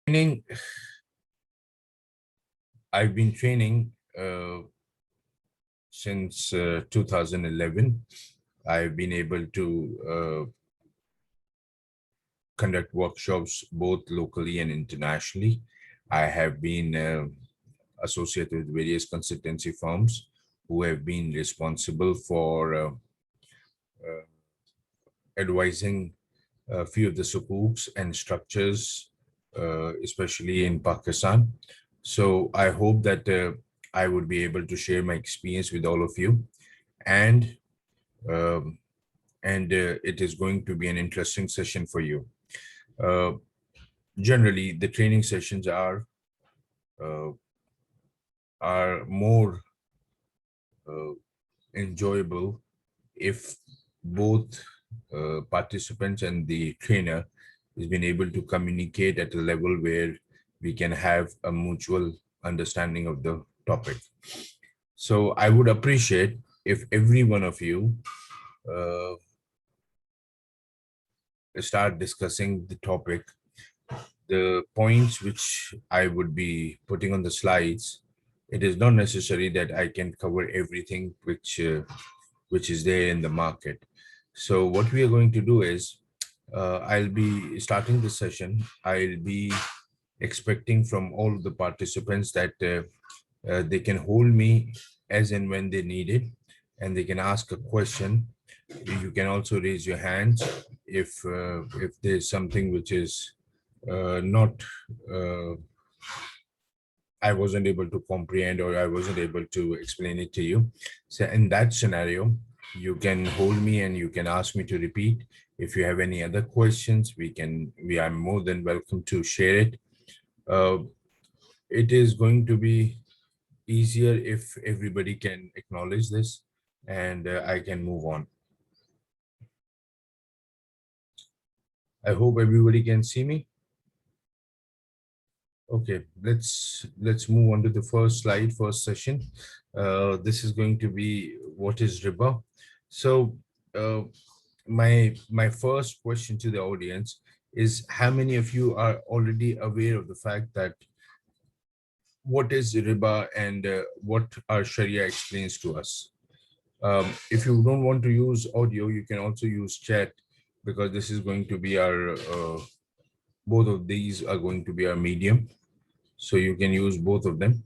Training, I've been training since 2011. I've been able to conduct workshops both locally and internationally. I have been associated with various consultancy firms who have been responsible for advising a few of the sukuks and structures, especially in Pakistan. So I hope that I would be able to share my experience with all of you, and um, it is going to be an interesting session for you. Uh, Generally, the training sessions uh, are more uh, enjoyable if both participants and the trainer has been able to communicate at a level where we can have a mutual understanding of the topic. So I would appreciate if every one of you uh, start discussing the topic. The points which I would be putting on the slides, it is not necessary that I can cover everything which is there in the market. So what we are going to do is, I'll be starting the session. I'll be expecting from all the participants that they can hold me as and when they need it, and they can ask a question. You can also raise your hands if there's something which is not uh, I wasn't able to comprehend, or I wasn't able to explain it to you. So in that scenario, you can hold me and you can ask me to repeat. If you have any other questions, we are more than welcome to share it. Uh, it is going to be easier if everybody can acknowledge this, and I can move on. I hope everybody can see me. Okay, let's move on to the first slide, first session. This is going to be what is riba. So my first question to the audience is, how many of you are already aware of the fact that what is riba and what our Sharia explains to us? If you don't want to use audio, you can also use chat, because this is going to be our both of these are going to be our medium. So you can use both of them.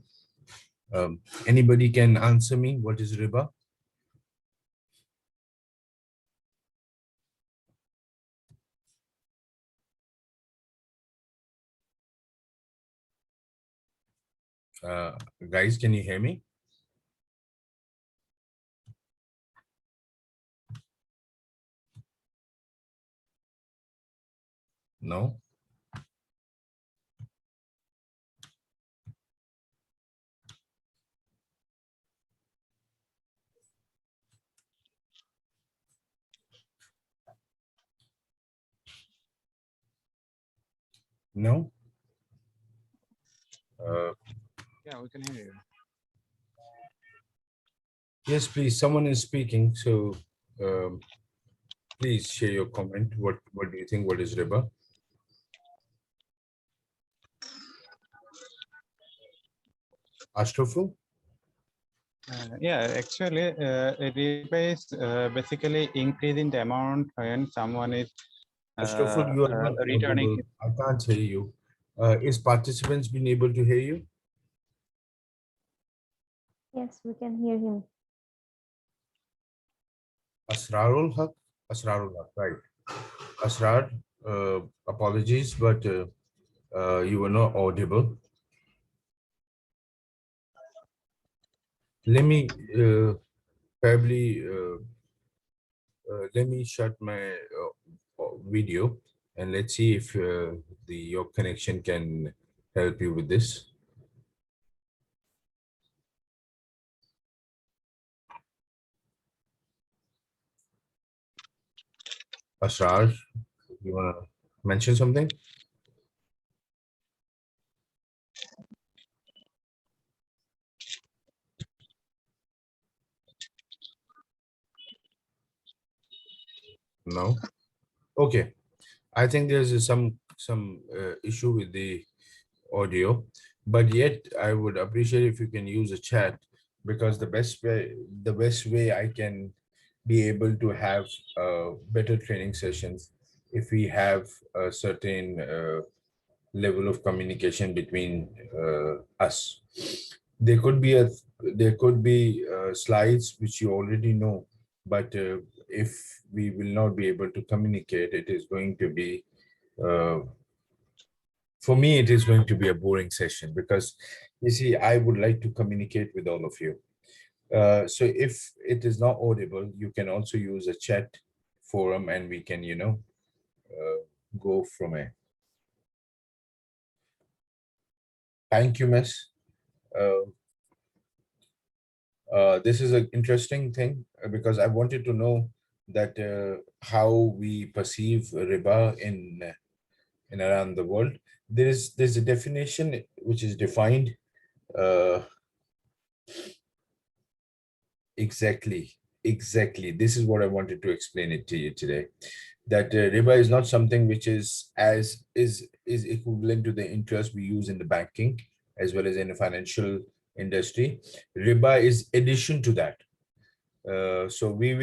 Anybody can answer me, what is riba? Guys, can you hear me? No? No? Yeah, we can hear you. Yes, please, someone is speaking, so please share your comment. What do you think, what is riba? Ashrafu? Yeah, actually, riba is basically increasing the amount when someone is Ashrafu, you are not returning. audible. I can't hear you. Is participants been able to hear you? Yes, we can hear him. Asrarul Haq? Asrarul Haq, right. Asrar, apologies, but you were not audible. Let me probably let me shut my video, and let's see if your connection can help you with this. Asrar, you want to mention something? No. Okay. I think there's some issue with the audio, but yet I would appreciate if you can use a chat, because the best way I can be able to have better training sessions if we have a certain level of communication between us. There could be slides which you already know, but if we will not be able to communicate, it is going to be uh, for me, it is going to be a boring session, because you see, I would like to communicate with all of you. So if it is not audible, you can also use a chat forum, and we can, go from it. Thank you, Miss. Uh, this is an interesting thing, because I wanted to know that how we perceive riba in around the world. There's a definition which is defined uh, exactly. This is what I wanted to explain it to you today. That riba is not something which is equivalent to the interest we use in the banking as well as in the financial industry. Riba is addition to that. So we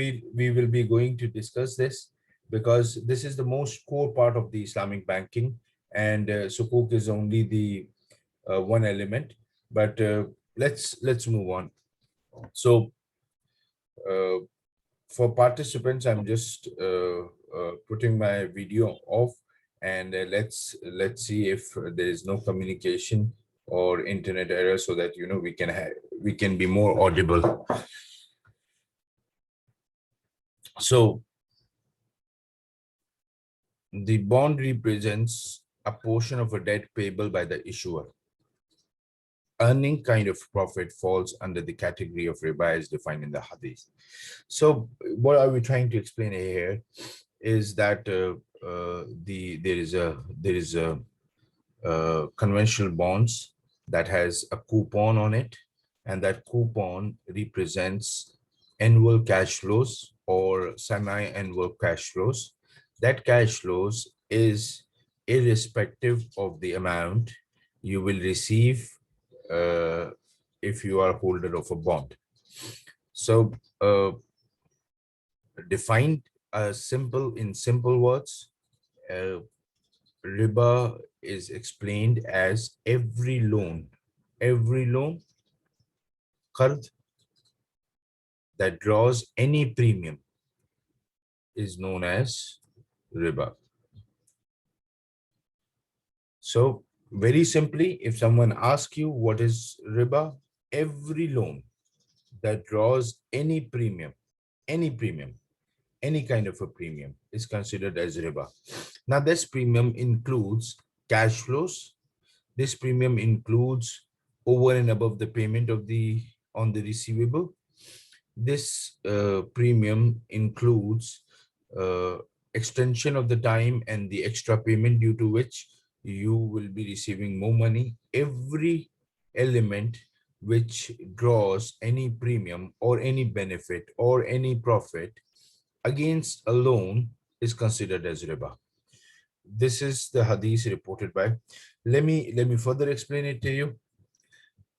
will be going to discuss this, because this is the most core part of the Islamic banking, and Sukuk is only the one element. But let's move on. So uh, for participants, I'm just putting my video off, and let's see if there is no communication or internet error, so that we can be more audible. So the bond represents a portion of a debt payable by the issuer. Earning kind of profit falls under the category of riba as defined in the hadith. So what are we trying to explain here is that there is a conventional bonds that has a coupon on it, and that coupon represents annual cash flows or semi-annual cash flows. That cash flows is irrespective of the amount you will receive if you are a holder of a bond. So defined in simple words, riba is explained as every loan, qard, that draws any premium is known as riba. So very simply, if someone asks you what is riba, every loan that draws any premium, any kind of a premium is considered as riba. Now, this premium includes cash flows. This premium includes over and above the payment on the receivable. This premium includes uh, extension of the time and the extra payment, due to which you will be receiving more money. Every element which draws any premium or any benefit or any profit against a loan is considered as riba. This is the hadith reported by. Let me further explain it to you.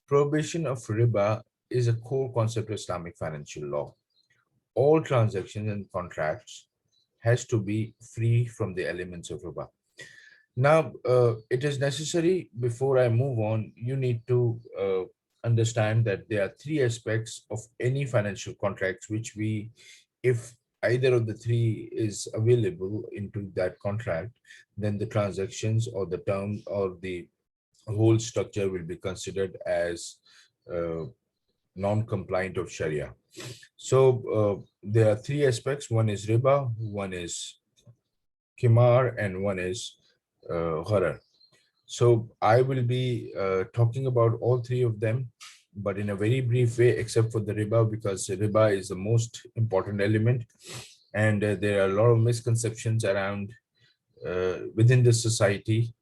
Prohibition of riba is a core concept of Islamic financial law. All transactions and contracts has to be free from the elements of riba. Now, it is necessary, before I move on, you need to understand that there are three aspects of any financial contracts which if either of the three is available into that contract, then the transactions or the term or the whole structure will be considered as non-compliant of Sharia. So there are three aspects. One is riba, one is kimar, and one is gharar. So I will be talking about all three of them, but in a very brief way, except for the riba, because riba is the most important element. And there are a lot of misconceptions around within the society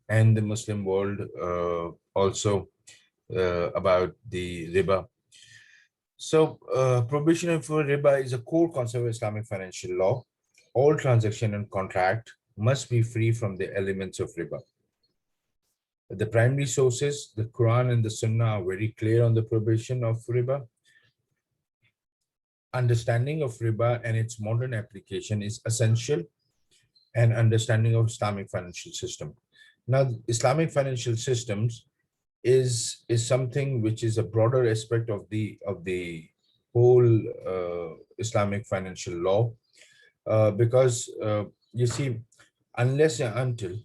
and the Muslim world also about the riba. So prohibition for riba is a core concept of Islamic financial law. All transaction and contract must be free from the elements of riba. The primary sources, the Quran and the Sunnah, are very clear on the prohibition of riba. Understanding of riba and its modern application is essential, and understanding of Islamic financial system. Now, Islamic financial systems is something which is a broader aspect of the whole Islamic financial law, because you see, unless and until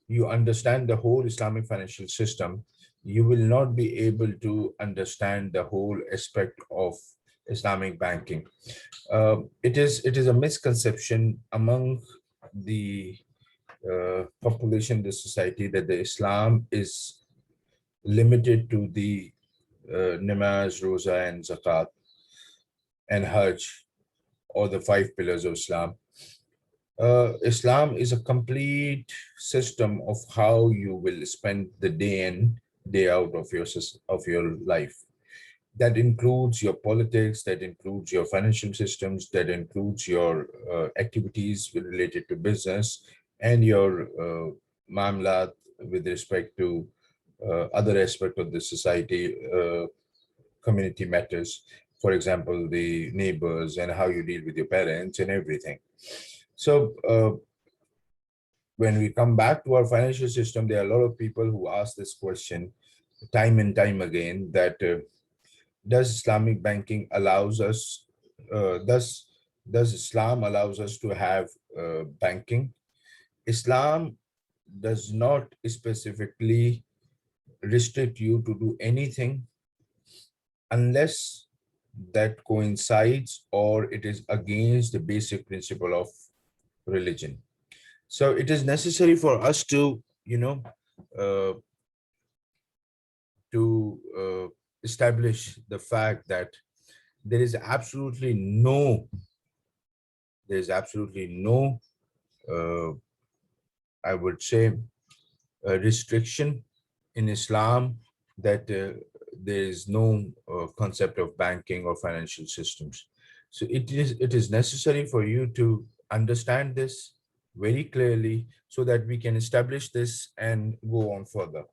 you understand the whole Islamic financial system, you will not be able to understand the whole aspect of Islamic banking. It is a misconception among the population, the society, that the Islam is limited to the namaz, roza, and zakat, and hajj, or the five pillars of Islam. Islam is a complete system of how you will spend the day in, day out of your life. That includes your politics, that includes your financial systems, that includes your activities related to business, and your mamlat with respect to other aspect of the society, community matters. For example, the neighbors and how you deal with your parents and everything. So when we come back to our financial system, there are a lot of people who ask this question time and time again, that does Islamic banking allows us, does Islam allows us to have banking? Islam does not specifically restrict you to do anything unless that coincides or it is against the basic principle of religion. So it is necessary for us to, uh, establish the fact that there is absolutely no, uh, I would say, restriction in Islam, that there is no concept of banking or financial systems. So it is necessary for you to understand this very clearly, so that we can establish this and go on further.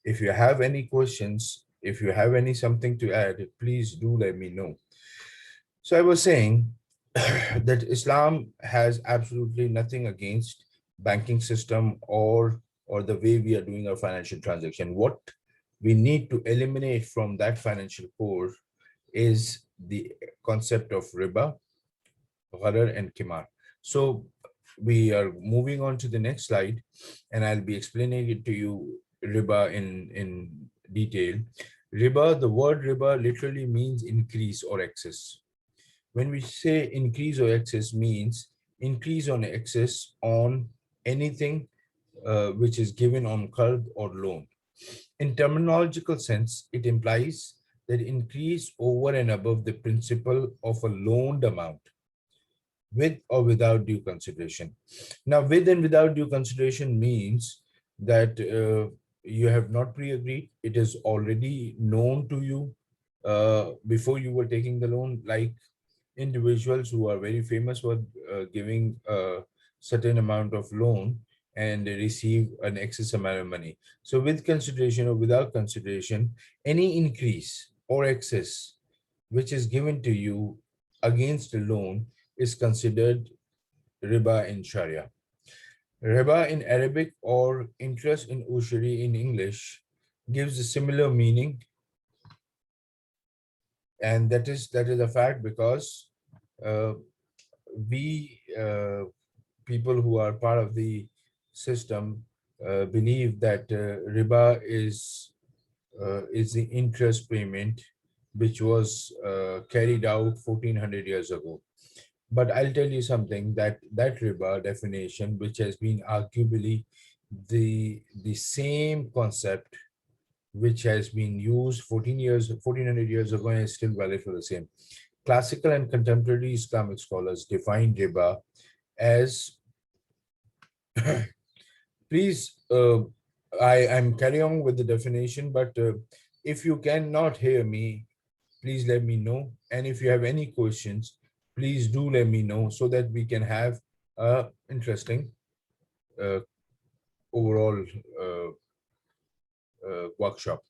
If you have any questions, if you have any something to add, please do let me know. So I was saying that Islam has absolutely nothing against banking system or the way we are doing our financial transaction. What we need to eliminate from that financial core is the concept of riba, gharar, and kimar. So we are moving on to the next slide, and I'll be explaining it to you, riba, in detail. Riba, the word riba literally means increase or excess. When we say increase or excess, means increase on excess on anything which is given on qard or loan. In terminological sense, it implies that increase over and above the principal of a loaned amount, with or without due consideration. Now, with and without due consideration means that you have not pre-agreed. It is already known to you before you were taking the loan, like individuals who are very famous for giving a certain amount of loan and they receive an excess amount of money. So with consideration or without consideration, any increase or excess which is given to you against a loan is considered riba in Sharia. Riba in Arabic, or interest in usury in English, gives a similar meaning, and that is a fact because uh, we people who are part of the system believe that riba is the interest payment which was carried out 1400 years ago. But I'll tell you something, that riba definition, which has been arguably the same concept which has been used 1400 years ago, and is still valid for the same. Classical and contemporary Islamic scholars define riba as please, I'm carrying on with the definition, but if you cannot hear me, please let me know. And if you have any questions, please do let me know, so that we can have a interesting overall workshop.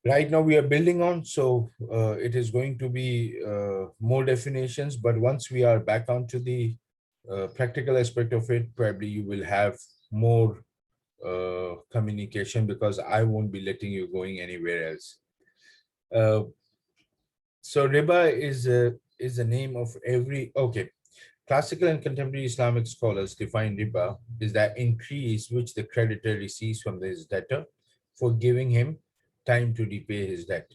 Right now we are building on, so it is going to be more definitions, but once we are back onto the practical aspect of it, probably you will have more communication, because I won't be letting you going anywhere else. So riba is the name of every, okay. Classical and contemporary Islamic scholars define riba is that increase which the creditor receives from his debtor for giving him time to repay his debt.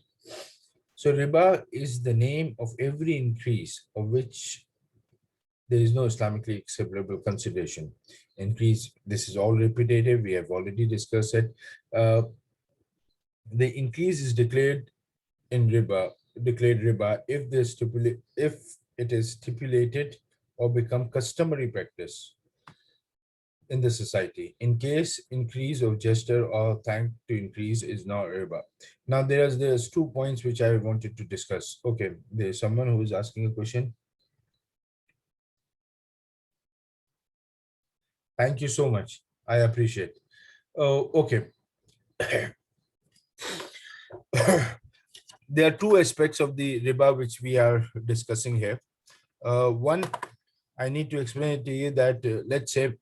So riba is the name of every increase of which there is no Islamically acceptable consideration. Increase, this is all repetitive, we have already discussed it. The increase is declared riba if it is stipulated or become customary practice in the society. In case increase of gesture or thank to increase is not riba. Now there's 2 points which I wanted to discuss. Okay, there's someone who is asking a question. Thank you so much. I appreciate. Oh, okay. There are two aspects of the riba which we are discussing here. One, I need to explain it to you that let's say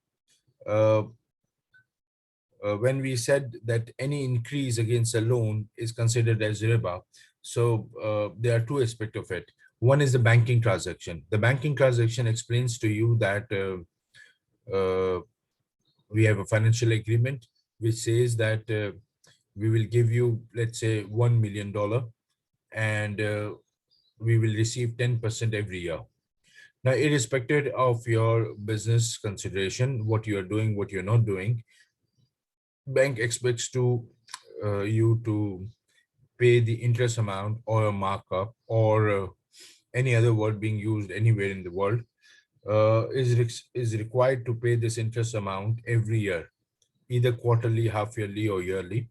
when we said that any increase against a loan is considered as riba, so there are two aspects of it. One is the banking transaction. The banking transaction explains to you that we have a financial agreement which says that we will give you, let's say, $1 million, and we will receive 10% every year. Now, irrespective of your business consideration, what you are doing, what you're not doing, bank expects you to pay the interest amount or a markup or any other word being used anywhere in the world, is required to pay this interest amount every year, either quarterly, half yearly, or yearly,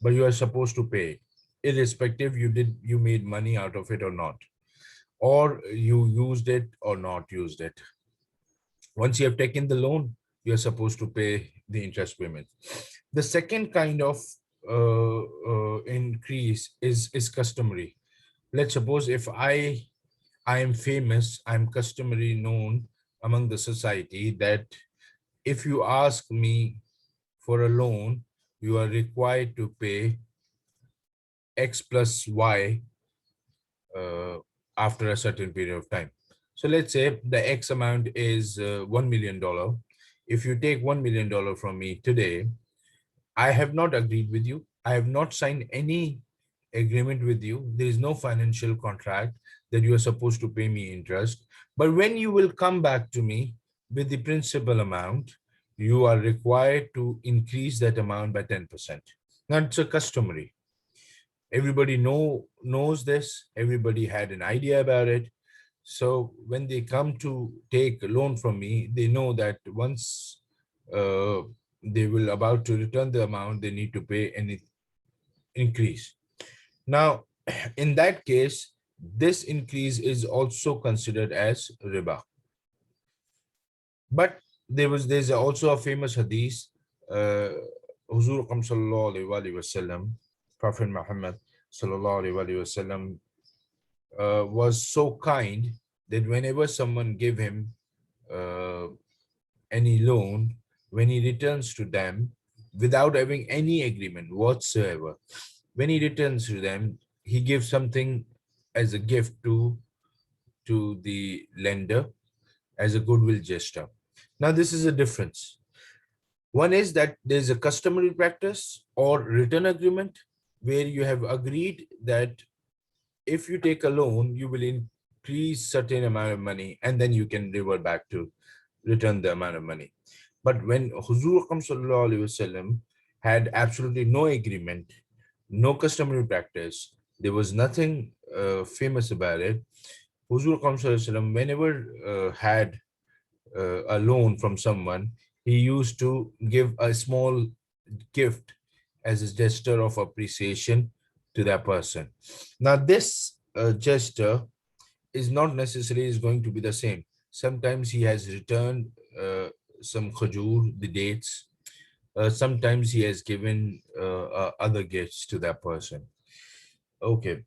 but you are supposed to pay it, irrespective you made money out of it or not, or you used it or not used it. Once you have taken the loan, you are supposed to pay the interest payment. The second kind of increase is customary. Let's suppose if I am famous, I'm customary known among the society that if you ask me for a loan, you are required to pay X plus Y after a certain period of time. So let's say the X amount is $1 million. If you take $1 million from me today, I have not agreed with you. I have not signed any agreement with you. There is no financial contract that you are supposed to pay me interest. But when you will come back to me with the principal amount, you are required to increase that amount by 10%. Now, it's a customary. Everybody knows this. Everybody had an idea about it. So when they come to take a loan from me, they know that once they will about to return the amount, they need to pay any increase. Now, in that case, this increase is also considered as riba. But there's also a famous hadith. Huzur sallallahu alaihi wasallam, Prophet Muhammad sallallahu alaihi wasallam, was so kind that whenever someone gave him any loan, when he returns to them without having any agreement whatsoever, when he returns to them, he gives something as a gift to the lender as a goodwill gesture. Now, this is a difference. One is that there's a customary practice or written agreement where you have agreed that if you take a loan, you will increase certain amount of money and then you can revert back to return the amount of money. But when Huzur sallallahu alaihi wasallam had absolutely no agreement, no customary practice, there was nothing famous about it. Huzur sallallahu alaihi wasallam, whenever had a loan from someone, he used to give a small gift as a gesture of appreciation to that person. Now, this gesture is not necessarily is going to be the same. Sometimes he has returned some khajur, the dates, sometimes he has given other gifts to that person. Okay,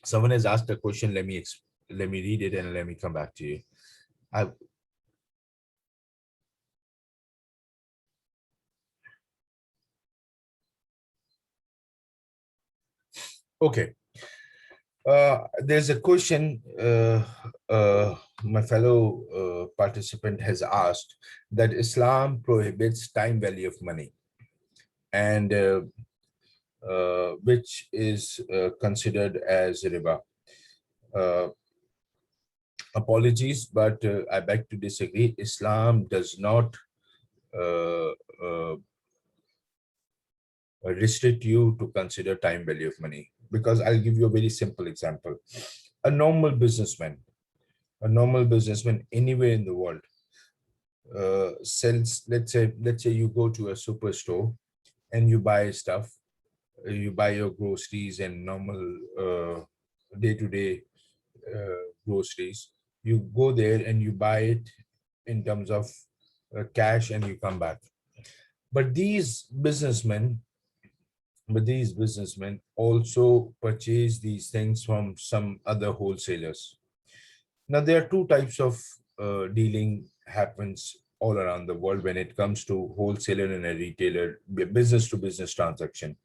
someone has asked a question. Let me read it and let me come back to you. I, okay, there's a question my fellow participant has asked, that Islam prohibits time value of money, and which is considered as riba. Uh, Apologies, but I beg to disagree. Islam does not uh, uh, restrict you to consider time value of money, because I'll give you a very simple example. A normal businessman, a normal businessman anywhere in the world sells. Let's say you go to a superstore and you buy stuff, you buy your groceries and normal day-to-day groceries. You go there and you buy it in terms of cash and you come back. But these businessmen also purchase these things from some other wholesalers. Now there are two types of dealing happens all around the world when it comes to wholesaler and a retailer business to business transaction.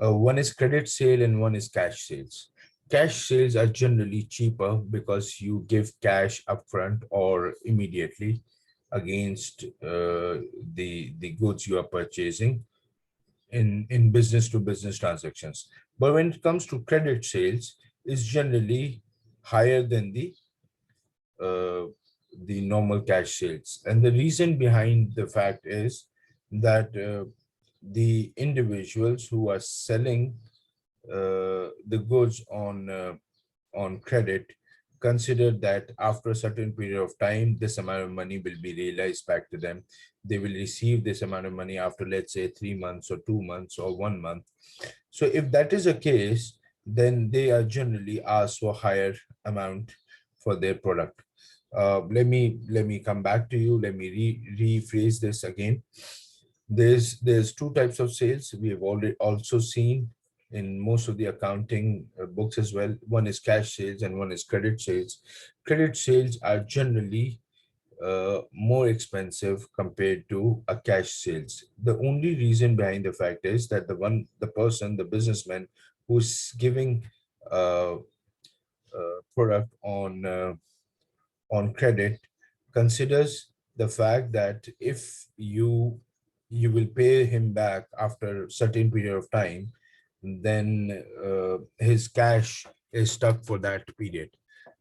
One is credit sale and one is cash sales. Cash sales are generally cheaper because you give cash upfront or immediately against the goods you are purchasing in business to business transactions. But when it comes to credit sales, it's generally higher than uh, the normal cash sales. And the reason behind the fact is that the individuals who are selling the goods on credit consider that after a certain period of time, this amount of money will be realized back to them. They will receive this amount of money after, let's say, 3 months or 2 months or 1 month. So if that is the case, then they are generally asked for higher amount for their product. Let me come back to you. Let me rephrase this again. There's two types of sales we have already also seen in most of the accounting books as well. One is cash sales and one is credit sales. Credit sales are generally more expensive compared to a cash sales. The only reason behind the fact is that the businessman who's giving product on credit considers the fact that if you will pay him back after certain period of time, then his cash is stuck for that period,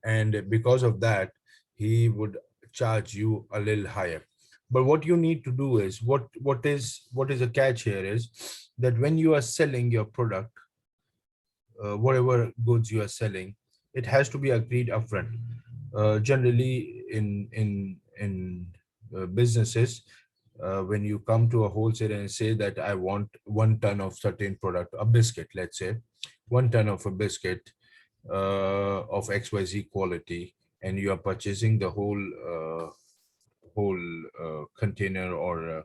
and because of that he would charge you a little higher. But what you need to do is, what is a catch here is that when you are selling your product, whatever goods you are selling, it has to be agreed upfront. Generally, in businesses, when you come to a wholesaler and say that I want 1 ton of certain product, a biscuit, let's say, 1 ton of a biscuit of XYZ quality, and you are purchasing the whole container or a,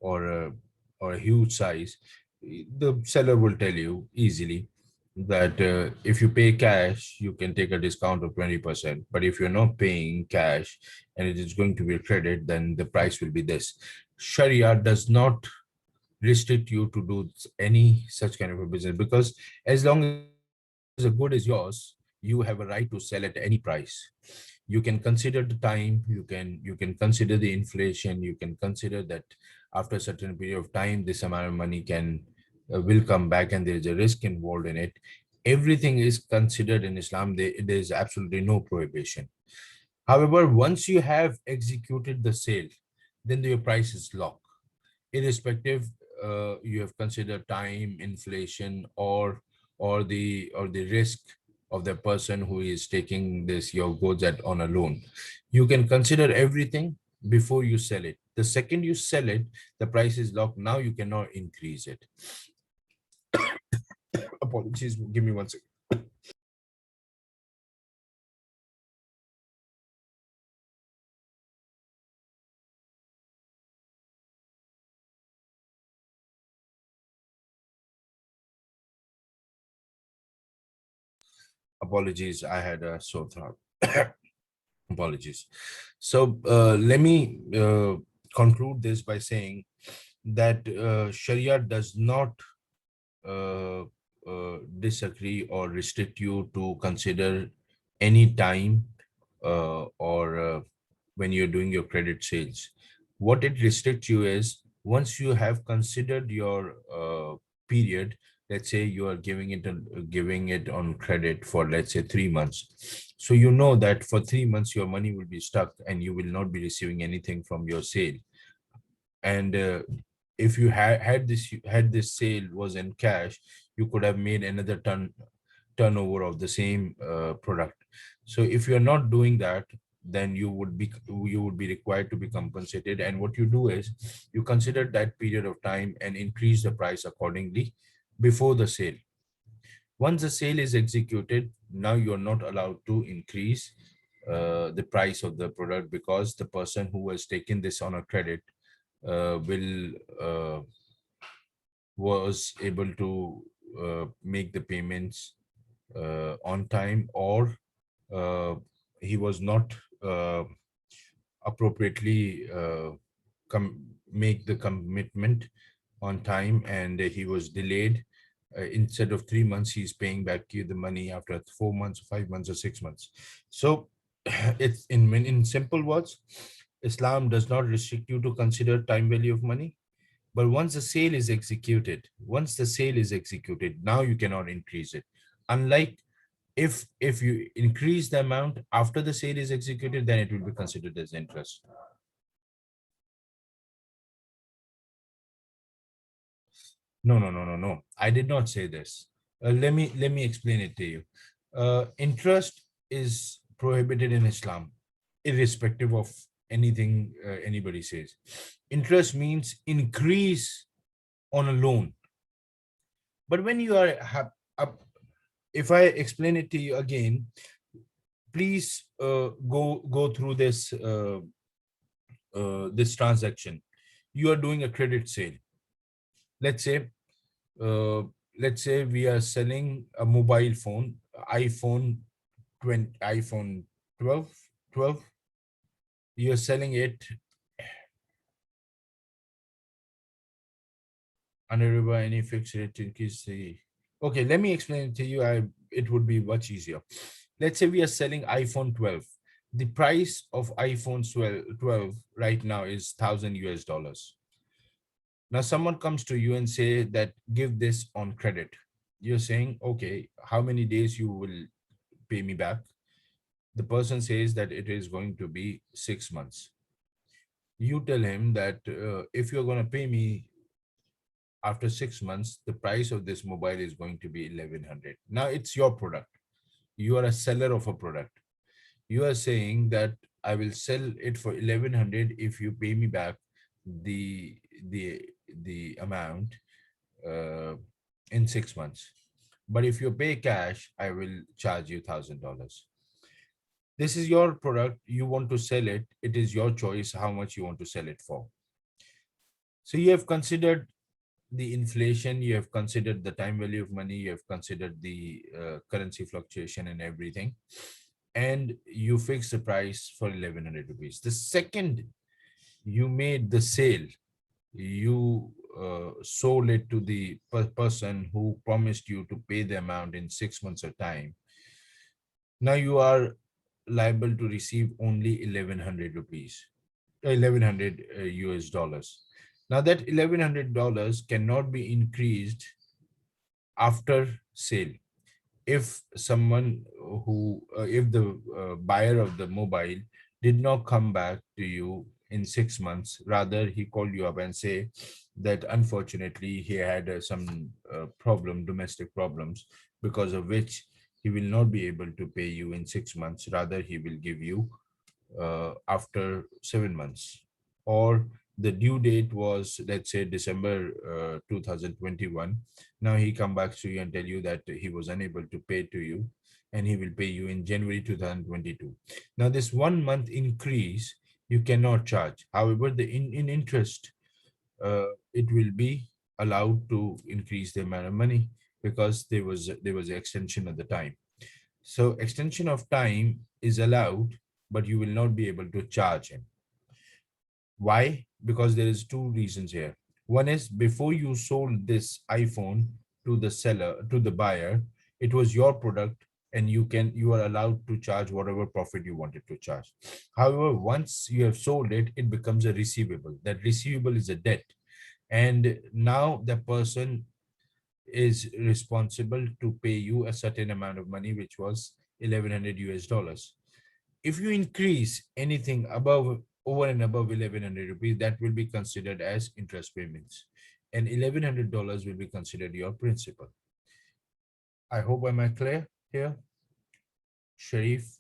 or a huge size, the seller will tell you easily that if you pay cash, you can take a discount of 20%. But if you're not paying cash and it is going to be a credit, then the price will be this. Sharia does not restrict you to do any such kind of a business, because as long as a good is yours, you have a right to sell at any price. You can consider the time, you can consider the inflation, you can consider that after a certain period of time this amount of money can will come back and there is a risk involved in it. Everything is considered in Islam. There is absolutely no prohibition. However, once you have executed the sale, then your price is locked, irrespective you have considered time, inflation, or the risk of the person who is taking this your goods at on a loan. You can consider everything before you sell it. The second you sell it, the price is locked. Now you cannot increase it. Apologies, give me 1 second. Apologies, I had a sore throat. Apologies. So let me conclude this by saying that Sharia does not uh, disagree or restrict you to consider any time or when you're doing your credit sales. What it restricts you is once you have considered your period, let's say you are giving it on credit for, let's say, 3 months. So you know that for 3 months your money will be stuck and you will not be receiving anything from your sale. And if you had this sale was in cash, you could have made another turnover of the same product. So if you're not doing that, then you would be required to be compensated. And what you do is you consider that period of time and increase the price accordingly before the sale. Once the sale is executed, now you're not allowed to increase the price of the product, because the person who has taken this on a credit will was able to make the payments on time, or uh, he was not uh, appropriately make the commitment on time, and he was delayed. Instead of 3 months, he's paying back you the money after 4 months, 5 months, or 6 months. So it's in simple words, Islam does not restrict you to consider time value of money. But once the sale is executed, now you cannot increase it. Unlike if you increase the amount after the sale is executed, then it will be considered as interest. No, no, no, no, no. I did not say this. Let me explain it to you. Interest is prohibited in Islam, irrespective of anything anybody says. Interest means increase on a loan. But when you are if I explain it to you again, please go through this transaction. You are doing a credit sale. Let's say uh, let's say we are selling a mobile phone, iPhone 20, iPhone 12, 12. You're selling it under any fixed rate in case the. Okay, let me explain it to you. It would be much easier. Let's say we are selling iPhone 12. The price of iPhone 12 right now is 1,000 US dollars. Now someone comes to you and say that give this on credit. You're saying, okay, how many days you will pay me back? The person says that it is going to be 6 months. You tell him that if you're going to pay me after 6 months, the price of this mobile is going to be 1100. Now it's your product. You are a seller of a product. You are saying that I will sell it for 1100 if you pay me back the the the amount uh, in 6 months. But if you pay cash, I will charge you $1,000. This is your product. You want to sell it. It is your choice how much you want to sell it for. So you have considered the inflation, you have considered the time value of money, you have considered the currency fluctuation and everything, and you fix the price for 1100 rupees. The second you made the sale, you sold it to the person who promised you to pay the amount in 6 months of time. Now you are liable to receive only 1100 rupees, 1100 US dollars. Now that $1,100 cannot be increased after sale. If someone if the buyer of the mobile did not come back to you in 6 months, rather he called you up and say that unfortunately he had some domestic problems, because of which he will not be able to pay you in 6 months, rather he will give you after 7 months. Or the due date was, let's say, December 2021. Now he come back to you and tell you that he was unable to pay to you, and he will pay you in January 2022. Now this 1 month increase you cannot charge. However, in interest, it will be allowed to increase the amount of money, because there was an extension at the time. So extension of time is allowed, but you will not be able to charge him. Why? Because there is two reasons here. One is before you sold this iPhone to the seller, to the buyer, it was your product and you are allowed to charge whatever profit you wanted to charge. However, once you have sold it, it becomes a receivable. That receivable is a debt. And now the person is responsible to pay you a certain amount of money, which was 1100 US dollars. If you increase anything above over and above 1100 rupees, that will be considered as interest payments, and $1100 will be considered your principal. I hope am I clear here, Sharif?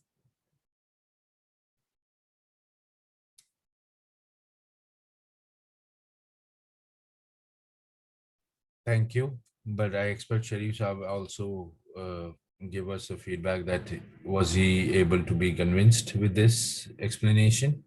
Thank you, but I expect Sharif Saab also give us a feedback that was he able to be convinced with this explanation.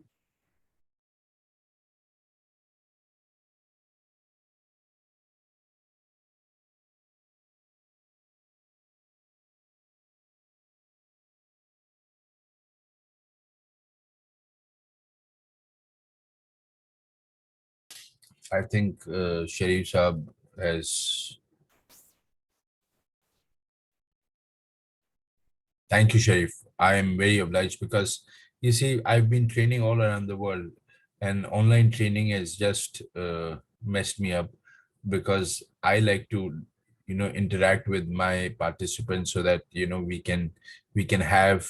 I think Sharif Saab has. Thank you, Sharif. I am very obliged because you see, I've been training all around the world, and online training has just messed me up because I like to, interact with my participants so that we can have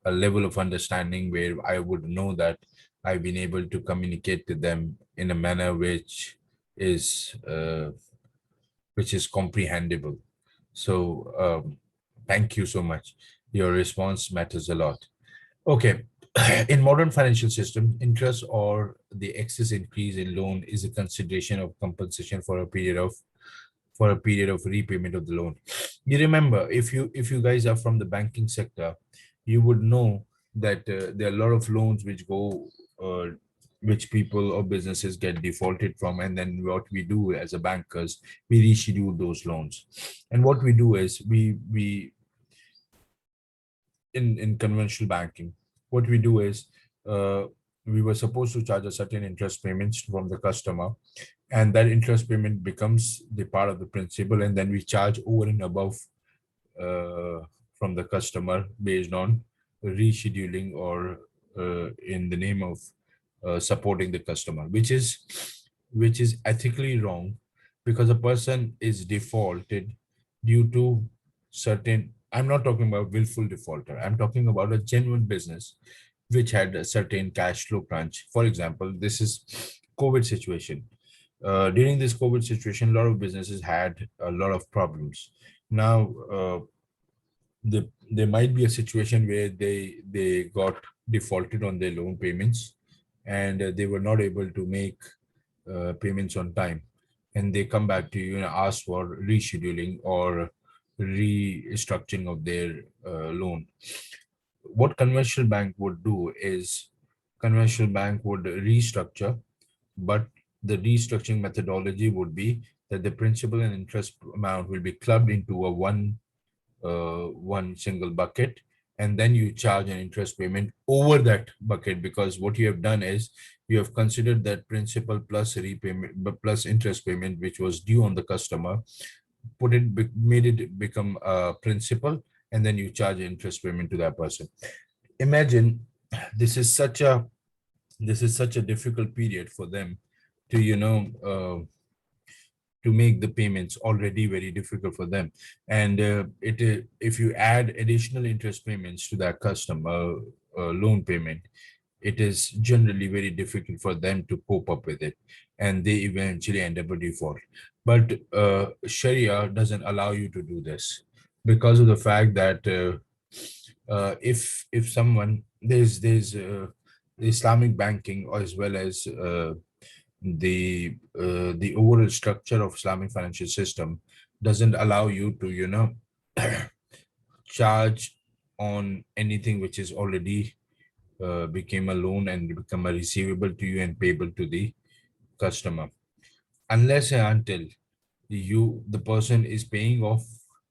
a level of understanding where I would know that I've been able to communicate to them in a manner is which is comprehensible. So thank you so much. Your response matters a lot. Okay. In modern financial system, interest or the excess increase in loan is a consideration of compensation for a period of repayment of the loan. You remember, if you guys are from the banking sector, you would know that there are a lot of loans which people or businesses get defaulted from, and then what we do as a bankers, we reschedule those loans. And what we do is we in conventional banking, what we do is uh, we were supposed to charge a certain interest payments from the customer, and that interest payment becomes the part of the principal, and then we charge over and above uh, from the customer based on rescheduling or in the name of supporting the customer, which is ethically wrong, because a person is defaulted due to certain. I'm not talking about willful defaulter. I'm talking about a genuine business which had a certain cash flow crunch. For example, this is COVID situation. During this COVID situation, a lot of businesses had a lot of problems. Now, there might be a situation where they got defaulted on their loan payments, and they were not able to make payments on time, and they come back to you and ask for rescheduling or restructuring of their loan. What conventional bank would do is conventional bank would restructure, but the restructuring methodology would be that the principal and interest amount will be clubbed into a one single bucket, and then you charge an interest payment over that bucket, because what you have done is you have considered that principal plus repayment plus interest payment which was due on the customer, made it become a principal, and then you charge interest payment to that person. Imagine, this is such a difficult period for them to to make the payments, already very difficult for them. And if you add additional interest payments to that customer loan payment, it is generally very difficult for them to cope up with it, and they eventually end up a default. But Sharia doesn't allow you to do this, because of the fact that if someone there's Islamic banking, as well as the overall structure of Islamic financial system doesn't allow you to charge on anything which is already became a loan and become a receivable to you and payable to the customer, unless and until the person is paying off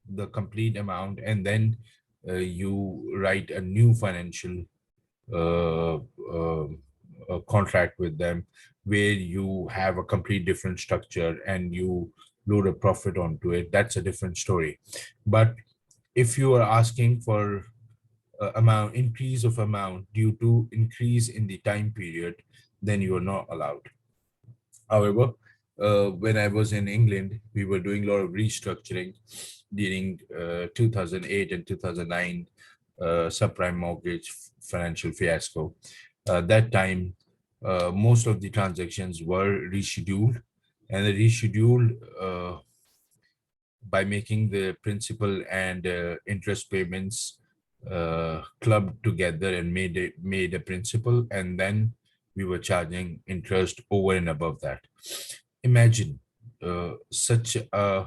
the complete amount, and then you write a new financial uh, uh, contract with them, where you have a complete different structure and you load a profit onto it. That's a different story. But if you are asking for amount increase of amount due to increase in the time period, then you are not allowed. However, when I was in England, we were doing a lot of restructuring during 2008 and 2009 subprime mortgage financial fiasco. That time, most of the transactions were rescheduled, and the rescheduled by making the principal and interest payments clubbed together and made a principal, and then we were charging interest over and above that. Imagine such a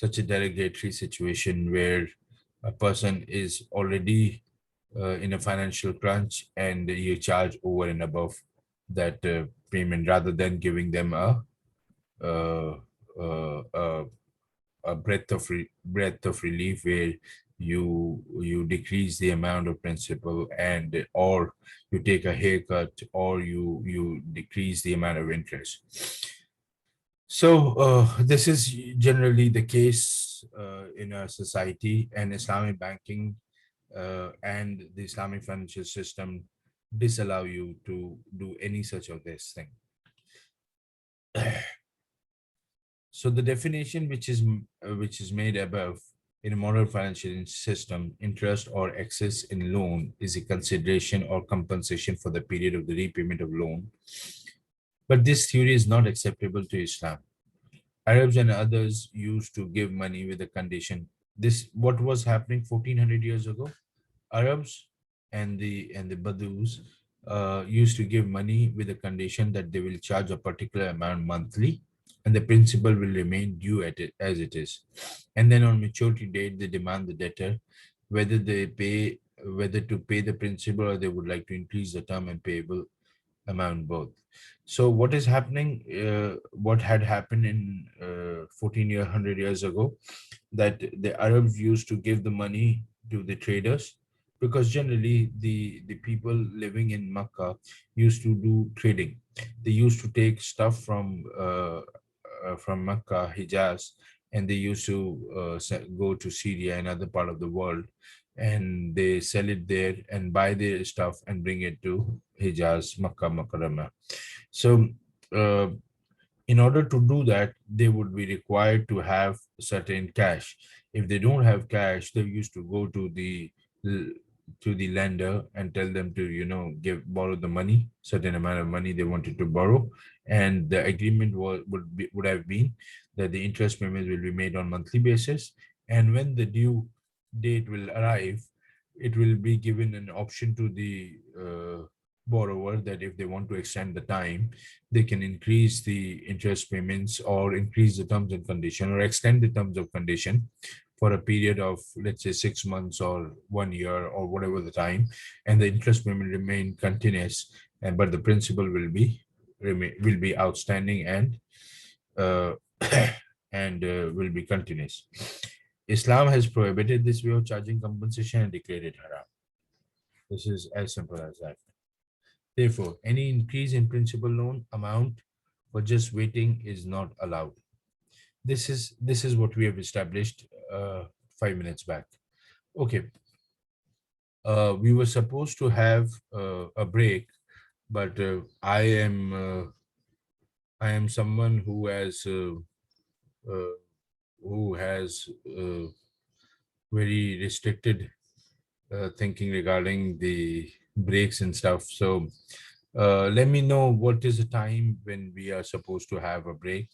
derogatory situation where a person is already in a financial crunch and you charge over and above that payment, rather than giving them uh, a breath of relief, where you decrease the amount of principal, and or you take a haircut, or you decrease the amount of interest. So this is generally the case in our society, and Islamic banking and the Islamic financial system disallow you to do any such of this thing. So the definition which is made above, in a modern financial system, interest or excess in loan is a consideration or compensation for the period of the repayment of loan. But this theory is not acceptable to Islam. Arabs and others used to give money with a condition. This what was happening 1400 years ago. Arabs and the Badus used to give money with a condition that they will charge a particular amount monthly, and the principal will remain due at it as it is. And then on maturity date, they demand the debtor whether to pay the principal, or they would like to increase the term and payable amount both. So what is happening? What had happened in 100 years ago, that the Arabs used to give the money to the traders, because generally the people living in Makkah used to do trading. They used to take stuff from Makkah, Hijaz, and they used to go to Syria and other part of the world, and they sell it there and buy their stuff and bring it to Hijaz, Makkah, Makarama. So uh, in order to do that, they would be required to have certain cash. If they don't have cash, they used to go to the lender and tell them to borrow the money, certain amount of money they wanted to borrow, and the agreement would have been that the interest payments will be made on monthly basis, and when the due date will arrive, it will be given an option to the borrower that if they want to extend the time, they can increase the interest payments or increase the terms and condition or extend the terms of condition for a period of, let's say, 6 months or 1 year or whatever the time, and the interest payment remain continuous, and but the principal will be outstanding and uh, will be continuous. Islam has prohibited this way of charging compensation and declared it haram. This is as simple as that. Therefore, any increase in principal loan amount for just waiting is not allowed. This is what we have established 5 minutes back. Okay. We were supposed to have a break, but I am someone who has very restricted thinking regarding the breaks and stuff. So let me know what is the time when we are supposed to have a break,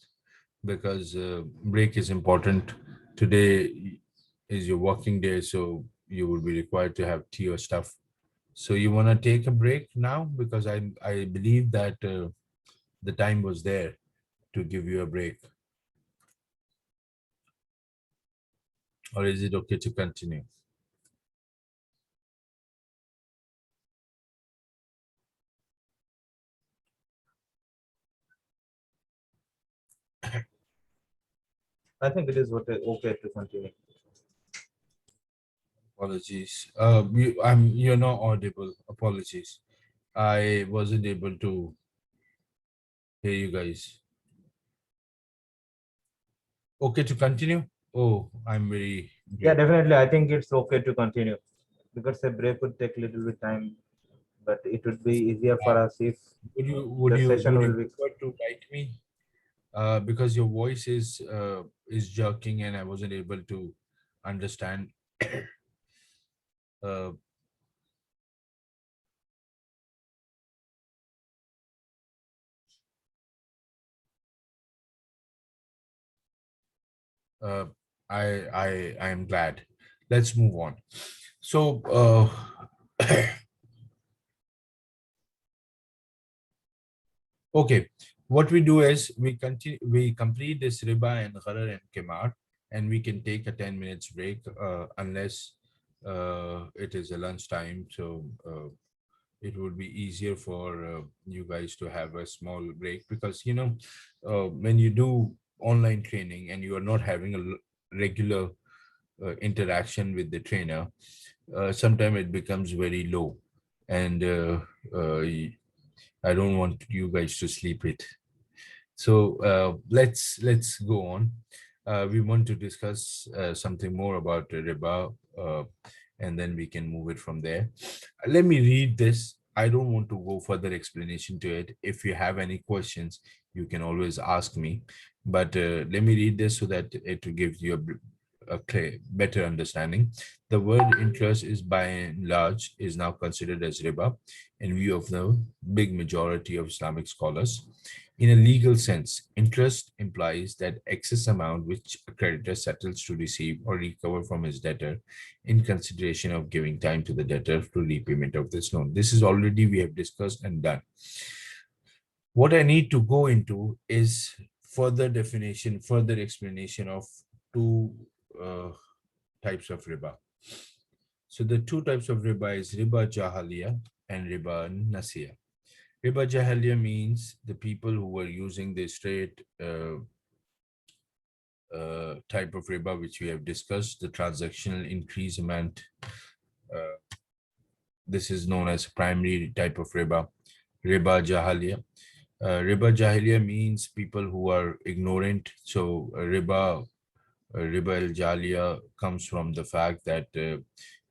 because break is important. Today is your working day, so you will be required to have tea or stuff. So you want to take a break now, because I believe that the time was there to give you a break, or is it okay to continue? I think it is okay to continue. Apologies. You're not audible. Apologies. I wasn't able to hear you guys. Okay to continue? Oh, I'm very Yeah, great. definitely. I think it's okay to continue because a break would take a little bit time, but it would be easier Uh, for us if would you would the you session would you will be. prefer to write me? Because your voice is jerking and I wasn't able to understand. uh, uh, I am glad. Let's move on. So okay, what we do is we complete this riba and gharar and kemar, and we can take a 10 minutes break unless it is a lunch time. So it would be easier for you guys to have a small break because when you do online training and you are not having a regular interaction with the trainer, sometimes it becomes very low, and I don't want you guys to sleep it. So let's go on. We want to discuss something more about riba, and then we can move it from there. Let me read this. I don't want to go further explanation to it. If you have any questions, you can always ask me. But let me read this so that it will give you a clear, better understanding. The word interest is by and large is now considered as riba in view of the big majority of Islamic scholars. In a legal sense, interest implies that excess amount which a creditor settles to receive or recover from his debtor in consideration of giving time to the debtor to repayment of this loan. This is already we have discussed and done. What I need to go into is further definition, further explanation of two uh, types of riba. So the two types of riba is riba jahaliya and riba nasiya. Riba jahaliya means the people who were using the straight type of riba, which we have discussed, the transactional increasement. Uh, this is known as primary type of riba, riba jahaliya. Riba jahiliya means people who are ignorant. So riba al jaliya comes from the fact that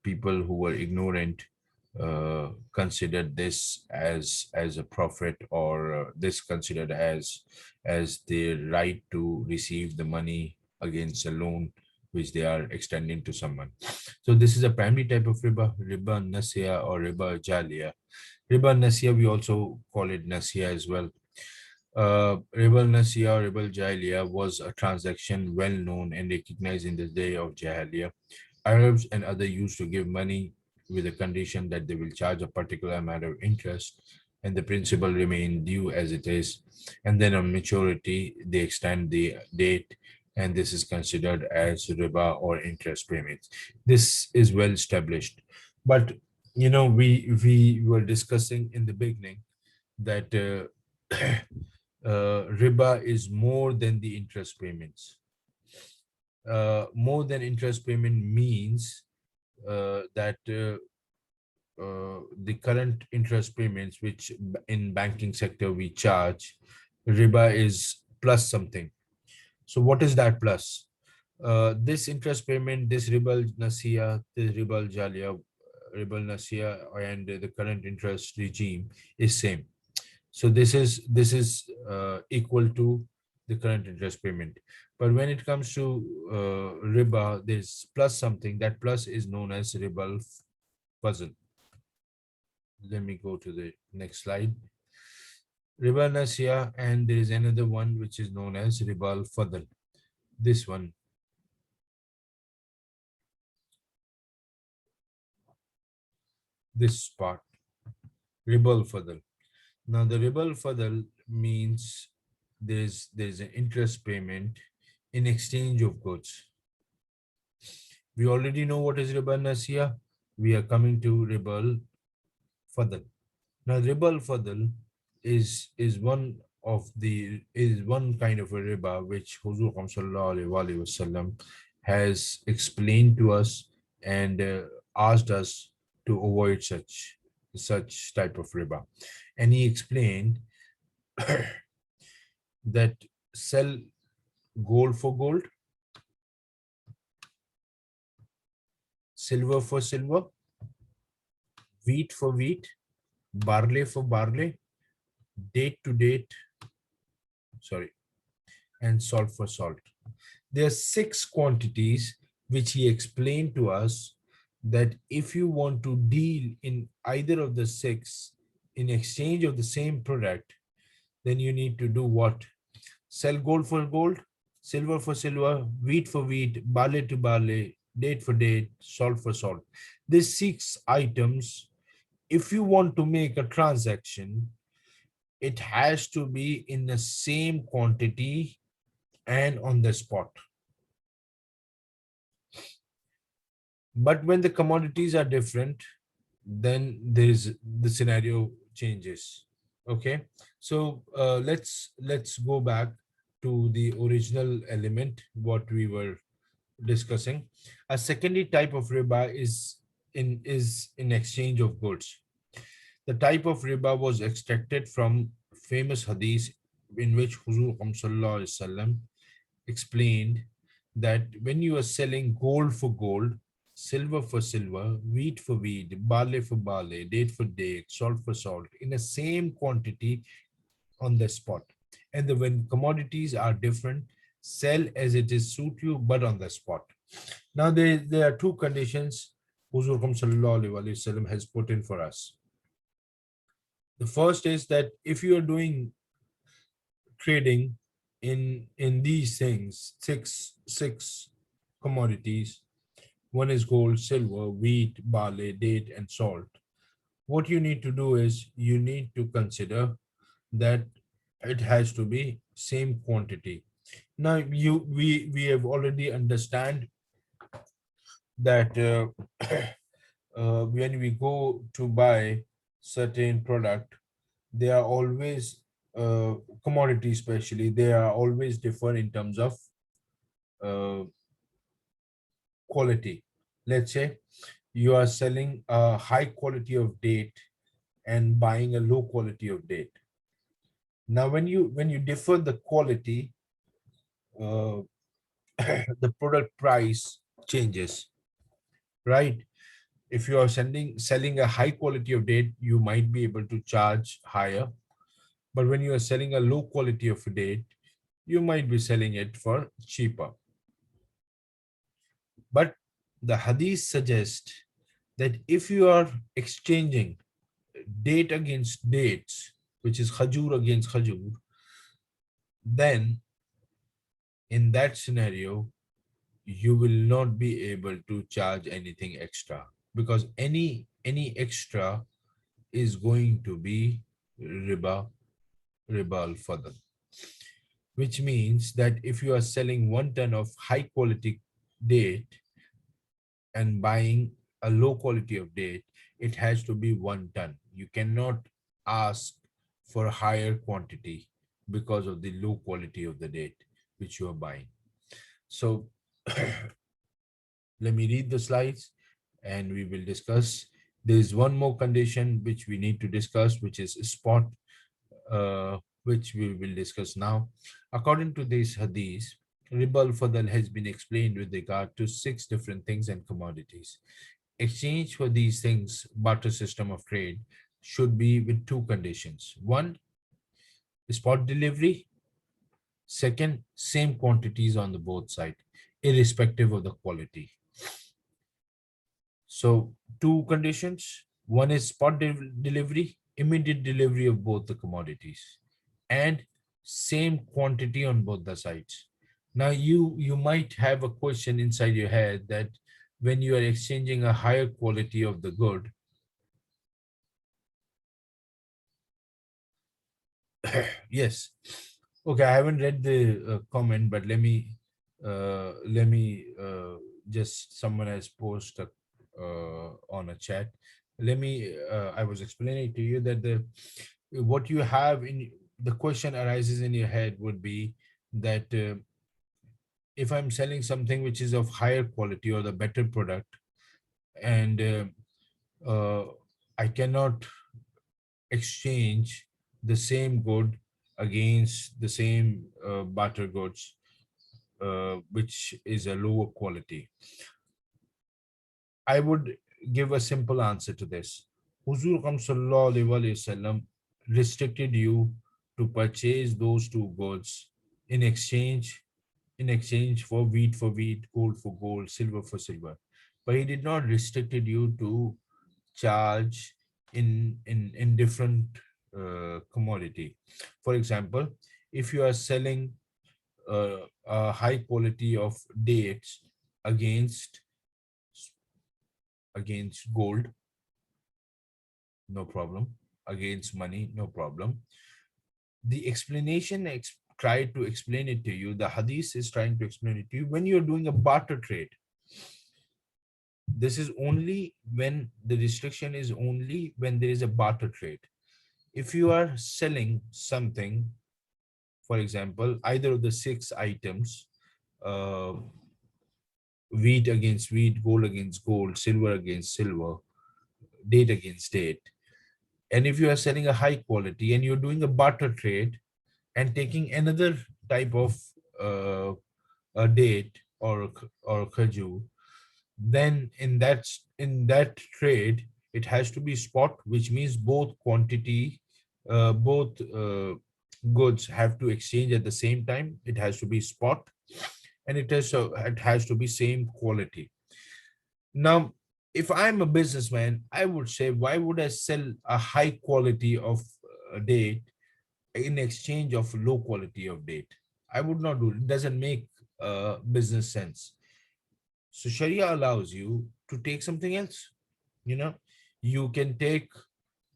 people who were ignorant considered this as a profit, or this considered as their right to receive the money against a loan which they are extending to someone. So this is a primary type of riba, riba nasiya or riba jaliya. Riba nasiya, we also call it nasiya as well. Riba nasiya or riba jahiliya was a transaction well known and recognized in the day of Jahiliya. Arabs and others used to give money with the condition that they will charge a particular amount of interest and the principal remain due as it is. And then on maturity, they extend the date, and this is considered as riba or interest payments. This is well established. But we were discussing in the beginning that riba is more than the interest payments. More than interest payment means that the current interest payments, which in banking sector we charge, riba is plus something. So what is that plus? This interest payment, this riba nasiya, this riba jalia, riba nasiya, and the current interest regime is same. So this is equal to the current interest payment. But when it comes to riba, there's plus something. That plus is known as riba puzzle. Let me go to the next slide. Riba nasiya, and there is another one which is known as riba fadl. This one. This part. Riba fadl. Now the riba fadl means there's an interest payment in exchange of goods. We already know what is riba nasiya. We are coming to riba fadl. Now riba fadl is one of the is one kind of a riba which Huzur Sallallahu Alaihi Wasallam has explained to us and asked us to avoid such type of riba. And he explained that sell gold for gold, silver for silver, wheat for wheat, barley for barley, date to date, sorry, and salt for salt. There are 6 quantities which he explained to us that if you want to deal in either of the 6 in exchange of the same product, then you need to do what? Sell gold for gold, silver for silver, wheat for wheat, barley to barley, date for date, salt for salt. These 6 items, if you want to make a transaction, it has to be in the same quantity and on the spot. But when the commodities are different, then the scenario changes. Okay, so let's go back to the original element what we were discussing. A secondary type of riba is in exchange of goods. The type of riba was extracted from famous hadith in which Huzur Sallallahu Alaihi Wasallam explained that when you are selling gold for gold, silver for silver, wheat for wheat, barley for barley, date for date, salt for salt, in the same quantity on the spot. And when commodities are different, sell as it is suit you, but on the spot. Now there are 2 conditions Huzur Sallallahu Alaihi Wasallam has put in for us. The first is that if you are doing trading in these things, six commodities, one is gold, silver, wheat, barley, date, and salt. What you need to do is you need to consider that it has to be same quantity. Now we have already understand that when we go to buy certain product, they are always commodity, especially they are always different in terms of uh, quality. Let's say you are selling a high quality of date and buying a low quality of date. Now when you differ the quality, uh, the product price changes, right? If you are selling a high quality of date, you might be able to charge higher. But when you are selling a low quality of date, you might be selling it for cheaper. But the hadith suggests that if you are exchanging date against dates, which is khajur against khajur, then in that scenario, you will not be able to charge anything extra, because any extra is going to be riba al-fadl, which means that if you are selling 1 ton of high quality date and buying a low quality of date, it has to be 1 ton. You cannot ask for a higher quantity because of the low quality of the date which you are buying. So let me read the slides and we will discuss. There is one more condition which we need to discuss, which is spot, which we will discuss now. According to this hadith, riba al-fadl has been explained with regard to 6 different things and commodities. Exchange for these things, barter system of trade, should be with 2 conditions. 1, spot delivery. Second, same quantities on the both sides, irrespective of the quality. So 2 conditions. 1 is spot delivery, immediate delivery of both the commodities, and same quantity on both the sides. Now you might have a question inside your head that when you are exchanging a higher quality of the good, yes, okay, I haven't read the comment, but let me just, someone has posted on a chat. Let me I was explaining to you that what you have in the question arises in your head would be that if I'm selling something which is of higher quality or the better product, and uh, I cannot exchange the same good against the same barter goods, which is a lower quality, I would give a simple answer to this. Huzur Kham Sallallahu Alaihi Wasallam restricted you to purchase those two goods in exchange for wheat, gold for gold, silver for silver. But he did not restricted you to charge in different commodity. For example, if you are selling a high quality of dates against gold, no problem. Against money, no problem. The explanation tried to explain it to you. The hadith is trying to explain it to you when you're doing a barter trade. This is only when the restriction is only when there is a barter trade. If you are selling something, for example, either of the six items, uh, wheat against wheat, gold against gold, silver against silver, date against date, and if you are selling a high quality and you're doing a barter trade and taking another type of uh, a date or khaju, then in that trade it has to be spot, which means both quantity, both goods have to exchange at the same time. It has to be spot, and it has to be same quality. Now, if I'm a businessman, I would say, why would I sell a high quality of date in exchange of low quality of date? I would not do it. It doesn't make business sense. So Sharia allows you to take something else. You know, you can take,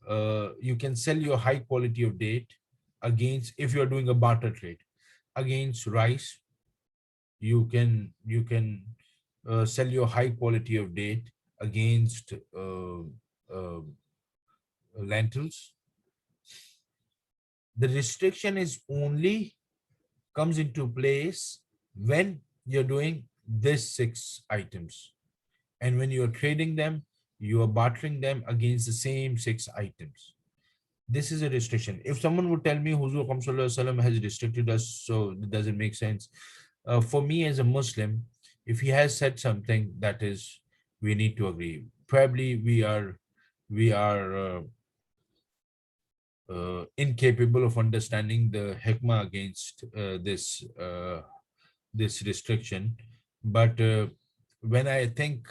you can sell your high quality of date against, if you're doing a barter trade, against rice. You can sell your high quality of date against uh, lentils. The restriction is only comes into place when you're doing these six items, and when you're trading them, you are bartering them against the same six items. This is a restriction. If someone would tell me Huzur Muhammad Sallallahu Alaihi Wasallam has restricted us, so it doesn't make sense. For me as a Muslim, if he has said something, that is, we need to agree. Probably we are incapable of understanding the hikmah against this restriction. But when I think,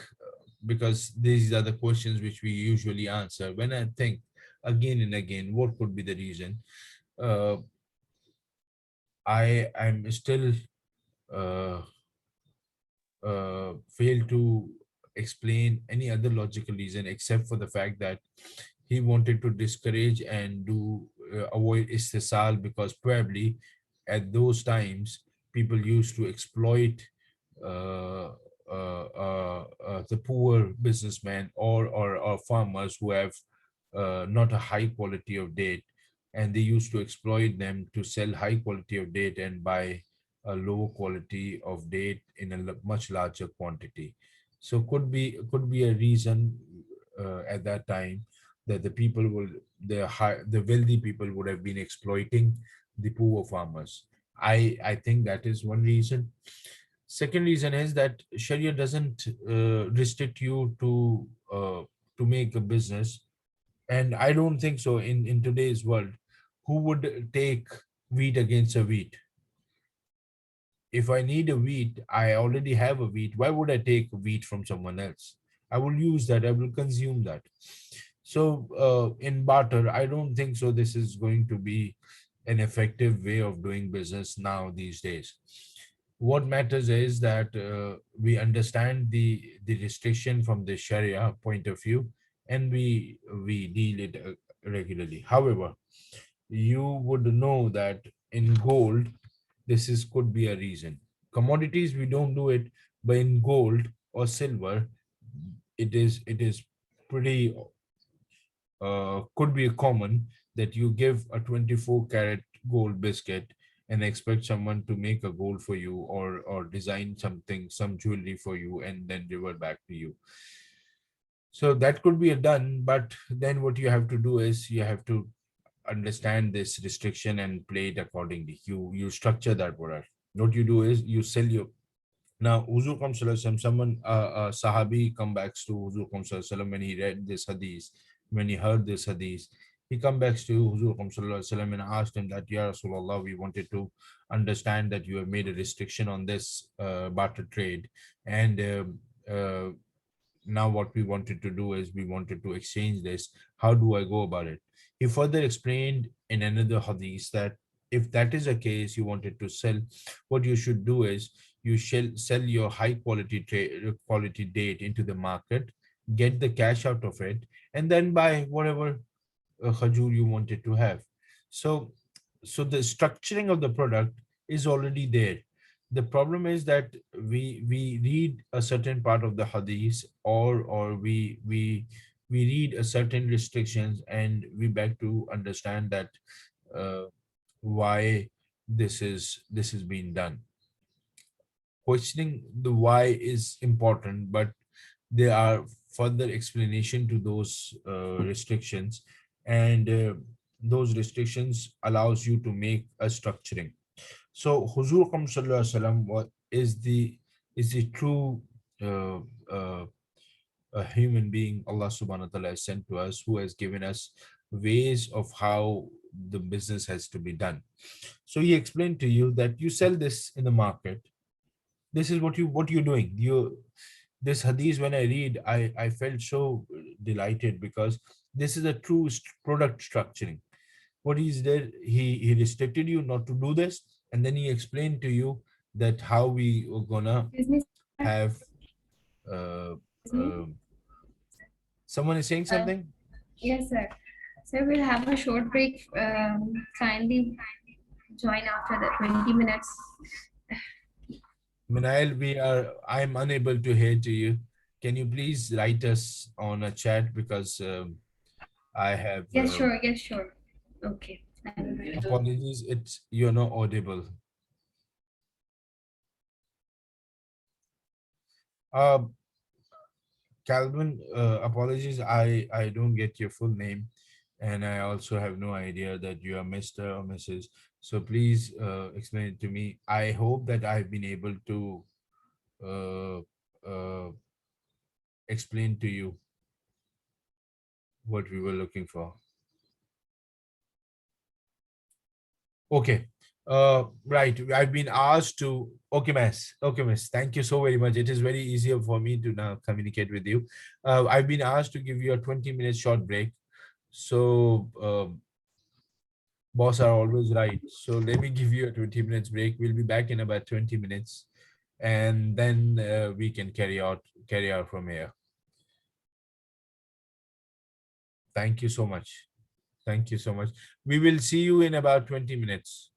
because these are the questions which we usually answer, when I think again and again, what could be the reason? Uh, I'm still uh, fail to explain any other logical reason except for the fact that he wanted to discourage and do avoid istisal, because probably at those times people used to exploit uh, the poor businessmen or farmers who have not a high quality of date, and they used to exploit them to sell high quality of date and buy a low quality of date in a much larger quantity. So could be a reason at that time that the wealthy people would have been exploiting the poor farmers. I think that is one reason. Second reason is that Sharia doesn't restrict you to make a business, and I don't think so in today's world. Who would take wheat against a wheat? If I need a wheat, I already have a wheat. Why would I take wheat from someone else? I will use that. I will consume that. So in barter, I don't think so. This is going to be an effective way of doing business now these days. What matters is that we understand the restriction from the Sharia point of view, and we deal it regularly. However, you would know that in gold, this is could be a reason. Commodities we don't do it, but in gold or silver, it is pretty could be common that you give a 24 karat gold biscuit and expect someone to make a gold for you, or design something, some jewelry for you, and then revert back to you. So that could be done, but then what you have to do is you have to understand this restriction and play it accordingly. You structure that product. What you do is you sell your. Now, Huzur Kam Sallallahu Alaihi Wasallam, someone, a Sahabi come back to Huzur Kam Sallallahu Alaihi Wasallam when he read this hadith, when he heard this hadith, he come back to Huzur Kam Sallallahu Alaihi Wasallam and asked him that, Ya Rasulullah, we wanted to understand that you have made a restriction on this barter trade, and now what we wanted to do is we wanted to exchange this. How do I go about it? He further explained in another hadith that if that is the case, you wanted to sell, what you should do is you shall sell your high quality date into the market, get the cash out of it, and then buy whatever khajur you wanted to have. So, so the structuring of the product is already there. The problem is that we read a certain part of the hadith, or we read a certain restrictions, and we beg to understand that uh, why this is being done. Questioning the why is important, but there are further explanation to those restrictions, and those restrictions allows you to make a structuring. So Huzur Qam Sallallahu Alaihi Wasallam is the true uh, uh, a human being Allah subhanahu wa ta'ala has sent to us, who has given us ways of how the business has to be done. So he explained to you that you sell this in the market. This is what you're doing. This hadith, when I read, I felt so delighted, because this is a true product structuring. What is there? He restricted you not to do this, and then he explained to you that how we are gonna Excuse me, have. Uh, excuse me. uh, Someone is saying Uh, something. yes, sir. So we'll have a short break. Kindly join after the 20 minutes. Minail, I'm unable to hear to you. Can you please write us on a chat, because I have Yes, sure. Yes, sure. Okay. apologies. You're not audible. Uh, Calvin, apologies. I don't get your full name, and I also have no idea that you are Mr. or Mrs. So please explain it to me. I hope that I've been able to uh, uh, explain to you what we were looking for. Okay. Right. I've been asked to. Okay, miss. Okay, miss. Thank you so very much. It is very easier for me to now communicate with you. I've been asked to give you a 20-minute short break. So, boss are always right. So let me give you a 20 minutes break. We'll be back in about 20 minutes, and then we can carry out from here. Thank you so much. Thank you so much. We will see you in about 20 minutes.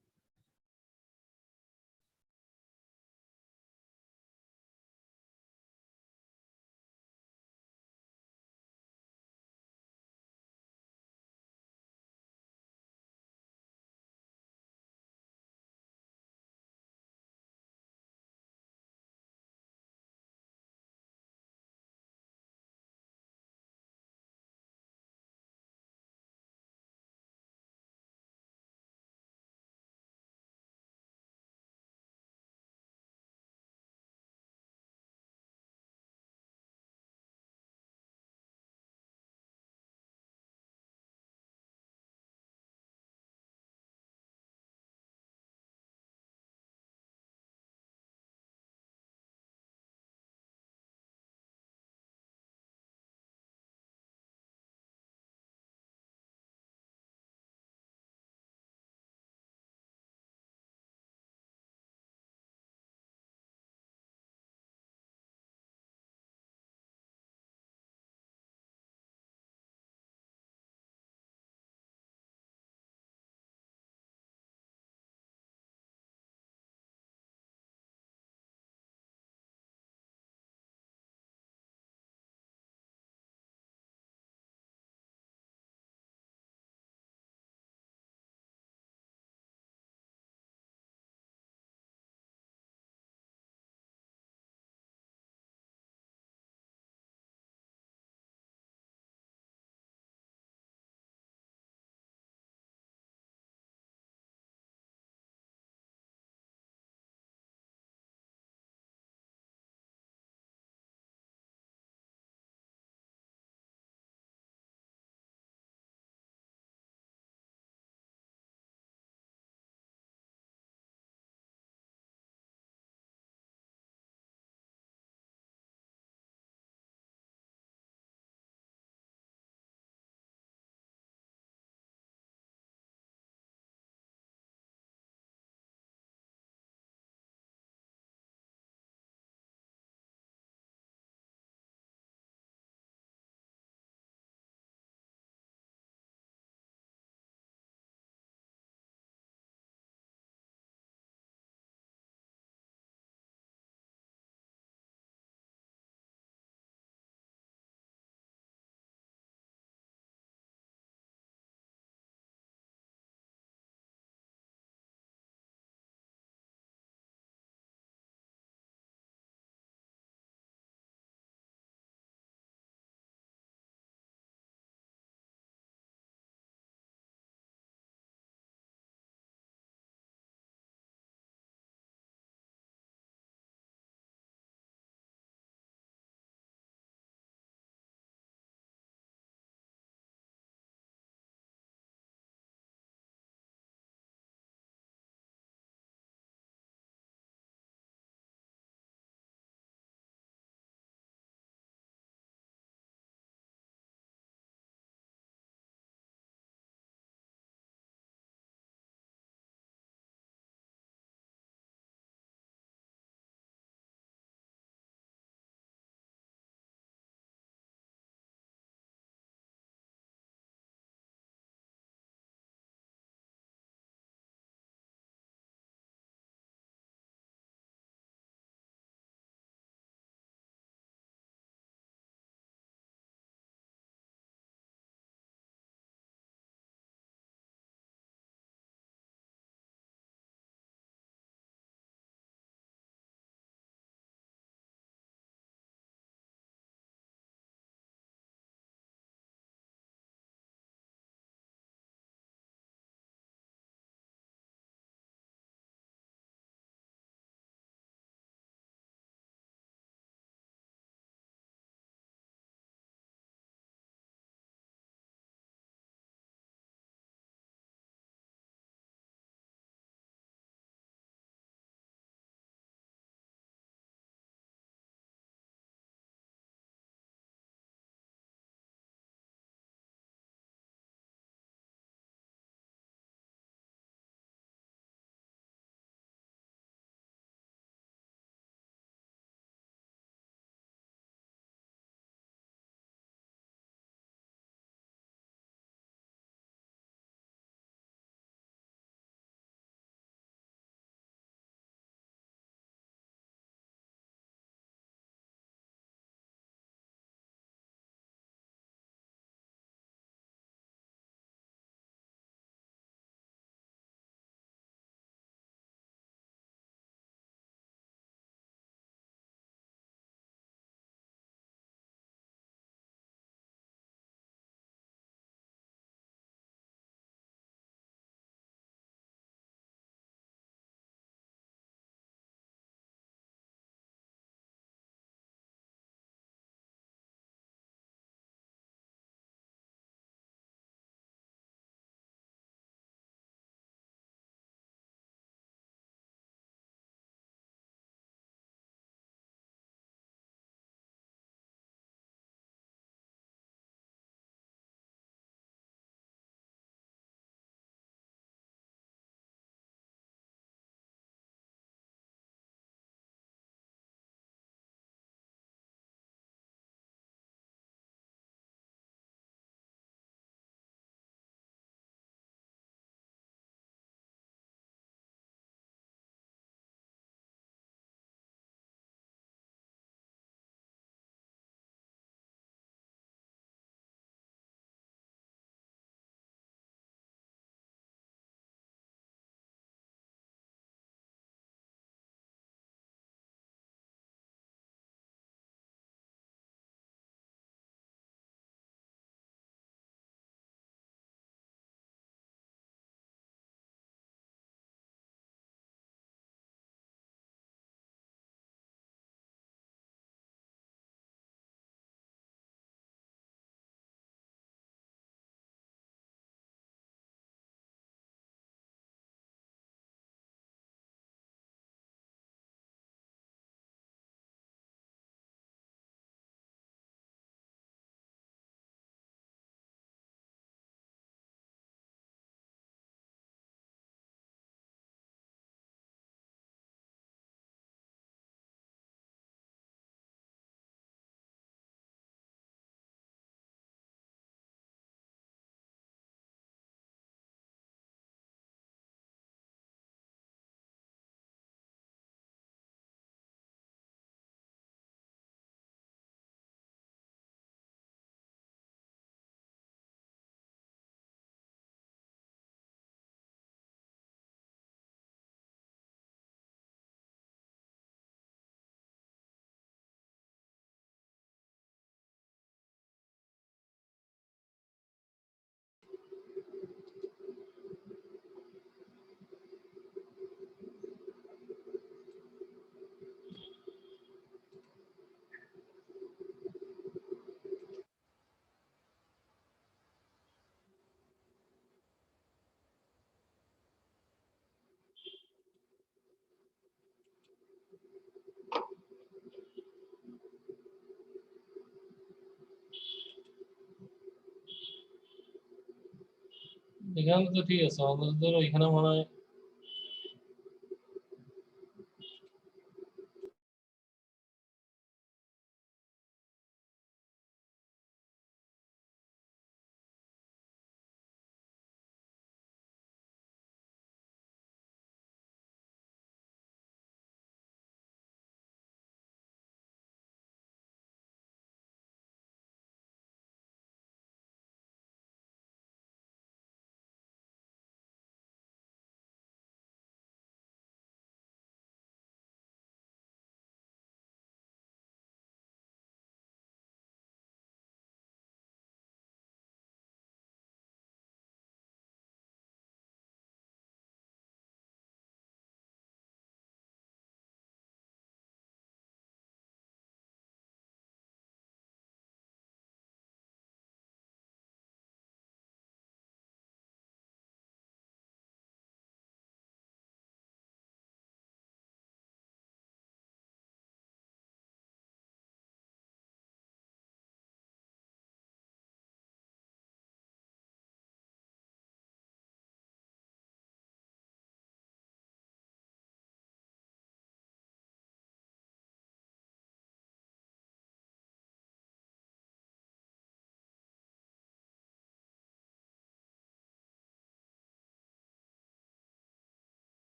এখানে তো ঠিক আছে, আমাদের ধরো এখানে মনে হয়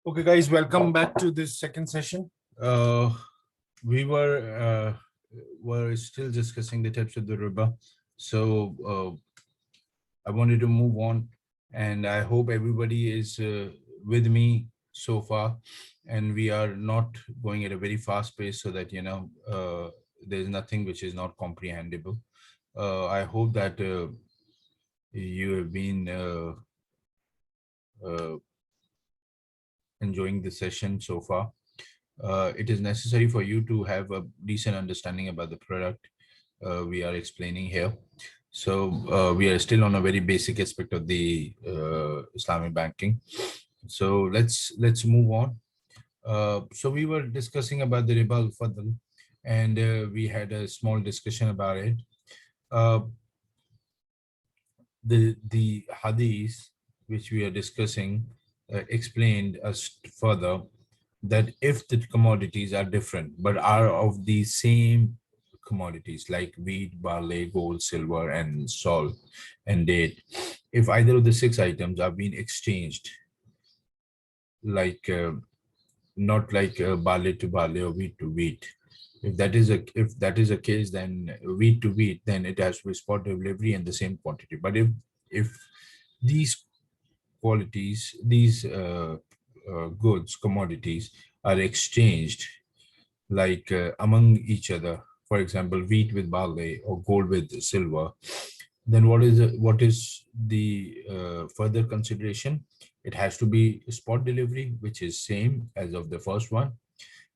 Okay, guys, welcome back to this second session. We were still discussing the types of the riba. So I wanted to move on, and I hope everybody is with me so far, and we are not going at a very fast pace so that there's nothing which is not comprehensible. I hope that you have been enjoying the session so far. It is necessary for you to have a decent understanding about the product we are explaining here. So we are still on a very basic aspect of the Islamic banking. So let's move on. So we were discussing about the riba al-fadl, and we had a small discussion about it. The hadith which we are discussing explained us further that if the commodities are different but are of the same commodities like wheat, barley, gold, silver, and salt and date, if either of the six items are being exchanged, like not like barley to barley or wheat to wheat, if that is a case, then wheat to wheat, then it has to be spot delivery and the same quantity. But if these qualities, these goods, commodities are exchanged like among each other, for example, wheat with barley or gold with silver, then what is the further consideration? It has to be spot delivery, which is same as of the first one,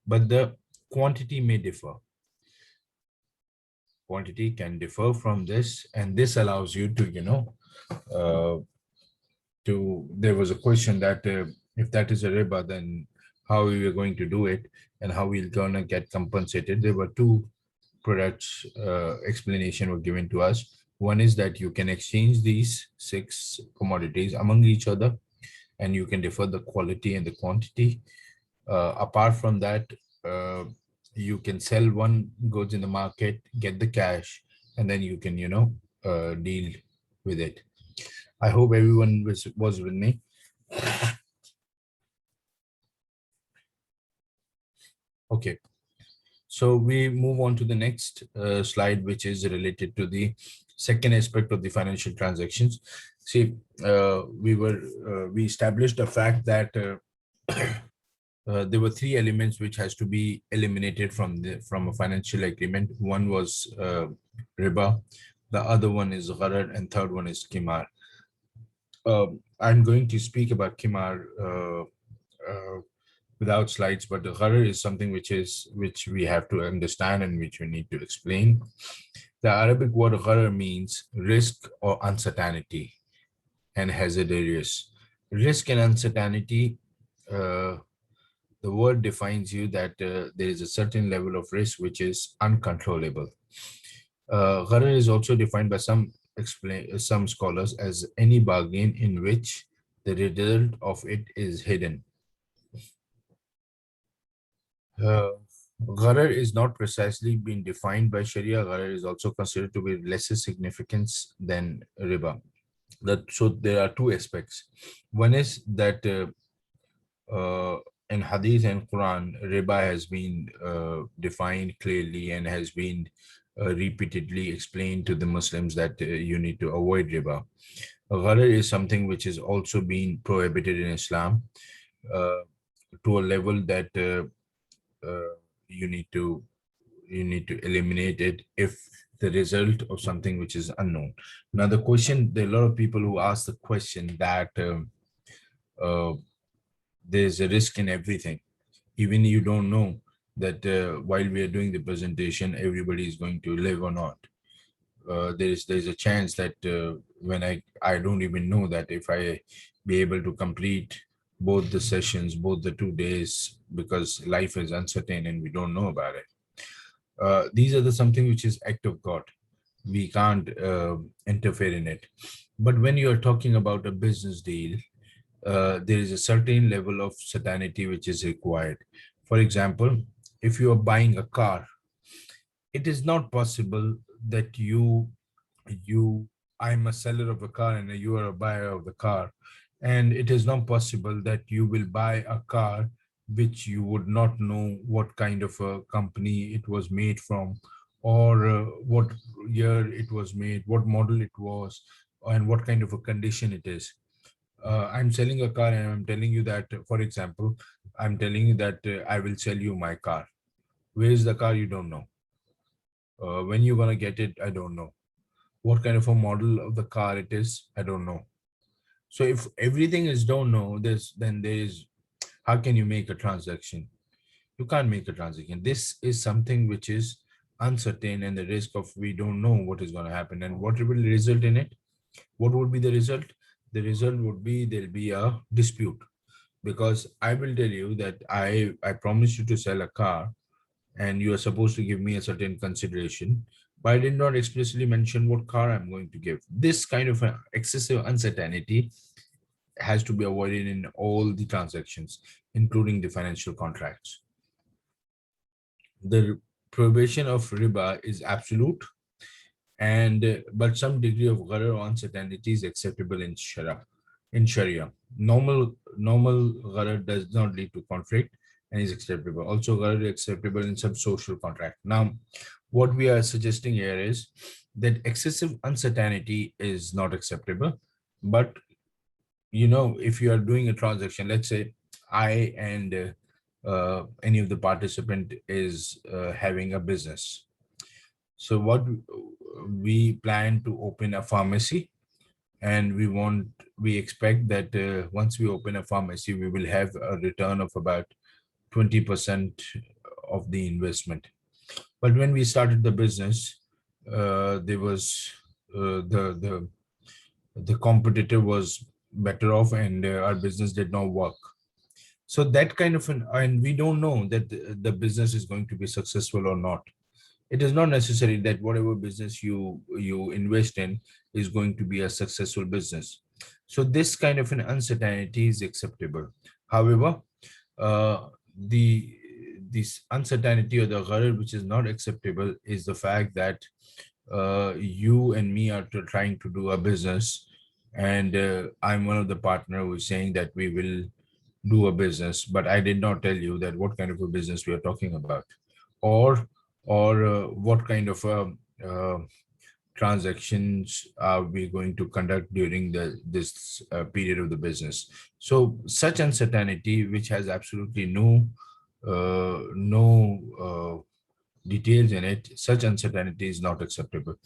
but the quantity may differ. Quantity can differ from this, and this allows you to, uh, there was a question that if that is a riba, then how we are going to do it and how we're gonna get compensated. There were two products explanation were given to us. One is that you can exchange these 6 commodities among each other, and you can differ the quality and the quantity. Apart from that, uh, you can sell one goods in the market, get the cash, and then you can, deal with it. I hope everyone was with me. Okay, so we move on to the next slide, which is related to the second aspect of the financial transactions. See, we established the fact that there were 3 elements which has to be eliminated from a financial agreement. One was riba, the other one is gharar, and third one is kimar. I'm going to speak about kimar without slides, but the gharar is something which we have to understand and which we need to explain. The Arabic word gharar means risk or uncertainty and hazardous. Risk and uncertainty, the word defines you that there is a certain level of risk which is uncontrollable. Gharar is also defined by some scholars as any bargain in which the result of it is hidden. Gharar is not precisely being defined by Sharia. Gharar is also considered to be lesser significance than riba. So there are 2 aspects. One is that in Hadith and Quran, riba has been defined clearly and has been repeatedly explained to the Muslims that you need to avoid riba. Gharar is something which is also being prohibited in Islam to a level that you need to eliminate it if the result of something which is unknown. Now the question, there are a lot of people who ask the question that there's a risk in everything. Even you don't know that while we are doing the presentation, everybody is going to live or not. There's a chance that when I don't even know that if I be able to complete both the sessions, both the 2 days, because life is uncertain and we don't know about it. These are something which is act of God. We can't interfere in it. But when you are talking about a business deal, there is a certain level of certainty which is required. For example, if you are buying a car, it is not possible that I'm a seller of a car and you are a buyer of the car. And it is not possible that you will buy a car which you would not know what kind of a company it was made from, or what year it was made, what model it was, and what kind of a condition it is. I'm selling a car and I'm telling you that, for example, I'm telling you that I will sell you my car. Where is the car? You don't know. When you're going to get it, I don't know. What kind of a model of the car it is, I don't know. So if everything is don't know, then there is, how can you make a transaction? You can't make a transaction. This is something which is uncertain, and the risk of we don't know what is going to happen and what will result in it. What would be the result? The result would be there'll be a dispute, because I will tell you that I promised you to sell a car and you are supposed to give me a certain consideration, but I did not explicitly mention what car I'm going to give. This kind of excessive uncertainty has to be avoided in all the transactions, including the financial contracts. The prohibition of riba is absolute, and but some degree of gharar or uncertainty is acceptable in Sharia. Normal gharar does not lead to conflict and is acceptable. Also, gharar is acceptable in some social contract. Now, what we are suggesting here is that excessive uncertainty is not acceptable. But if you are doing a transaction, let's say I and any of the participant is having a business. So we plan to open a pharmacy, and we expect that once we open a pharmacy, we will have a return of about 20% of the investment. But when we started the business, there was the competitor was better off, and our business did not work. So that kind of and we don't know that the business is going to be successful or not. It is not necessary that whatever business you invest in is going to be a successful business. So this kind of an uncertainty is acceptable. However, the this uncertainty or the gharar which is not acceptable is the fact that you and me are trying to do a business, and I'm one of the partner who is saying that we will do a business, but I did not tell you that what kind of a business we are talking about, or what kind of uh, transactions are we going to conduct during this period of the business. So such uncertainty, which has absolutely no details in it, such uncertainty is not acceptable.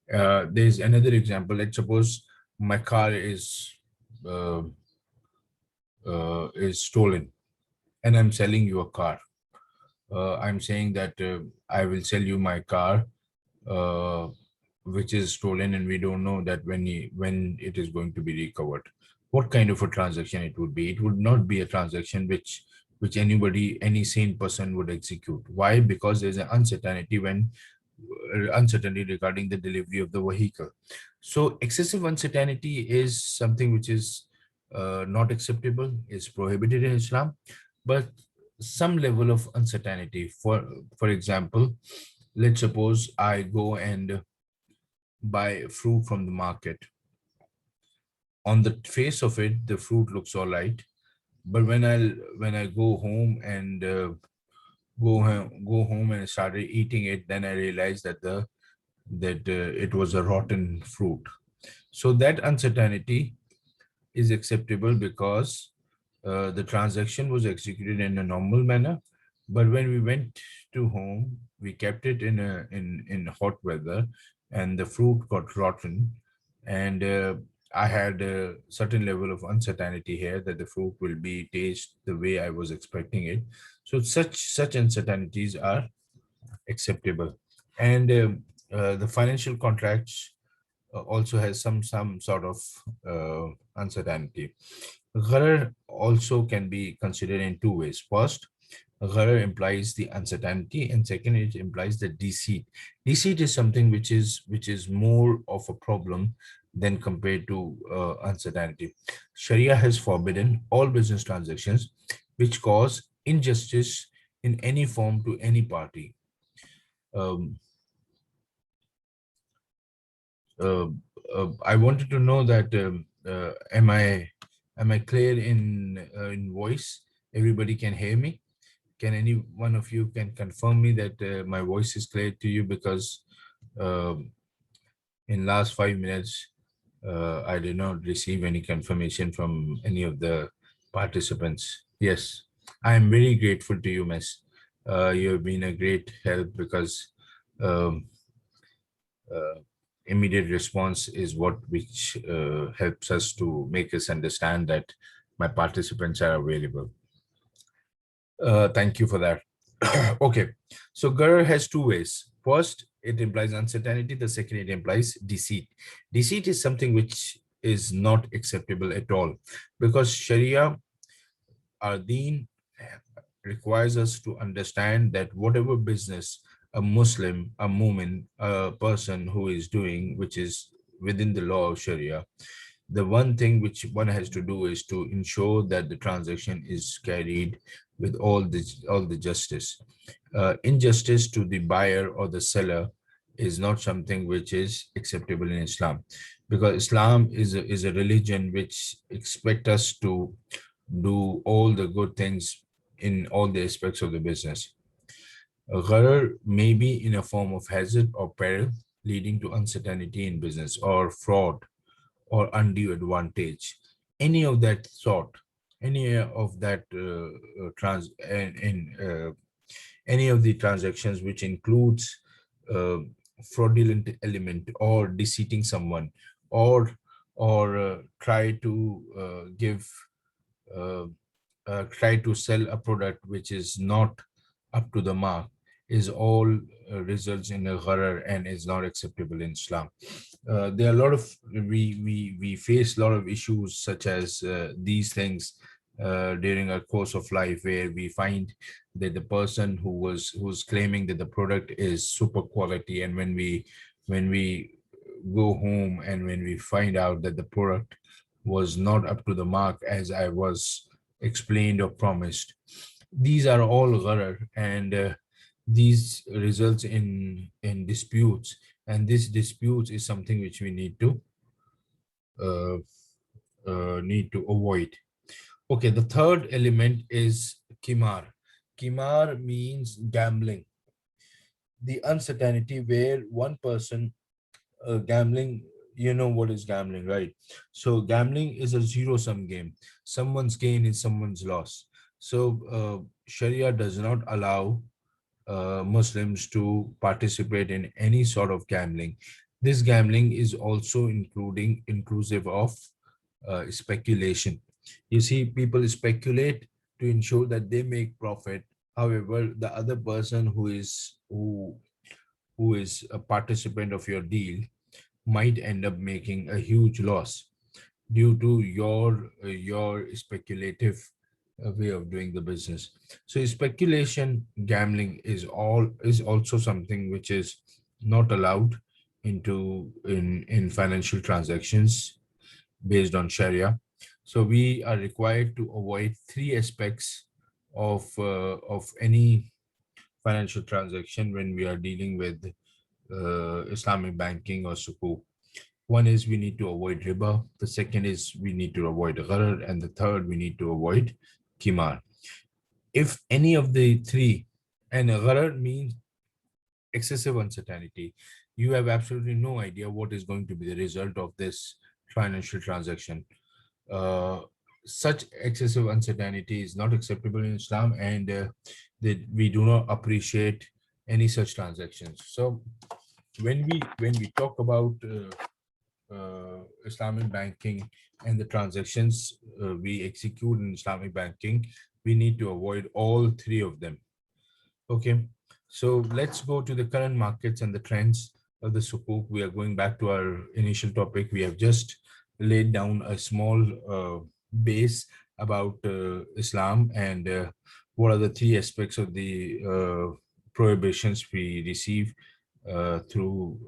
There's another example. Let's suppose my car uh, is stolen, and I'm selling you a car. I'm saying that I will sell you my car, uh, which is stolen, and we don't know that when it is going to be recovered. What kind of a transaction it would be? It would not be a transaction which any sane person would execute. Why? Because there's an uncertainty regarding the delivery of the vehicle. So excessive uncertainty is something which is not acceptable, is prohibited in Islam. But some level of uncertainty, for example, let's suppose I go and buy fruit from the market. On the face of it, the fruit looks all right, but when I go home and go home and started eating it, then I realized that it was a rotten fruit. So that uncertainty is acceptable because the transaction was executed in a normal manner. But when we went to home, we kept it in hot weather, and the fruit got rotten. And I had a certain level of uncertainty here that the fruit will be taste the way I was expecting it. So such uncertainties are acceptable. And the financial contracts also has some sort of uncertainty. Gharar also can be considered in two ways. First, gharar implies the uncertainty, and second, it implies the deceit. Deceit is something which is more of a problem than compared to uncertainty. Sharia has forbidden all business transactions which cause injustice in any form to any party. Um, uh, I wanted to know that am I clear in voice? Everybody can hear me. Can any one of you can confirm me that my voice is clear to you? Because um, in last 5 minutes, I did not receive any confirmation from any of the participants. Yes, I am very grateful to you, Miss. You have been a great help because um, uh, immediate response is what which helps us to make us understand that my participants are available. Thank you for that. Okay, so Gharar has two ways. First, it implies uncertainty. The second, it implies deceit. Deceit is something which is not acceptable at all, because Sharia, our deen, requires us to understand that whatever business a Muslim, a Mu'min, a person who is doing, which is within the law of Sharia, the one thing which one has to do is to ensure that the transaction is carried with all the justice. Injustice to the buyer or the seller is not something which is acceptable in Islam, because Islam is a religion which expect us to do all the good things in all the aspects of the business. A gharar may be in a form of hazard or peril, leading to uncertainty in business, or fraud, or undue advantage. Any of that sort, any of that trans in any of the transactions which includes uh, fraudulent element or deceiving someone, or try to uh, try to sell a product which is not up to the mark, is all results in a gharar and is not acceptable in Islam. There are a lot of we face a lot of issues such as these things during our course of life, where we find that the person who's claiming that the product is super quality, and when we go home and when we find out that the product was not up to the mark as I was explained or promised, these are all gharar, and these results in disputes, and this disputes is something which we uh, need to avoid. Okay, the third element is kimar. Kimar means gambling, the uncertainty where one person gambling. You know what is gambling, right? So gambling is a zero sum game. Someone's gain is someone's loss. So Sharia does not allow Muslims to participate in any sort of gambling. This gambling is also inclusive of speculation. You see, people speculate to ensure that they make profit. However, the other person who is a participant of your deal might end up making a huge loss due to your speculative way of doing the business. So speculation gambling is also something which is not allowed in financial transactions based on Sharia. So we are required to avoid three aspects of any financial transaction when we are dealing with Islamic banking or Sukuk. One is we need to avoid riba. The second is we need to avoid gharar. And the third, we need to avoid kimar. If any of the three, and gharar means excessive uncertainty, you have absolutely no idea what is going to be the result of this financial transaction. Uh, Such excessive uncertainty is not acceptable in Islam, and that we do not appreciate any such transactions. So when we talk about Islamic banking and the transactions we execute in Islamic banking, we need to avoid all three of them. Okay, so let's go to the current markets and the trends of the Sukuk. We are going back to our initial topic. We have just laid down a small base about Islam and what are the three aspects of the prohibitions we receive through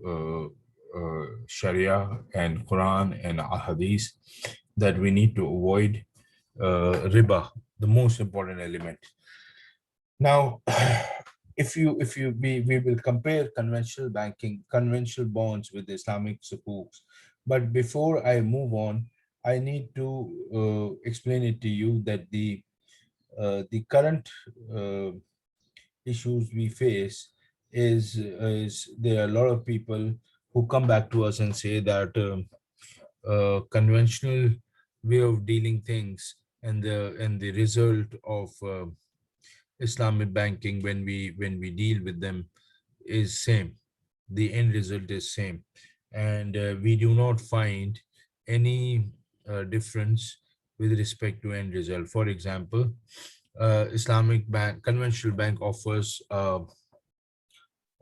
Sharia and Quran and Ahadith, that we need to avoid riba, the most important element. Now, we will compare conventional banking, conventional bonds with Islamic sukuks. But before I move on, I need to explain it to you that the current issues we face is there are a lot of people who come back to us and say that conventional way of dealing things and the result of Islamic banking, when we deal with them, is same. The end result is same, and we do not find any difference with respect to end result. For example, Islamic bank, conventional bank offers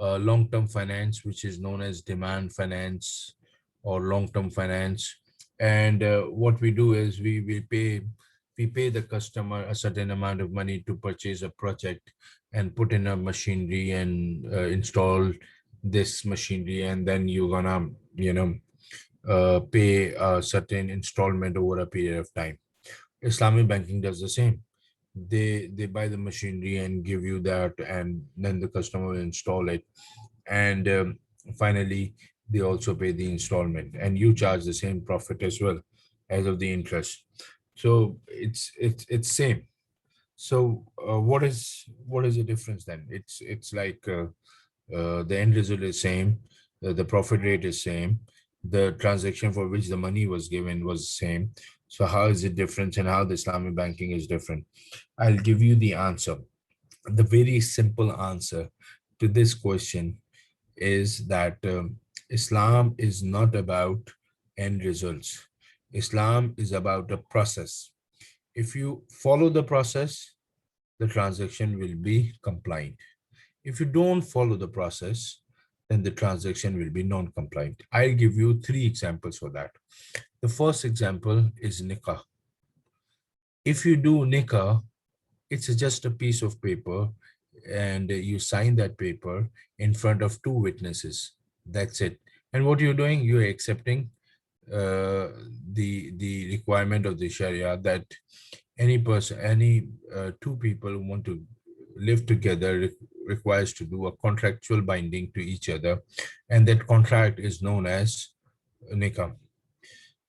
long-term finance, which is known as demand finance or long-term finance. And what we do is we pay the customer a certain amount of money to purchase a project and put in a machinery and install this machinery, and then you're gonna pay a certain installment over a period of time. Islamic banking does the same. They buy the machinery and give you that, and then the customer will install it, and finally they also pay the installment, and you charge the same profit as well as of the interest. So it's same. So what is the difference then? It's like the end result is same, the profit rate is same, the transaction for which the money was given was same. So how is it different, and how the Islamic banking is different? I'll give you the answer. The very simple answer to this question is that Islam is not about end results. Islam is about a process. If you follow the process, the transaction will be compliant. If you don't follow the process, then the transaction will be non-compliant. I'll give you 3 examples for that. The first example is nikah. If you do nikah, it's just a piece of paper and you sign that paper in front of 2 witnesses. That's it. And what you're doing, you're accepting the requirement of the Sharia that any person, any 2 people who want to live together requires to do a contractual binding to each other, and that contract is known as nikah.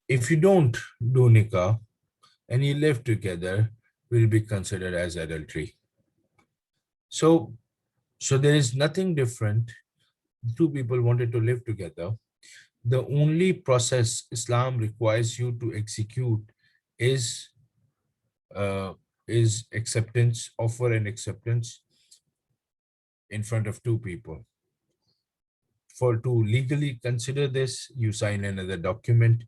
If you don't do nikah and you live together, will be considered as adultery. So there is nothing different. 2 people wanted to live together. The only process Islam requires you to execute is acceptance, offer and acceptance in front of 2 people. To legally consider this, you sign another document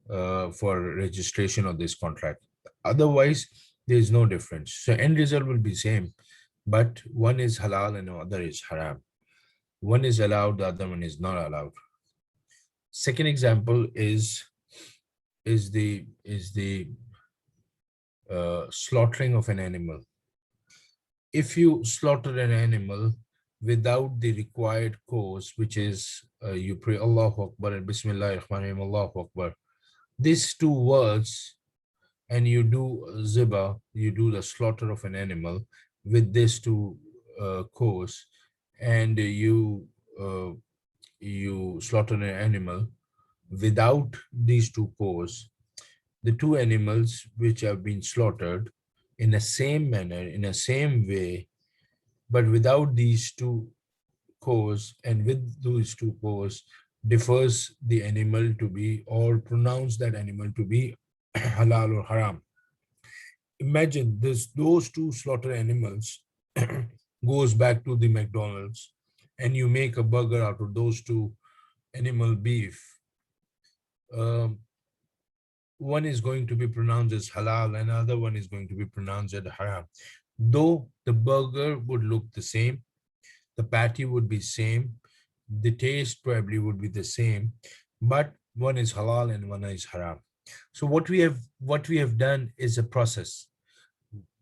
for registration of this contract. Otherwise, there is no difference. So end result will be same, but one is halal and the other is haram. One is allowed, the other one is not allowed. Second example is the slaughtering of an animal. If you slaughter an animal without the required cause, which is you pray Allahu Akbar and Bismillah Rahman Rahim, Allahu Akbar, these 2 words, and you do ziba, you do the slaughter of an animal with these 2 cause, and you slaughter an animal without these 2 cause, the 2 animals which have been slaughtered in the same manner, in the same way, but without these 2 cause and with those 2 cause, differs the animal to be, or pronounce that animal to be halal or haram. Imagine those 2 slaughter animals goes back to the McDonald's and you make a burger out of those 2 animal beef. One is going to be pronounced as halal and another one is going to be pronounced as haram. Though the burger would look the same, the patty would be same, the taste probably would be the same, but one is halal and one is haram. So what we have done is a process.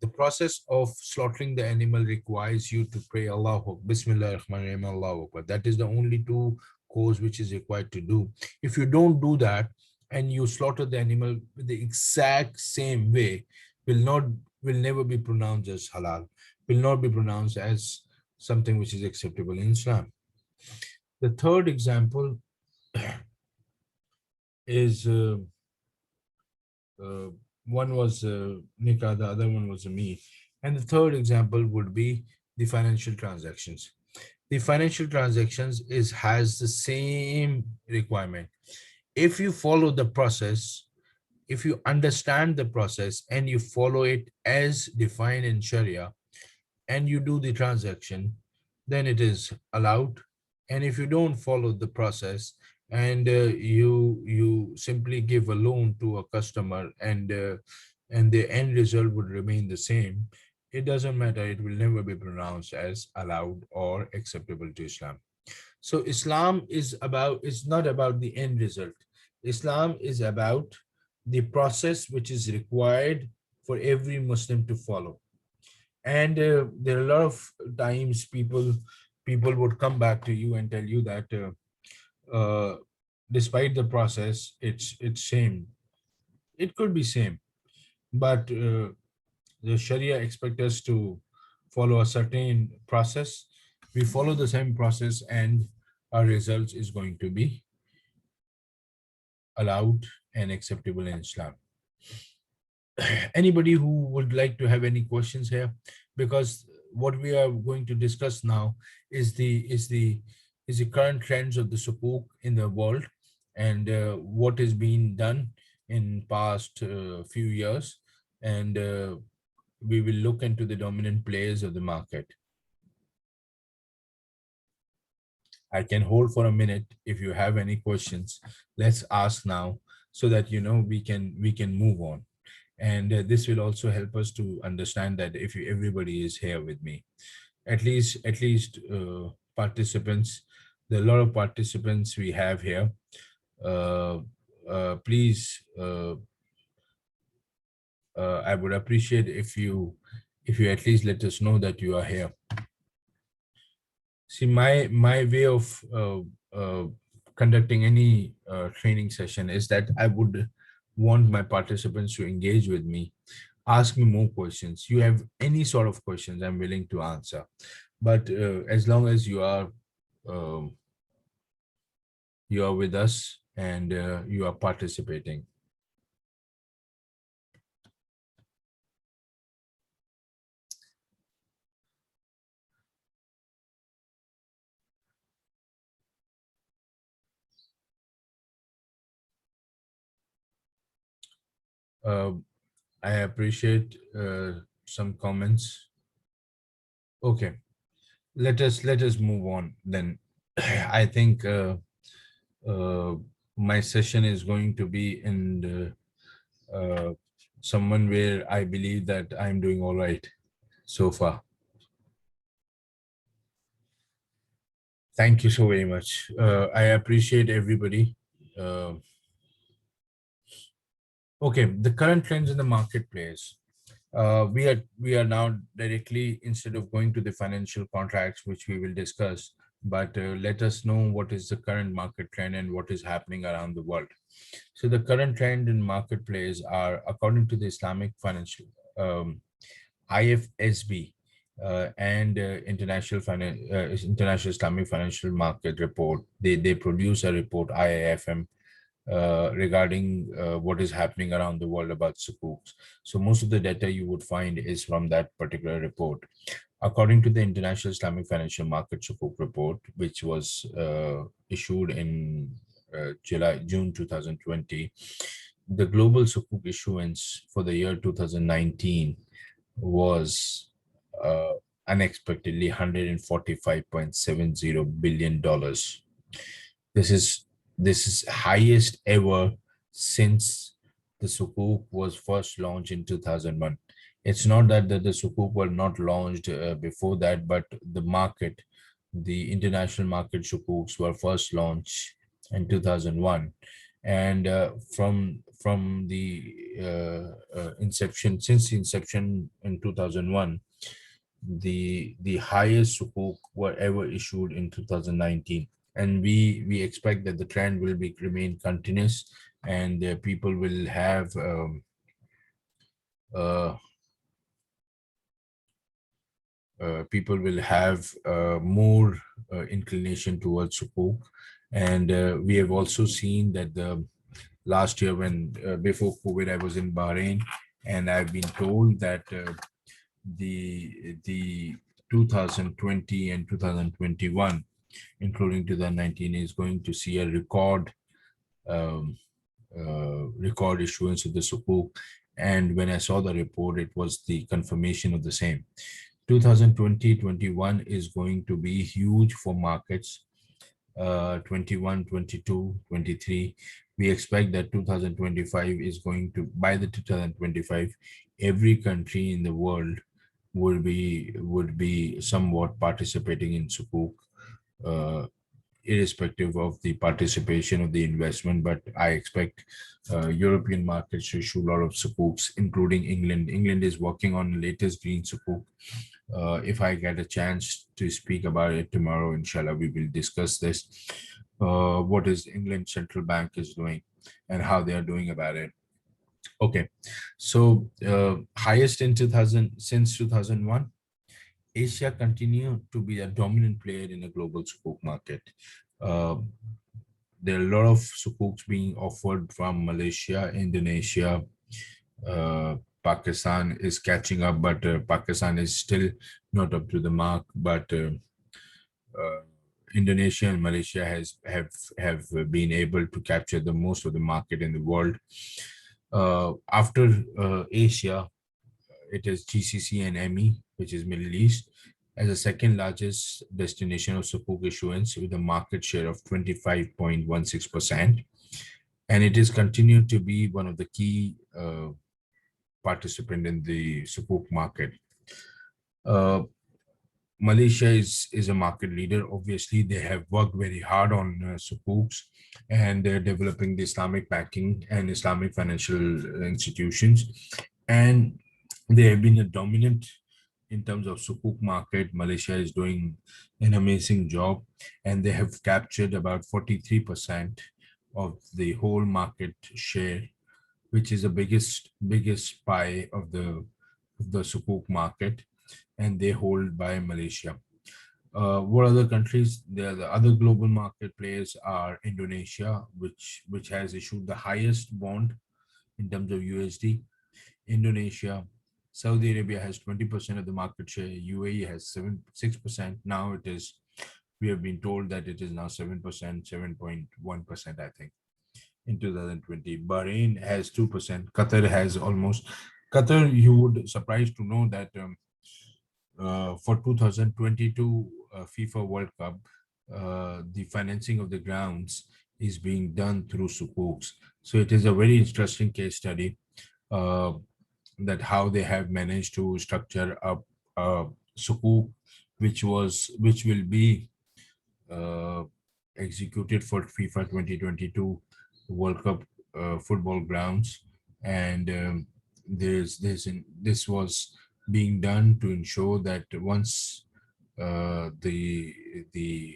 The process of slaughtering the animal requires you to pray Allahu Bismillah Rahman Rahim, Allahu Akbar. That is the only 2 cause which is required to do. If you don't do that and you slaughter the animal the exact same way, will never be pronounced as halal, will not be pronounced as something which is acceptable in Islam. The third example is one was nikah, the other one was a meat. And the third example would be the financial transactions. The financial transactions has the same requirement. If you follow the process, if you understand the process and you follow it as defined in Sharia and you do the transaction, then it is allowed. And if you don't follow the process and you simply give a loan to a customer and the end result would remain the same, it doesn't matter. It will never be pronounced as allowed or acceptable to Islam. So Islam is not about the end result. Islam is about the process which is required for every Muslim to follow. And there are a lot of times people would come back to you and tell you that despite the process, it's same. It could be same, but the Sharia expects us to follow a certain process. We follow the same process and our results is going to be allowed and acceptable in Islam. Anybody who would like to have any questions here? Because what we are going to discuss now is the current trends of the Sukuk in the world and what is being done in past few years, and we will look into the dominant players of the market. I can hold for a minute. If you have any questions, let's ask now so that we can move on. And this will also help us to understand that if everybody is here with me, at least participants, there are a lot of participants we have here. Uh, Please, I would appreciate if you at least let us know that you are here. See, my way of conducting any training session is that I would want my participants to engage with me, ask me more questions. You have any sort of questions, I'm willing to answer. But as long as um, you are with us and you are participating. Uh, I appreciate some comments. Okay, let us move on then. I think uh, my session is going to be in someone where I believe that I'm doing all right so far. Thank you so very much. I appreciate everybody. Uh, okay, the current trends in the marketplace. We are now directly, instead of going to the financial contracts, which we will discuss, but let us know what is the current market trend and what is happening around the world. So the current trend in marketplace are, according to the Islamic Financial IFSB and International Islamic Financial Market Report. They produce a report, IIFM, regarding what is happening around the world about sukuks. So most of the data you would find is from that particular report. According to the International Islamic Financial Market Sukuk report, which was issued in June 2020, the global sukuk issuance for the year 2019 was uh, unexpectedly $145.70 billion. This is highest ever since the Sukuk was first launched in 2001. It's not that the Sukuk were not launched before that, but the international market Sukuks were first launched in 2001. And from the inception, since the inception in 2001, the highest Sukuk were ever issued in 2019, and we expect that the trend will remain continuous, and people will have uh, more inclination towards Sukuk. And we have also seen that the last year, when before COVID, I was in Bahrain, and I've been told that the 2020 and 2021, including 2019, is going to see a um, record issuance of the Sukuk. And when I saw the report, it was the confirmation of the same. 2020-21 is going to be huge for markets. 21, 22, 23. We expect that 2025 is going to, by the 2025, every country in the world would be somewhat participating in Sukuk, uh, irrespective of the participation of the investment. But I expect European markets to issue a lot of Sukuks, including England. England is working on latest green Sukuk. If I get a chance to speak about it tomorrow, inshallah, we will discuss this. What is England Central Bank is doing and how they are doing about it. Okay, so highest in 2000 since 2001. Asia continued to be a dominant player in the global Sukuk market. Uh, there are a lot of Sukuks being offered from Malaysia, Indonesia. Pakistan is catching up, but Pakistan is still not up to the mark. But Indonesia and Malaysia have been able to capture the most of the market in the world. After Asia, it is GCC and ME, which is Middle East, as the second largest destination of Sukuk issuance with a market share of 25.16%. And it is continued to be one of the key participant in the Sukuk market. Malaysia is a market leader. Obviously, they have worked very hard on Sukuks, and they're developing the Islamic banking and Islamic financial institutions. And they have been a dominant in terms of Sukuk market. Malaysia is doing an amazing job, and they have captured about 43% of the whole market share, which is the biggest pie of the Sukuk market, and they hold by Malaysia. What other countries? The other global market players are Indonesia, which has issued the highest bond in terms of USD. Indonesia, Saudi Arabia has 20% of the market share. UAE has 6%. Now it is, we have been told that it is now 7%, 7.1%, I think, in 2020. Bahrain has 2%. Qatar has almost. Qatar, you would surprised to know that for 2022 FIFA World Cup, the financing of the grounds is being done through Sukuks. So it is a very interesting case study that how they have managed to structure up Sukuk, which will be executed for FIFA 2022 World Cup football grounds. And this was being done to ensure that once the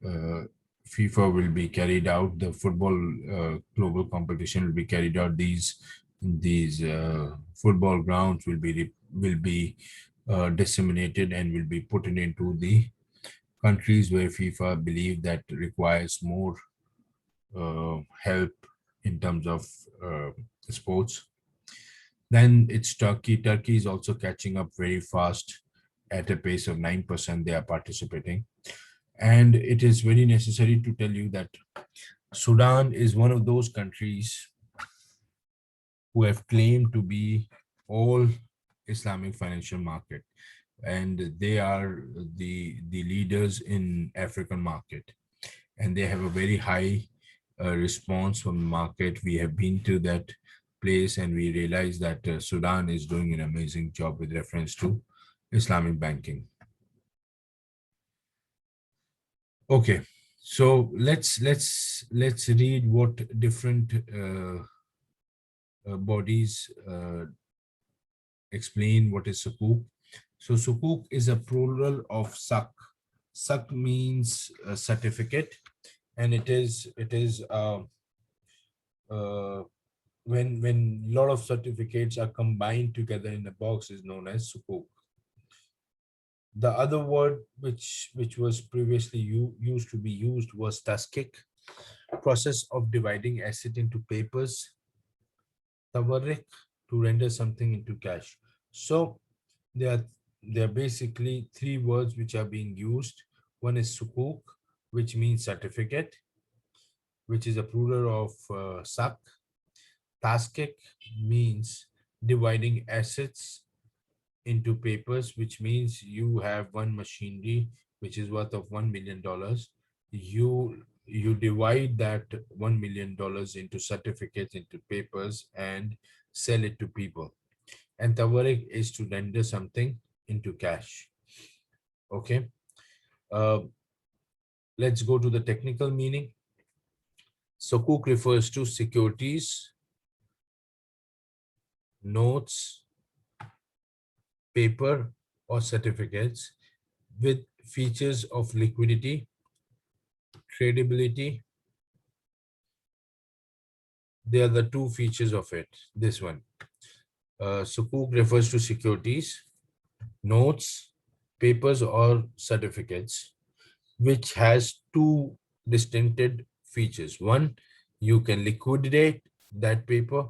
FIFA will be carried out, the football global competition will be carried out, these football grounds will be disseminated and will be put into the countries where FIFA believe that requires more help in terms of sports. Then it's Turkey. Turkey is also catching up very fast at a pace of 9%. They are participating. And it is very necessary to tell you that Sudan is one of those countries who have claimed to be all Islamic financial market. And they are the leaders in African market. And they have a very high response from the market. We have been to that place and we realize that Sudan is doing an amazing job with reference to Islamic banking. Okay, so let's read what different bodies explain what is Sukuk. So Sukuk is a plural of Sak. Sak means a certificate, and it is when a lot of certificates are combined together in a box is known as Sukuk. The other word which was previously used to be used was taskik, process of dividing asset into papers. Tawarrik, to render something into cash. So there are basically three words which are being used. One is Sukuk, which means certificate, which is a plural of Sak. Taskik means dividing assets into papers, which means you have one machinery which is worth of $1 million. You divide that $1 million into certificates, into papers, and sell it to people. And tawarik is to render something into cash. Okay. Let's go to the technical meaning. Sukuk refers to securities, notes, paper, or certificates with features of liquidity, tradability. They are the two features of it. This one. Sukuk refers to securities, notes, papers, or certificates, which has two distinctive features. One, you can liquidate that paper,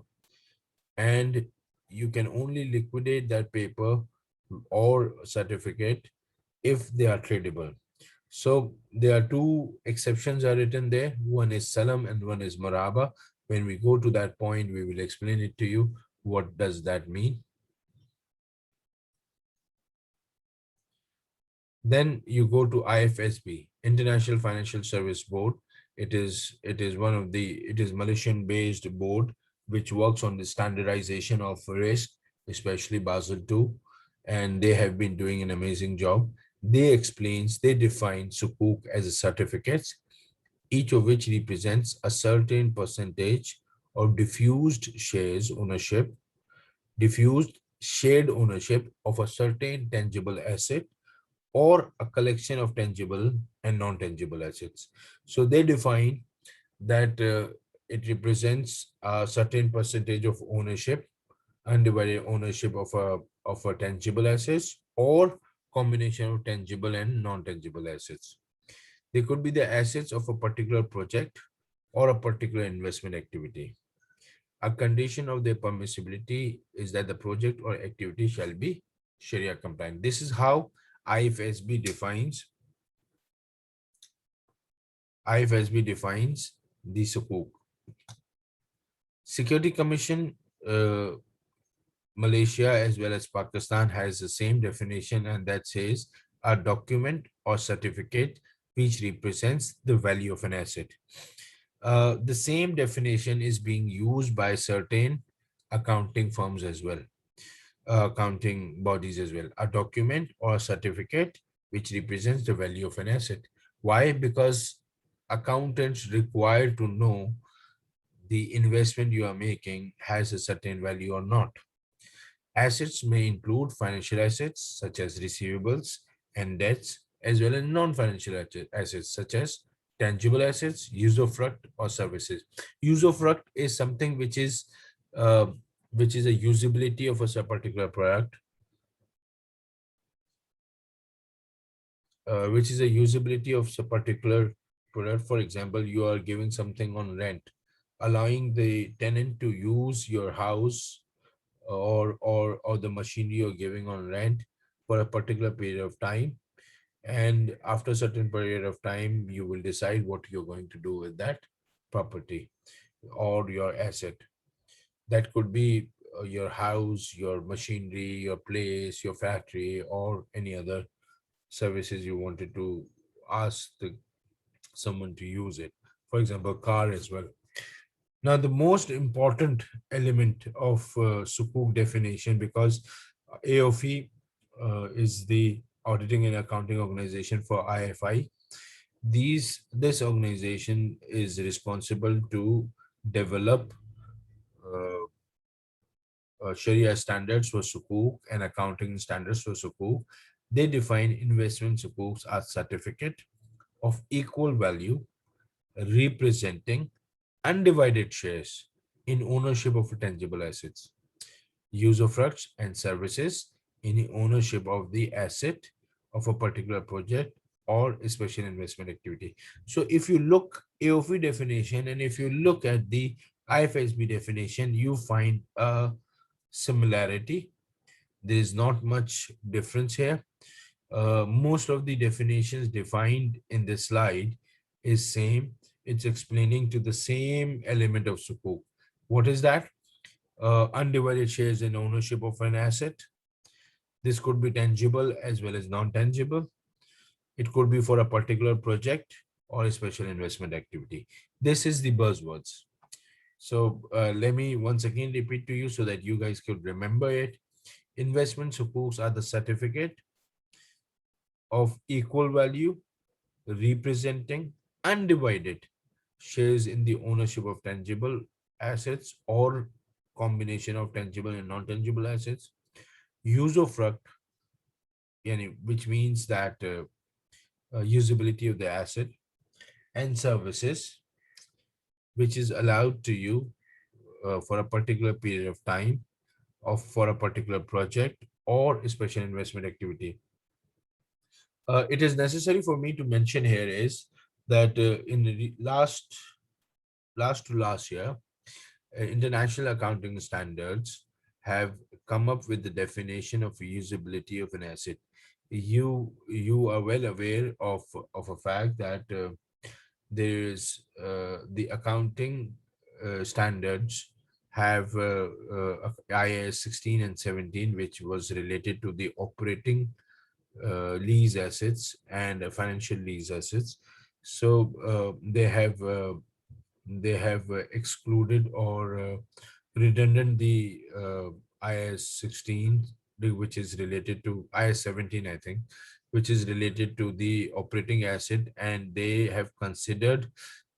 and you can only liquidate that paper or certificate if they are tradable. So there are two exceptions are written there. One is salam and one is maraba. When we go to that point, we will explain it to you. What does that mean? Then you go to IFSB, International Financial Service Board. It is one of the it is Malaysian based board which works on the standardization of risk, especially Basel II, and they have been doing an amazing job. They define Sukuk as a certificates, each of which represents a certain percentage of diffused shared ownership of a certain tangible asset or a collection of tangible and non-tangible assets. So they define that it represents a certain percentage of ownership, undivided ownership of a tangible assets or combination of tangible and non-tangible assets. They could be the assets of a particular project or a particular investment activity. A condition of their permissibility is that the project or activity shall be Sharia compliant. This is how IFSB defines IFSB defines the Sukuk. Security Commission, Malaysia as well as Pakistan has the same definition, and that says a document or certificate which represents the value of an asset. The same definition is being used by certain accounting firms as well, accounting bodies as well. A document or a certificate which represents the value of an asset. Why? Because accountants require to know the investment you are making has a certain value or not. Assets may include financial assets such as receivables and debts, as well as non-financial assets such as tangible assets, usufruct, or services. Usufruct is something uh, which is a usability of a particular product, which is a usability of a particular product. For example, you are giving something on rent, allowing the tenant to use your house or the machinery you're giving on rent for a particular period of time, and after a certain period of time you will decide what you're going to do with that property or your asset. That could be your house, your machinery, your place, your factory, or any other services you wanted to ask someone to use it. For example, car as well. Now, the most important element of Sukuk definition, because AOFE is the auditing and accounting organization for IFI. This organization is responsible to develop Sharia standards for Sukuk and accounting standards for Sukuk. They define investment Sukuks as certificate of equal value representing undivided shares in ownership of tangible assets, usufructs and services in ownership of the asset of a particular project or a special investment activity. So if you look AOF definition and if you look at the IFSB definition, you find a similarity. There is not much difference here. Most of the definitions defined in this slide is same. It's explaining to the same element of Sukuk. What is that? Undivided shares in ownership of an asset. This could be tangible as well as non-tangible. It could be for a particular project or a special investment activity. This is the buzzwords. So let me once again repeat to you so that you guys could remember it. Investment Sukuks are the certificate of equal value representing undivided shares in the ownership of tangible assets or combination of tangible and non-tangible assets. Usufruct, which means that usability of the asset, and services, which is allowed to you for a particular period of time for a particular project or a special investment activity. It is necessary for me to mention here is that in the last year, international accounting standards have come up with the definition of usability of an asset. You are well aware of a fact that there is the accounting standards have IAS 16 and 17, which was related to the operating lease assets and financial lease assets. So they have excluded or redundant the IS 16, which is related to IS 17, I think, which is related to the operating asset, and they have considered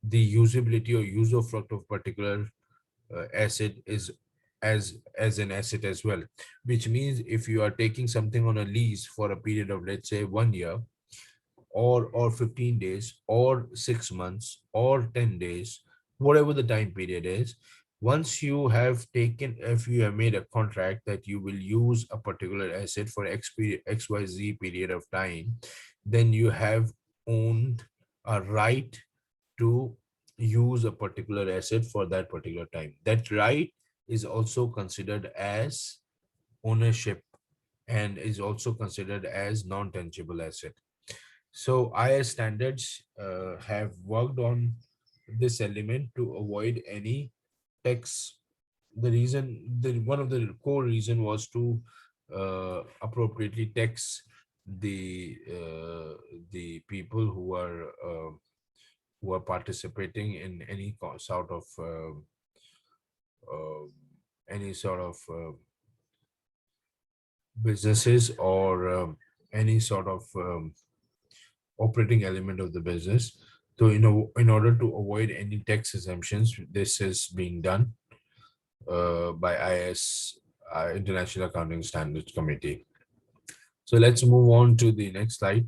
the usability or usufruct of particular asset is as an asset as well, which means if you are taking something on a lease for a period of, let's say, 1 year, or 15 days or 6 months or 10 days, whatever the time period is, once you have taken, if you have made a contract that you will use a particular asset for xyz period of time, then you have owned a right to use a particular asset for that particular time. That right is also considered as ownership and is also considered as non-tangible asset. So IS standards have worked on this element to avoid any tax. One of the core reason was to appropriately tax the people who are participating in any sort of uh, businesses or any sort of operating element of the business. So, in order to avoid any tax exemptions, this is being done by IS, International Accounting Standards Committee. So let's move on to the next slide.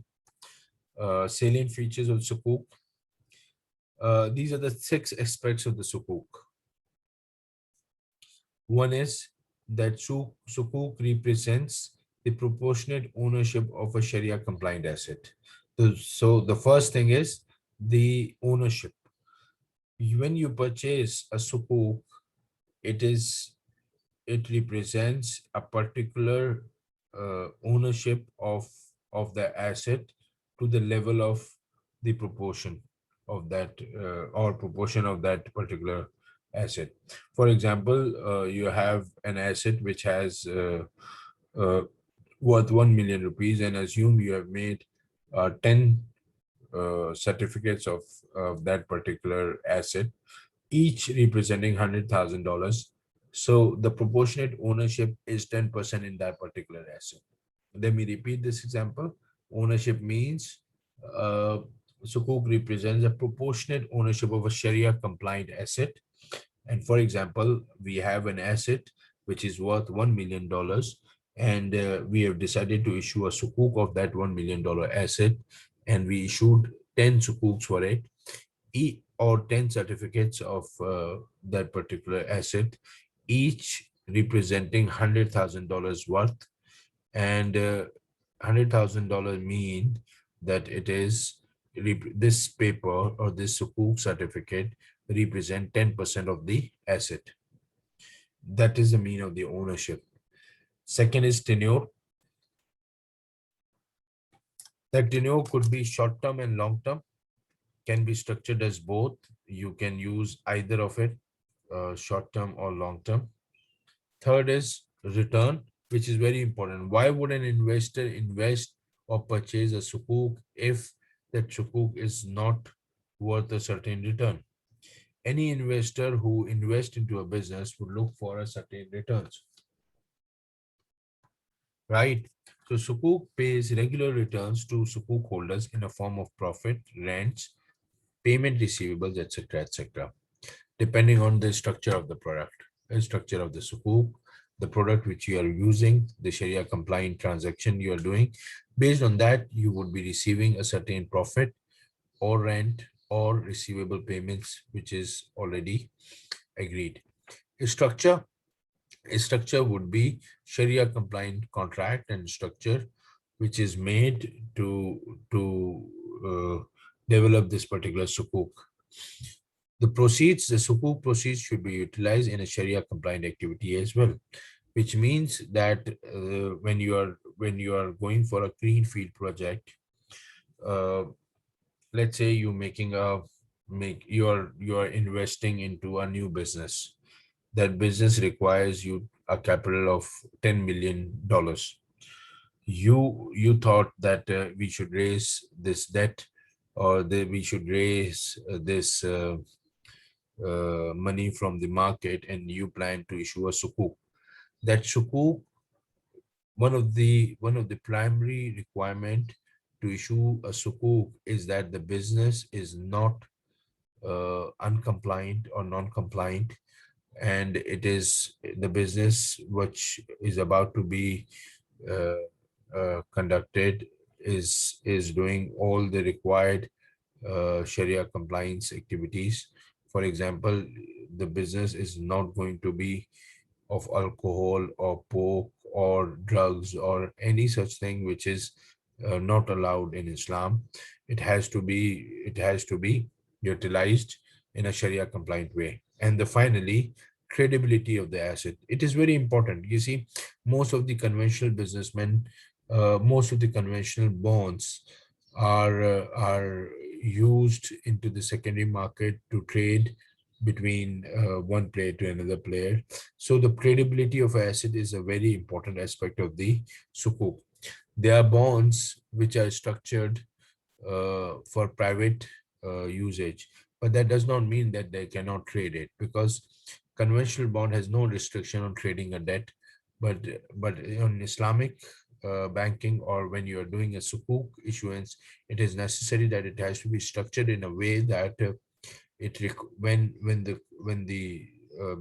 Salient features of Sukuk. These are the 6 aspects of the Sukuk. One is that Sukuk represents the proportionate ownership of a Sharia compliant asset. So the first thing is the ownership. When you purchase a Sukuk, it represents a particular ownership of the asset to the level of the proportion of that or proportion of that particular asset. For example, you have an asset which has worth 1 million rupees, and assume you have made 10 certificates of that particular asset, each representing $100,000. So the proportionate ownership is 10% in that particular asset. Let me repeat this example. Ownership means Sukuk represents a proportionate ownership of a Sharia compliant asset. And for example, we have an asset which is worth $1 million, and we have decided to issue a Sukuk of that $1 million asset, and we issued 10 Sukuks for it, or 10 certificates of that particular asset, each representing $100,000 worth. And $100,000 mean that it is this paper or this Sukuk certificate represent 10% of the asset. That is the mean of the ownership. Second is tenure. That tenure could be short term and long term, can be structured as both. You can use either of it, short term or long term. Third is return, which is very important. Why would an investor invest or purchase a Sukuk if that Sukuk is not worth a certain return? Any investor who invests into a business would look for a certain returns, right? So Sukuk pays regular returns to Sukuk holders in a form of profit, rents, payment receivables, etc., etc., depending on the structure of the product, the structure of the Sukuk, the product which you are using, the Sharia compliant transaction you are doing. Based on that, you would be receiving a certain profit or rent or receivable payments, which is already agreed. A structure would be Sharia compliant contract and structure, which is made to develop this particular Sukuk. The Sukuk proceeds should be utilized in a Sharia compliant activity as well, which means that when you are going for a greenfield project, let's say you are investing into a new business. That business requires you a capital of $10 million. you thought that we should raise this debt, or that we should raise this money from the market, and you plan to issue a sukuk. That sukuk, one of the primary requirement to issue a sukuk is that the business is not uncompliant or non-compliant, and it is the business which is about to be uh, conducted is doing all the required Sharia compliance activities. For example, the business is not going to be of alcohol or pork or drugs or any such thing which is not allowed in Islam. It has to be utilized in a Sharia compliant way. And the finally, credibility of the asset. It is very important. You see, most of the conventional businessmen, most of the conventional bonds are used into the secondary market to trade between one player to another player. So the credibility of asset is a very important aspect of the sukuk. There are bonds which are structured for private usage, but that does not mean that they cannot trade it, because conventional bond has no restriction on trading a debt. but but on Islamic banking, or when you are doing a sukuk issuance, it is necessary that it has to be structured in a way that when the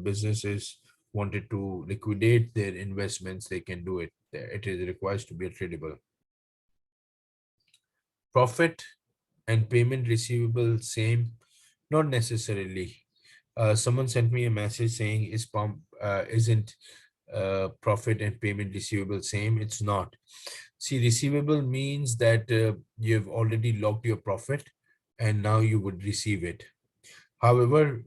businesses wanted to liquidate their investments, they can do it. It is requires to be tradable. Profit and payment receivable same? Not necessarily. Someone sent me a message saying, isn't profit and payment receivable same? It's not. See, receivable means that you've already locked your profit and now you would receive it. However,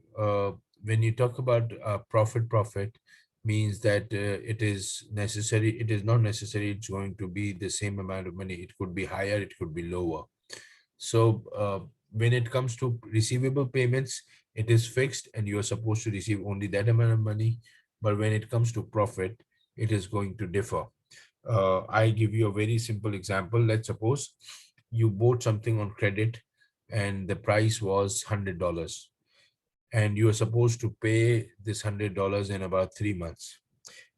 when you talk about profit means that it is necessary. It is not necessary it's going to be the same amount of money. It could be higher, it could be lower. So when it comes to receivable payments, it is fixed and you are supposed to receive only that amount of money. But when it comes to profit, it is going to differ. I give you a very simple example. Let's suppose you bought something on credit and the price was $100, and you are supposed to pay this $100 in about 3 months.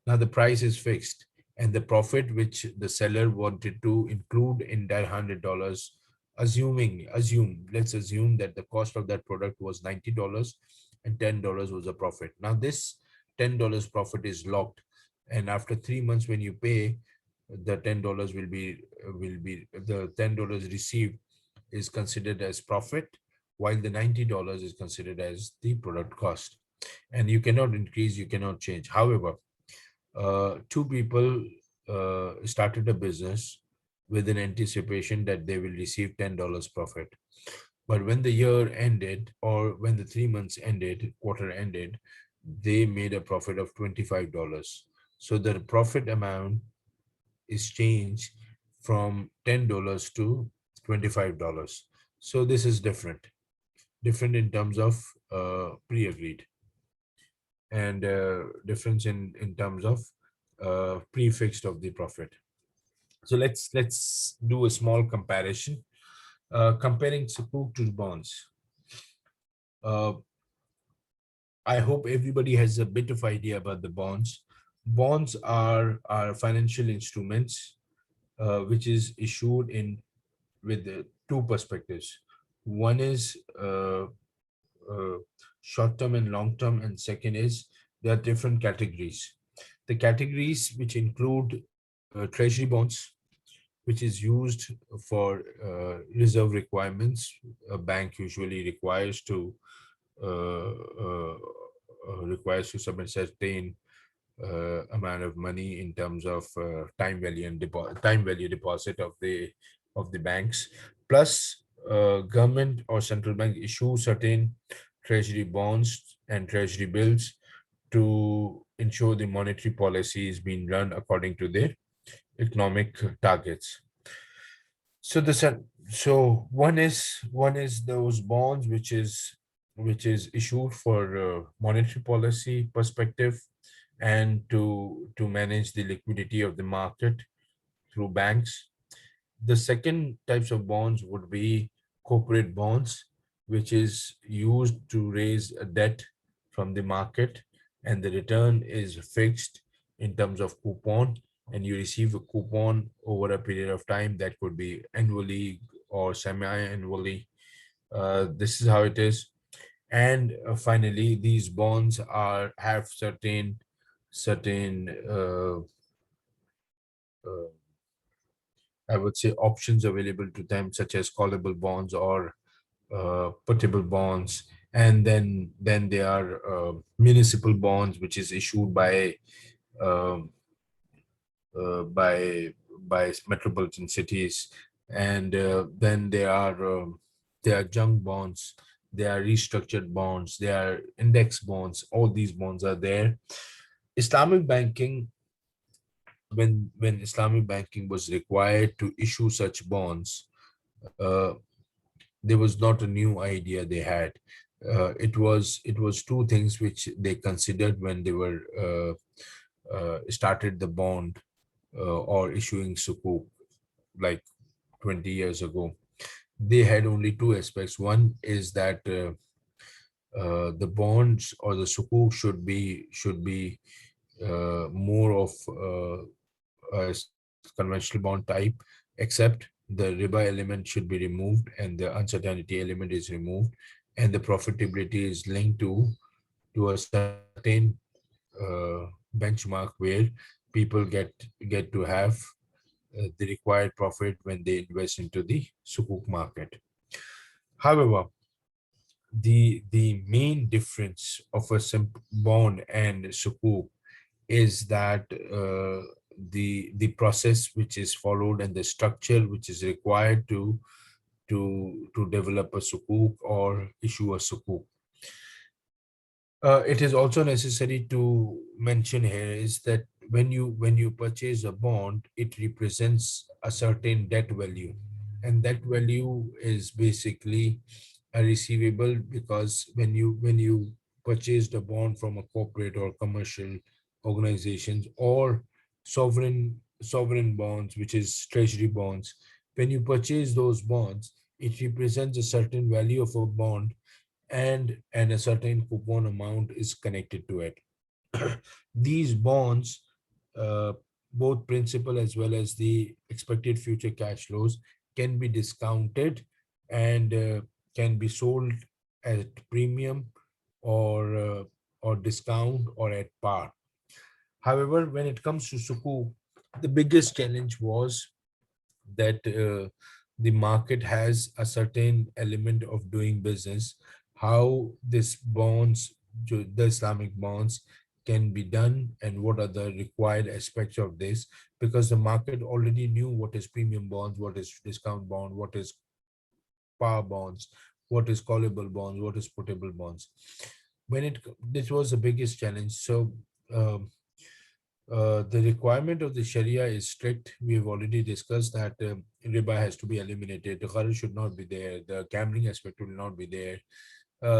Now the price is fixed, and the profit which the seller wanted to include in that $100, let's assume that the cost of that product was $90 and $10 was a profit. Now this $10 profit is locked, and after 3 months when you pay, the $10 will be the $10 received is considered as profit, while the $90 is considered as the product cost. And you cannot increase, you cannot change. However, two people started a business with an anticipation that they will receive $10 profit. But when the year ended, or when the 3 months ended, quarter ended, they made a profit of $25. So the profit amount is changed from $10 to $25. So this is different in terms of pre-agreed, and difference in terms of prefixed of the profit. So let's do a small comparison, comparing sukuk to bonds. I hope everybody has a bit of idea about the bonds. Bonds are financial instruments which is issued in with two perspectives. One is short term and long term, and second is there are different categories. The categories which include treasury bonds, which is used for reserve requirements. A bank usually uh, uh, requires to submit certain amount of money in terms of time value deposit of the banks. Plus, government or central bank issue certain treasury bonds and treasury bills to ensure the monetary policy is being run according to their economic targets. So one is those bonds which is issued for monetary policy perspective, and to manage the liquidity of the market, through banks. The second types of bonds would be corporate bonds, which is used to raise a debt from the market, and the return is fixed in terms of coupon, and you receive a coupon over a period of time that could be annually or semi-annually. This is how it is. And finally, these bonds have certain uh, I would say options available to them, such as callable bonds or puttable bonds. And then there are municipal bonds, which is issued um, by metropolitan cities. And then there are junk bonds, there are restructured bonds, there are index bonds. All these bonds are there. Islamic banking, when Islamic banking was required to issue such bonds, uh, there was not a new idea they had. It was two things which they considered when they were started the bond or issuing sukuk like 20 years ago. They had only two aspects. One is that the bonds or the sukuk should be more of a conventional bond type, except the riba element should be removed and the uncertainty element is removed, and the profitability is linked to a certain benchmark where people get to have the required profit when they invest into the sukuk market. However, the main difference of a simple bond and sukuk is that the process which is followed and the structure which is required to develop a sukuk or issue a sukuk. It is also necessary to mention here is that when you purchase a bond, it represents a certain debt value, and that value is basically a receivable, because when you purchased a bond from a corporate or commercial organizations or sovereign bonds, which is treasury bonds, when you purchase those bonds, it represents a certain value of a bond, and a certain coupon amount is connected to it. These bonds, uh, both principal as well as the expected future cash flows, can be discounted and can be sold at premium or discount or at par. However, when it comes to Sukuk, the biggest challenge was that the market has a certain element of doing business, how this bonds, the Islamic bonds, can be done and what are the required aspects of this, because the market already knew what is premium bonds, what is discount bond, what is par bonds, what is callable bonds, what is puttable bonds. This was the biggest challenge. So um, the requirement of the Sharia is strict. We have already discussed that riba has to be eliminated. The gharar should not be there. The gambling aspect will not be there.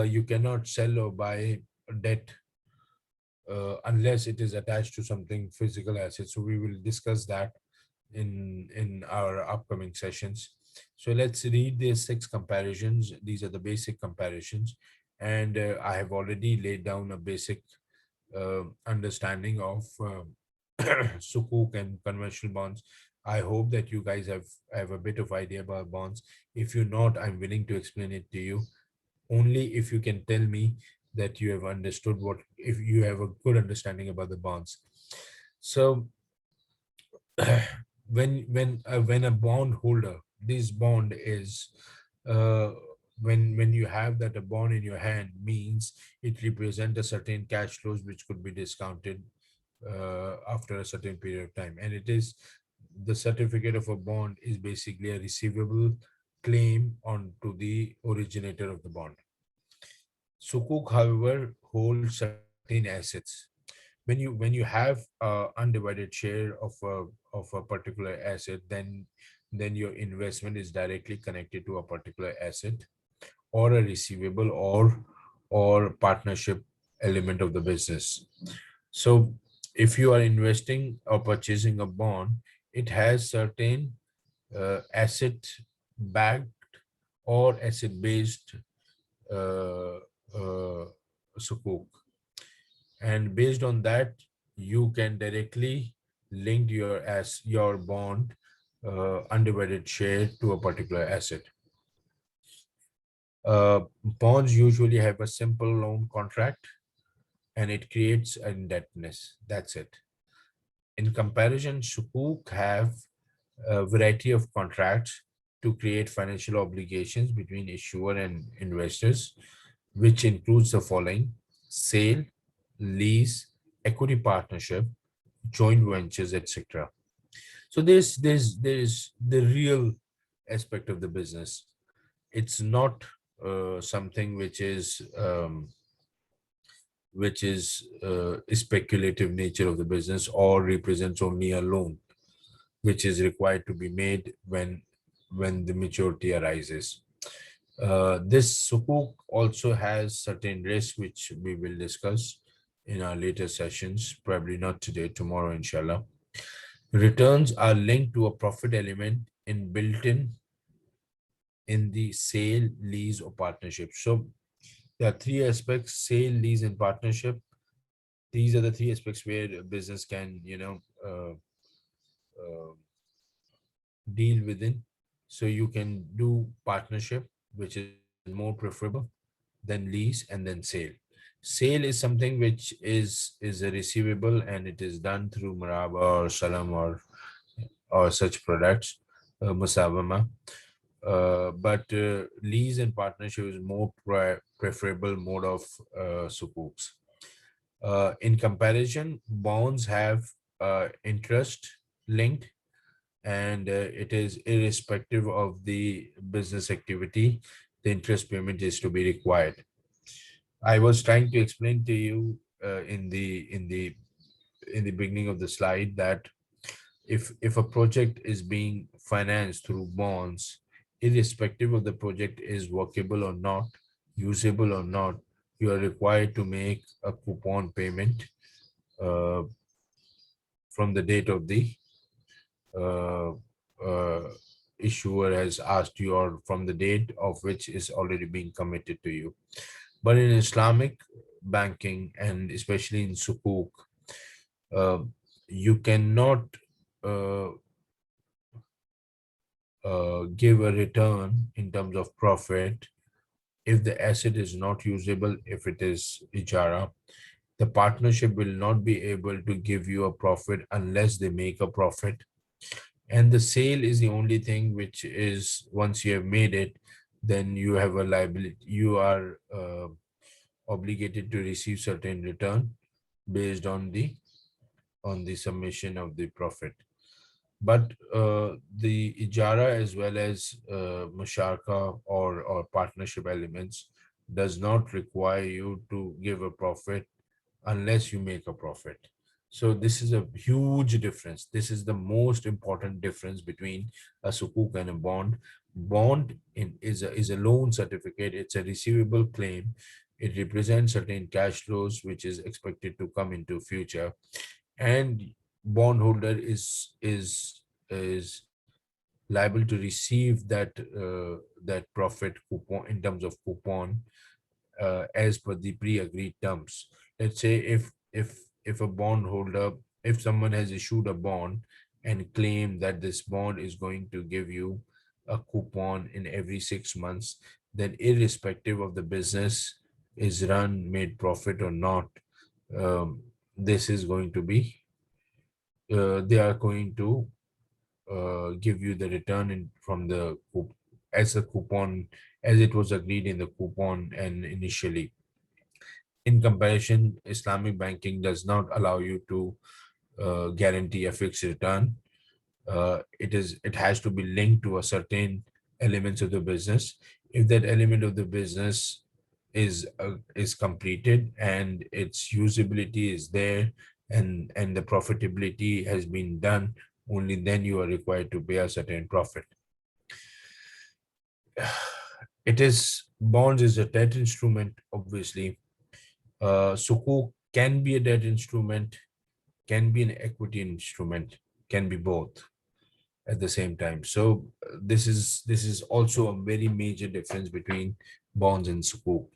You cannot sell or buy a debt unless it is attached to something physical asset. So we will discuss that in our upcoming sessions. So let's read the 6 comparisons. These are the basic comparisons, and I have already laid down a basic understanding of sukuk and conventional bonds. I hope that you guys have a bit of idea about bonds. If you're not, I'm willing to explain it to you. Only if you can tell me that you have understood if you have a good understanding about the bonds. So when a bond holder, this bond is uh, when you have that a bond in your hand, means it represents a certain cash flows which could be discounted after a certain period of time, and it is the certificate of a bond is basically a receivable claim on to the originator of the bond. Sukuk, however, holds certain assets. When you have undivided share of a particular asset, then your investment is directly connected to a particular asset or a receivable or partnership element of the business. So if you are investing or purchasing a bond, it has certain asset backed or asset based uh, uh, sukuk, and based on that you can directly link your bond undivided share to a particular asset. Bonds usually have a simple loan contract and it creates indebtedness. That's it. In comparison, Sukuk have a variety of contracts to create financial obligations between issuer and investors, which includes the following: sale, lease, equity partnership, joint ventures, etc. So there's the real aspect of the business. It's not something which is speculative nature of the business or represents only a loan which is required to be made when the maturity arises. This sukuk also has certain risks which we will discuss in our later sessions, probably not today, tomorrow, inshallah. Returns are linked to a profit element in built in the sale, lease, or partnership. So there are three aspects: sale, lease, and partnership. These are the three aspects where a business can, uh, deal within. So you can do partnership, which is more preferable, then lease, and then sale. Sale is something which is a receivable and it is done through Maraba or Salam or such products, Musawama. But lease and partnership is more preferable mode of sukuks. In comparison, bonds have interest linked, and it is irrespective of the business activity, the interest payment is to be required. I was trying to explain to you in the beginning of the slide that if a project is being financed through bonds, irrespective of the project is workable or not, usable or not, you are required to make a coupon payment uh, from the date of the uh, uh, issuer has asked you, or from the date of which is already being committed to you. But in Islamic banking and especially in Sukuk, uh, you cannot uh, give a return in terms of profit if the asset is not usable. If it is ijara, the partnership will not be able to give you a profit unless they make a profit. And the sale is the only thing which is, once you have made it, then you have a liability. You are obligated to receive certain return based on the submission of the profit. But the ijara as well as musharaka or partnership elements does not require you to give a profit unless you make a profit. So this is a huge difference. This is the most important difference between a sukuk and a bond. Bond is a loan certificate. It's a receivable claim. It represents certain cash flows which is expected to come into future, and bondholder is liable to receive that profit coupon in terms of coupon as per the pre-agreed terms. Let's say if a bondholder, if someone has issued a bond and claimed that this bond is going to give you a coupon in every 6 months, then irrespective of the business is run, made profit or not, this is going to be they are going to give you the return from the as a coupon, as it was agreed in the coupon and initially. In comparison, Islamic banking does not allow you to guarantee a fixed return. It has to be linked to a certain elements of the business. If that element of the business is completed and its usability is there, and the profitability has been done, only then you are required to pay a certain profit. It is bonds is a debt instrument, obviously. Sukuk can be a debt instrument, can be an equity instrument, can be both. at the same time. So this is also a very major difference between bonds and sukuk.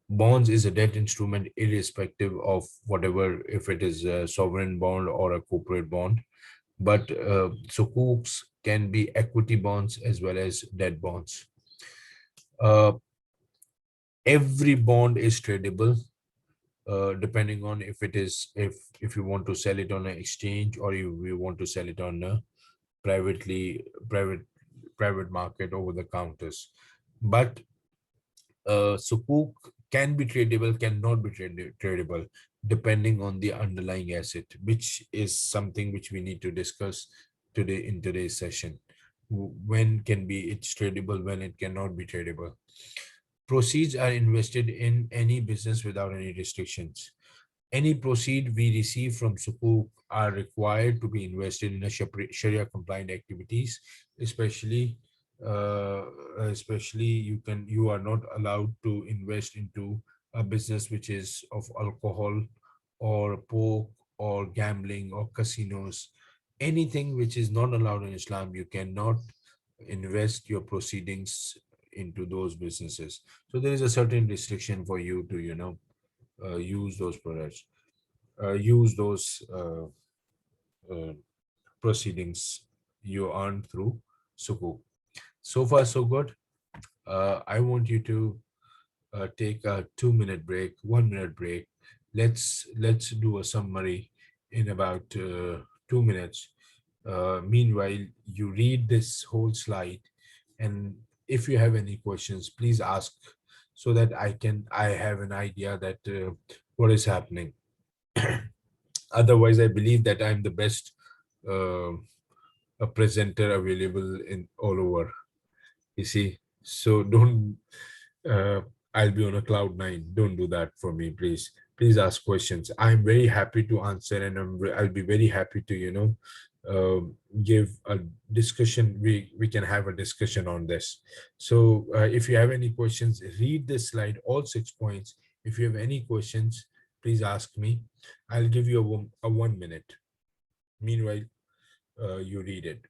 Bonds is a debt instrument irrespective of whatever, if it is a sovereign bond or a corporate bond. But sukuks can be equity bonds as well as debt bonds. Uh, every bond is tradable, depending on if it is, if you want to sell it on an exchange or you want to sell it on a privately private market over the counters. But sukuk can be tradable, cannot be tradable, depending on the underlying asset, which is something which we need to discuss today in today's session. When can be it's tradable, when it cannot be tradable. Proceeds are invested in any business without any restrictions. Any proceed we receive from Sukuk are required to be invested in a Sharia compliant activities, especially uh, especially you are not allowed to invest into a business which is of alcohol or pork or gambling or casinos. Anything which is not allowed in Islam, you cannot invest your proceedings into those businesses. So there is a certain restriction for you to, use those products, use those uh, proceedings you earn through Sukuk. So far, so good. I want you to take a 2 minute break, 1 minute break. Let's do a summary in about 2 minutes. Meanwhile, you read this whole slide, and if you have any questions, please ask so that I have an idea that what is happening. Otherwise, I believe that I'm the best uh, a presenter available in all over. You see, so don't. Uh, I'll be on a cloud nine. Don't do that for me, please. Please ask questions. I'm very happy to answer, and I'll be very happy to give a discussion. We can have a discussion on this. So if you have any questions, read this slide, all 6 points. If you have any questions, please ask me. I'll give you a 1 minute. Meanwhile, you read it.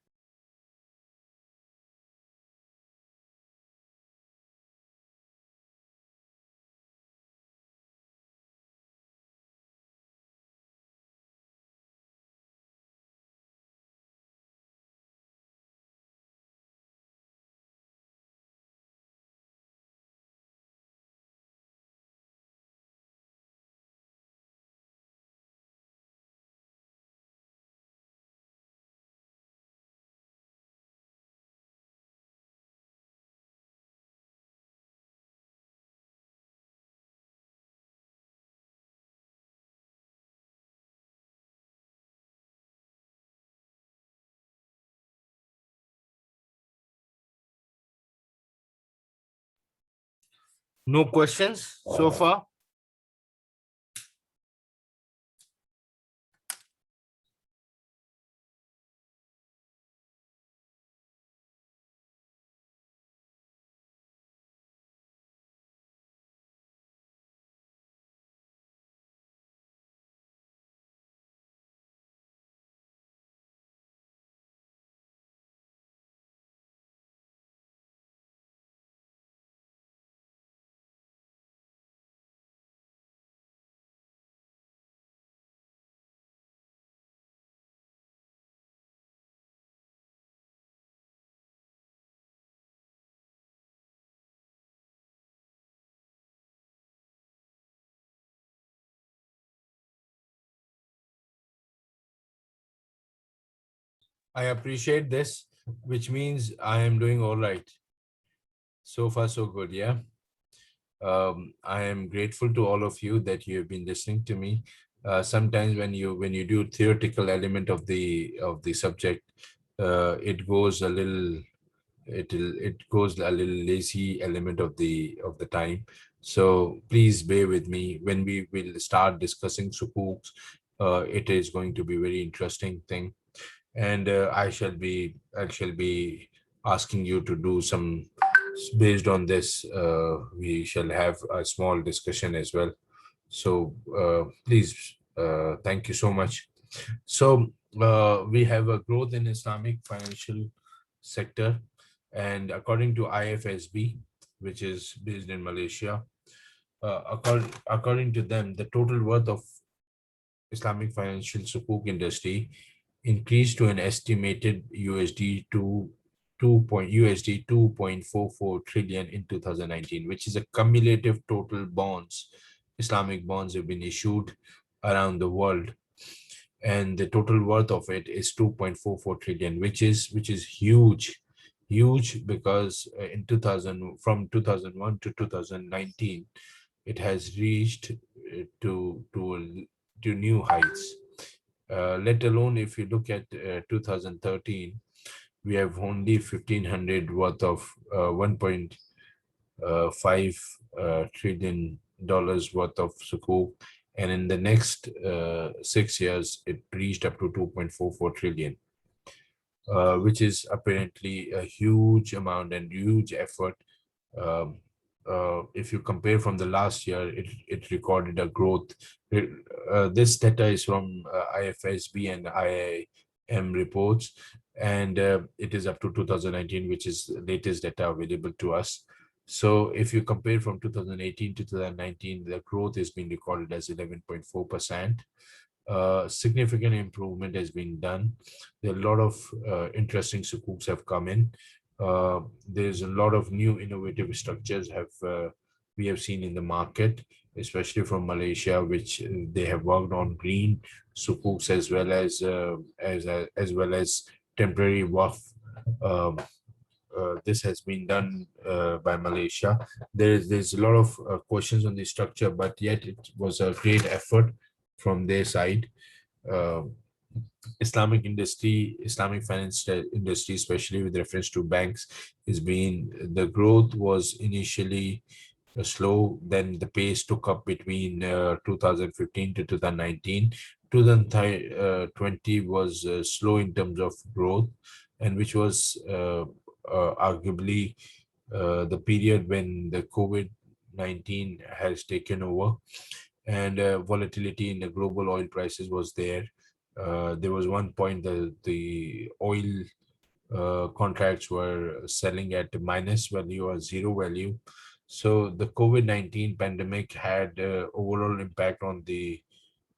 No questions so far? I appreciate this, which means I am doing all right. So far, so good. Yeah. I am grateful to all of you that you have been listening to me. Sometimes when you do theoretical element of the subject, it goes a little it goes a little lazy element of the time. So please bear with me when we will start discussing sukuks. It is going to be very interesting thing, and I shall be asking you to do some based on this. We shall have a small discussion as well. So please, thank you so much. So we have a growth in Islamic financial sector, and according to IFSB, which is based in Malaysia, according to them, the total worth of Islamic financial sukuk industry increased to an estimated USD 2.44 trillion in 2019, which is a cumulative total bonds, Islamic bonds have been issued around the world, and the total worth of it is 2.44 trillion, which is huge, because in 2000, from 2001 to 2019, it has reached to new heights. Let alone if you look at 2013, we have only 1500 worth of 1.5 trillion dollars worth of sukuk, and in the next 6 years it reached up to 2.44 trillion, which is apparently a huge amount and huge effort. um, if you compare from the last year, it recorded a growth. This data is from IFSB and IIM reports, and it is up to 2019, which is the latest data available to us. So if you compare from 2018 to 2019, the growth has been recorded as 11.4%. Significant improvement has been done. There are a lot of interesting sukuks have come in. There's a lot of new innovative structures we have seen in the market, especially from Malaysia, which they have worked on green sukuks as well as temporary WAF. Um, this has been done by Malaysia. There's a lot of questions on the structure, but yet it was a great effort from their side. Uh, Islamic finance industry, especially with reference to banks, the growth was initially slow. Then the pace took up between 2015 to 2019. 2020 was slow in terms of growth, and which was arguably the period when the COVID-19 has taken over, and volatility in the global oil prices was there. There was one point the oil contracts were selling at minus value or zero value. So the COVID-19 pandemic had overall impact on the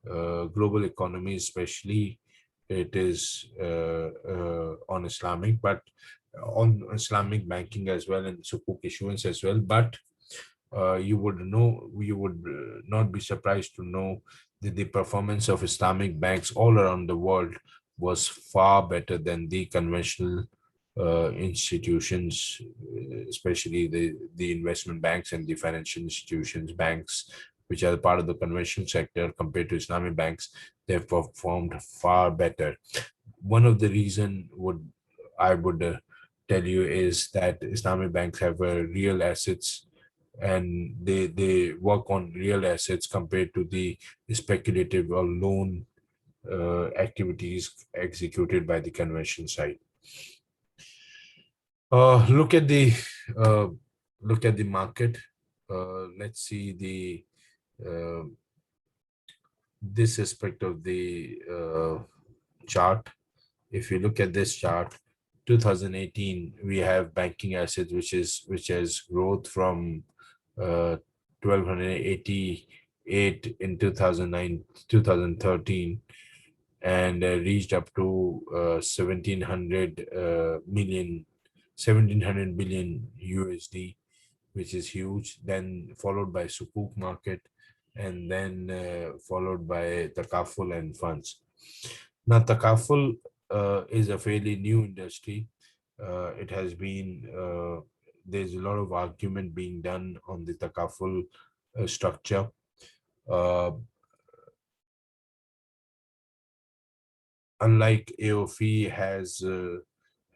global economy, especially it is on Islamic, but on Islamic banking as well, and sukuk issuance as well. But you would not be surprised to know that the performance of Islamic banks all around the world was far better than the conventional institutions, especially the investment banks and the financial institutions, banks which are part of the conventional sector compared to Islamic banks. They've performed far better. One of the reason I would tell you is that Islamic banks have real assets, and they work on real assets compared to the speculative or loan activities executed by the conventional side. Look at the market. Let's see this aspect of the chart. If you look at this chart, 2018 we have banking assets which has growth from 1288 in 2013, and reached up to 1700 billion USD, which is huge. Then followed by sukuk market, and then followed by takaful and funds. Now takaful is a fairly new industry. It has been there's a lot of argument being done on the takaful structure. Unlike AOFE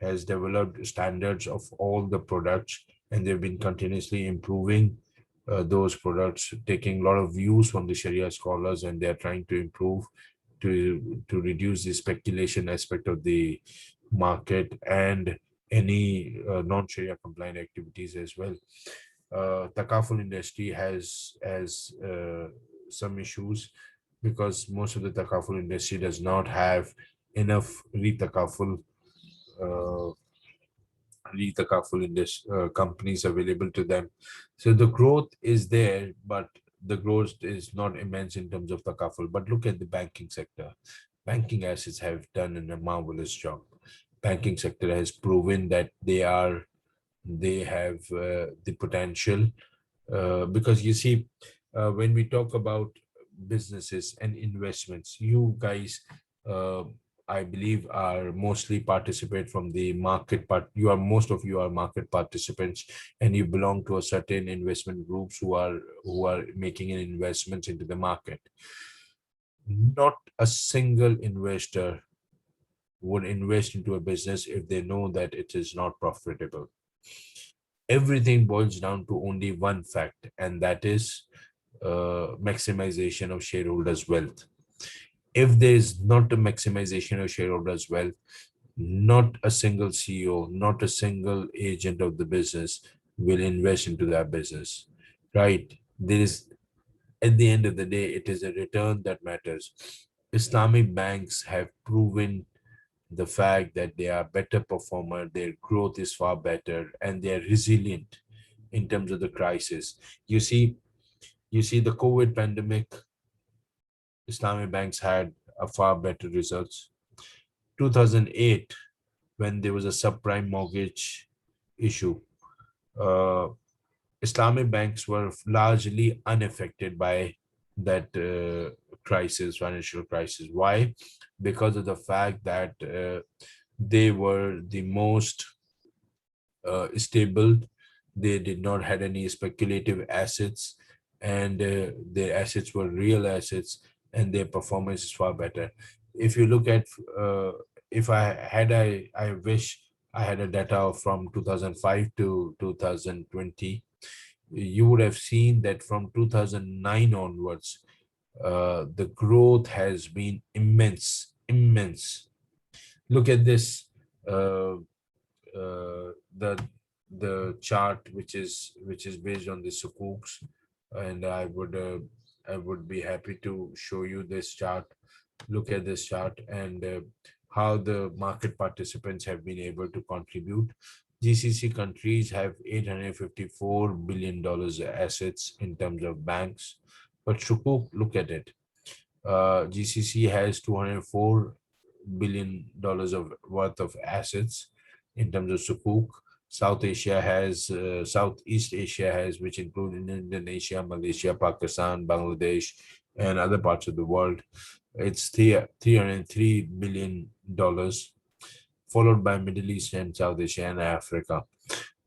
has developed standards of all the products, and they've been continuously improving those products, taking a lot of views from the Sharia scholars, and they're trying to improve to reduce the speculation aspect of the market and any non-Sharia compliant activities as well. Takaful industry has some issues, because most of the takaful industry does not have enough retakaful uh, in this companies available to them. So the growth is there, but the growth is not immense in terms of takaful. But look at the banking sector. Banking assets have done a marvelous job. Banking sector has proven that they have the potential, because you see, when we talk about businesses and investments, you guys, uh, I believe, are mostly participate from the market part. Most of you are market participants, and you belong to a certain investment groups who are making an investments into the market. Not a single investor would invest into a business if they know that it is not profitable. Everything boils down to only one fact, and that is maximization of shareholders' wealth. If there is not a maximization of shareholders' wealth, not a single CEO, not a single agent of the business will invest into that business, right? There is, at the end of the day, it is a return that matters. Islamic banks have proven the fact that they are better performer, their growth is far better, and they are resilient in terms of the crisis. You see, the COVID pandemic, Islamic banks had a far better results. 2008, when there was a subprime mortgage issue, uh, Islamic banks were largely unaffected by that financial crisis. Why? Because of the fact that they were the most stable. They did not had any speculative assets, and their assets were real assets, and their performance is far better. If you look at, uh, if I wish I had a data from 2005 to 2020, you would have seen that from 2009 onwards, the growth has been immense. Look at this. Uh, uh, the chart which is based on the sukuks, and I would be happy to show you this chart. Look at this chart, and how the market participants have been able to contribute. GCC countries have $854 billion assets in terms of banks, but sukuk, look at it. GCC has $204 billion of worth of assets in terms of sukuk. Southeast Asia has, which include Indonesia, Malaysia, Pakistan, Bangladesh, and other parts of the world. It's $303 billion, followed by Middle East and South Asia and Africa.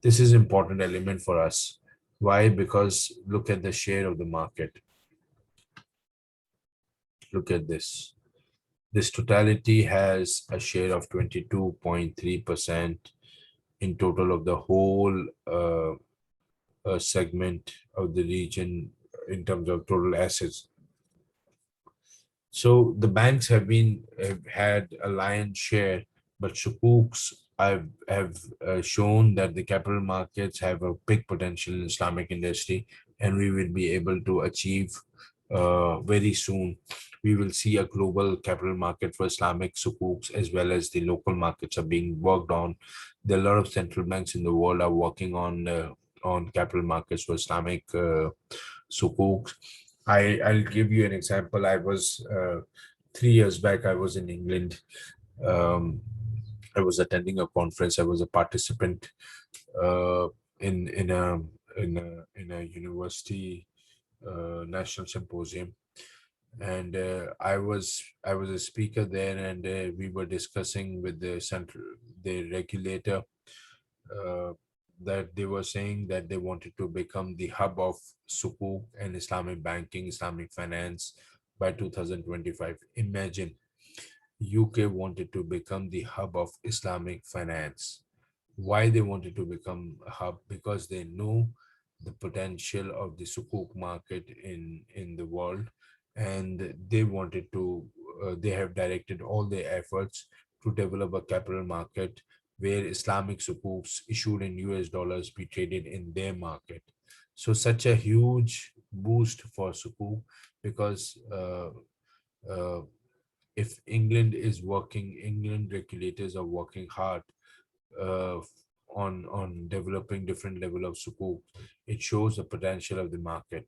This is important element for us. Why? Because look at the share of the market. Look at this. This totality has a share of 22.3% in total of the whole segment of the region in terms of total assets. So the banks have had a lion's share, but sukuks have shown that the capital markets have a big potential in Islamic industry, and we will be able to achieve very soon. We will see a global capital market for Islamic sukuks, as well as the local markets are being worked on. There are a lot of central banks in the world are working on capital markets for Islamic sukuks. I'll give you an example. I was 3 years back. I was in England. Um, I was attending a conference. I was a participant uh, in a university national symposium, and I was a speaker there, and we were discussing with the regulator, uh, that they were saying that they wanted to become the hub of Sukuk and Islamic banking, Islamic finance by 2025. Imagine, UK wanted to become the hub of Islamic finance. Why they wanted to become a hub? Because they know the potential of the Sukuk market in the world, and they wanted to. They have directed all their efforts to develop a capital market where Islamic Sukuks issued in US dollars be traded in their market. So such a huge boost for Sukuk, because uh, if England regulators are working hard uh, on developing different level of sukuk, it shows the potential of the market,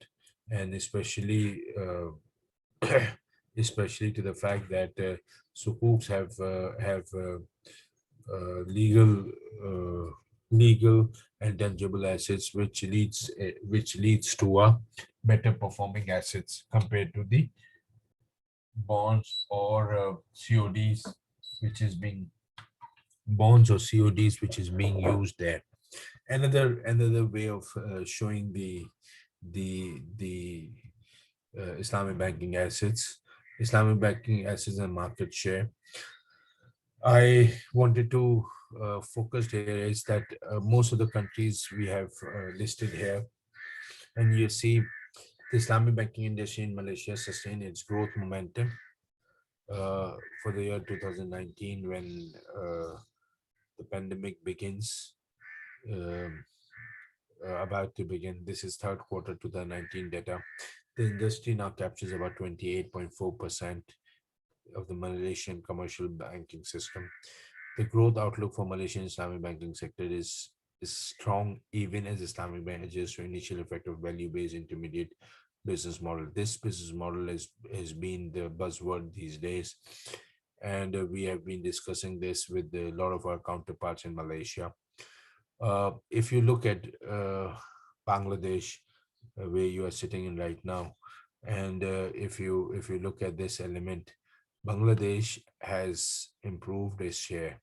and especially to the fact that sukuks have legal and tangible assets, which leads to a better performing assets compared to the bonds or CODs, which is being bonds or CODs, which is being used there. Another way of showing the Islamic banking assets and market share. I wanted to focus here is that most of the countries we have listed here, and you see the Islamic banking industry in Malaysia sustained its growth momentum for the year 2019 when the pandemic begins. Um, about to begin. This is third quarter 2019 data. The industry now captures about 28.4% of the Malaysian commercial banking system. The growth outlook for Malaysian Islamic banking sector is strong even as Islamic Bank adjusts to initial effect of value-based intermediate business model. This business model has been the buzzword these days, and we have been discussing this with a lot of our counterparts in Malaysia. If you look at Bangladesh, where you are sitting in right now, and if you look at this element, Bangladesh has improved its share.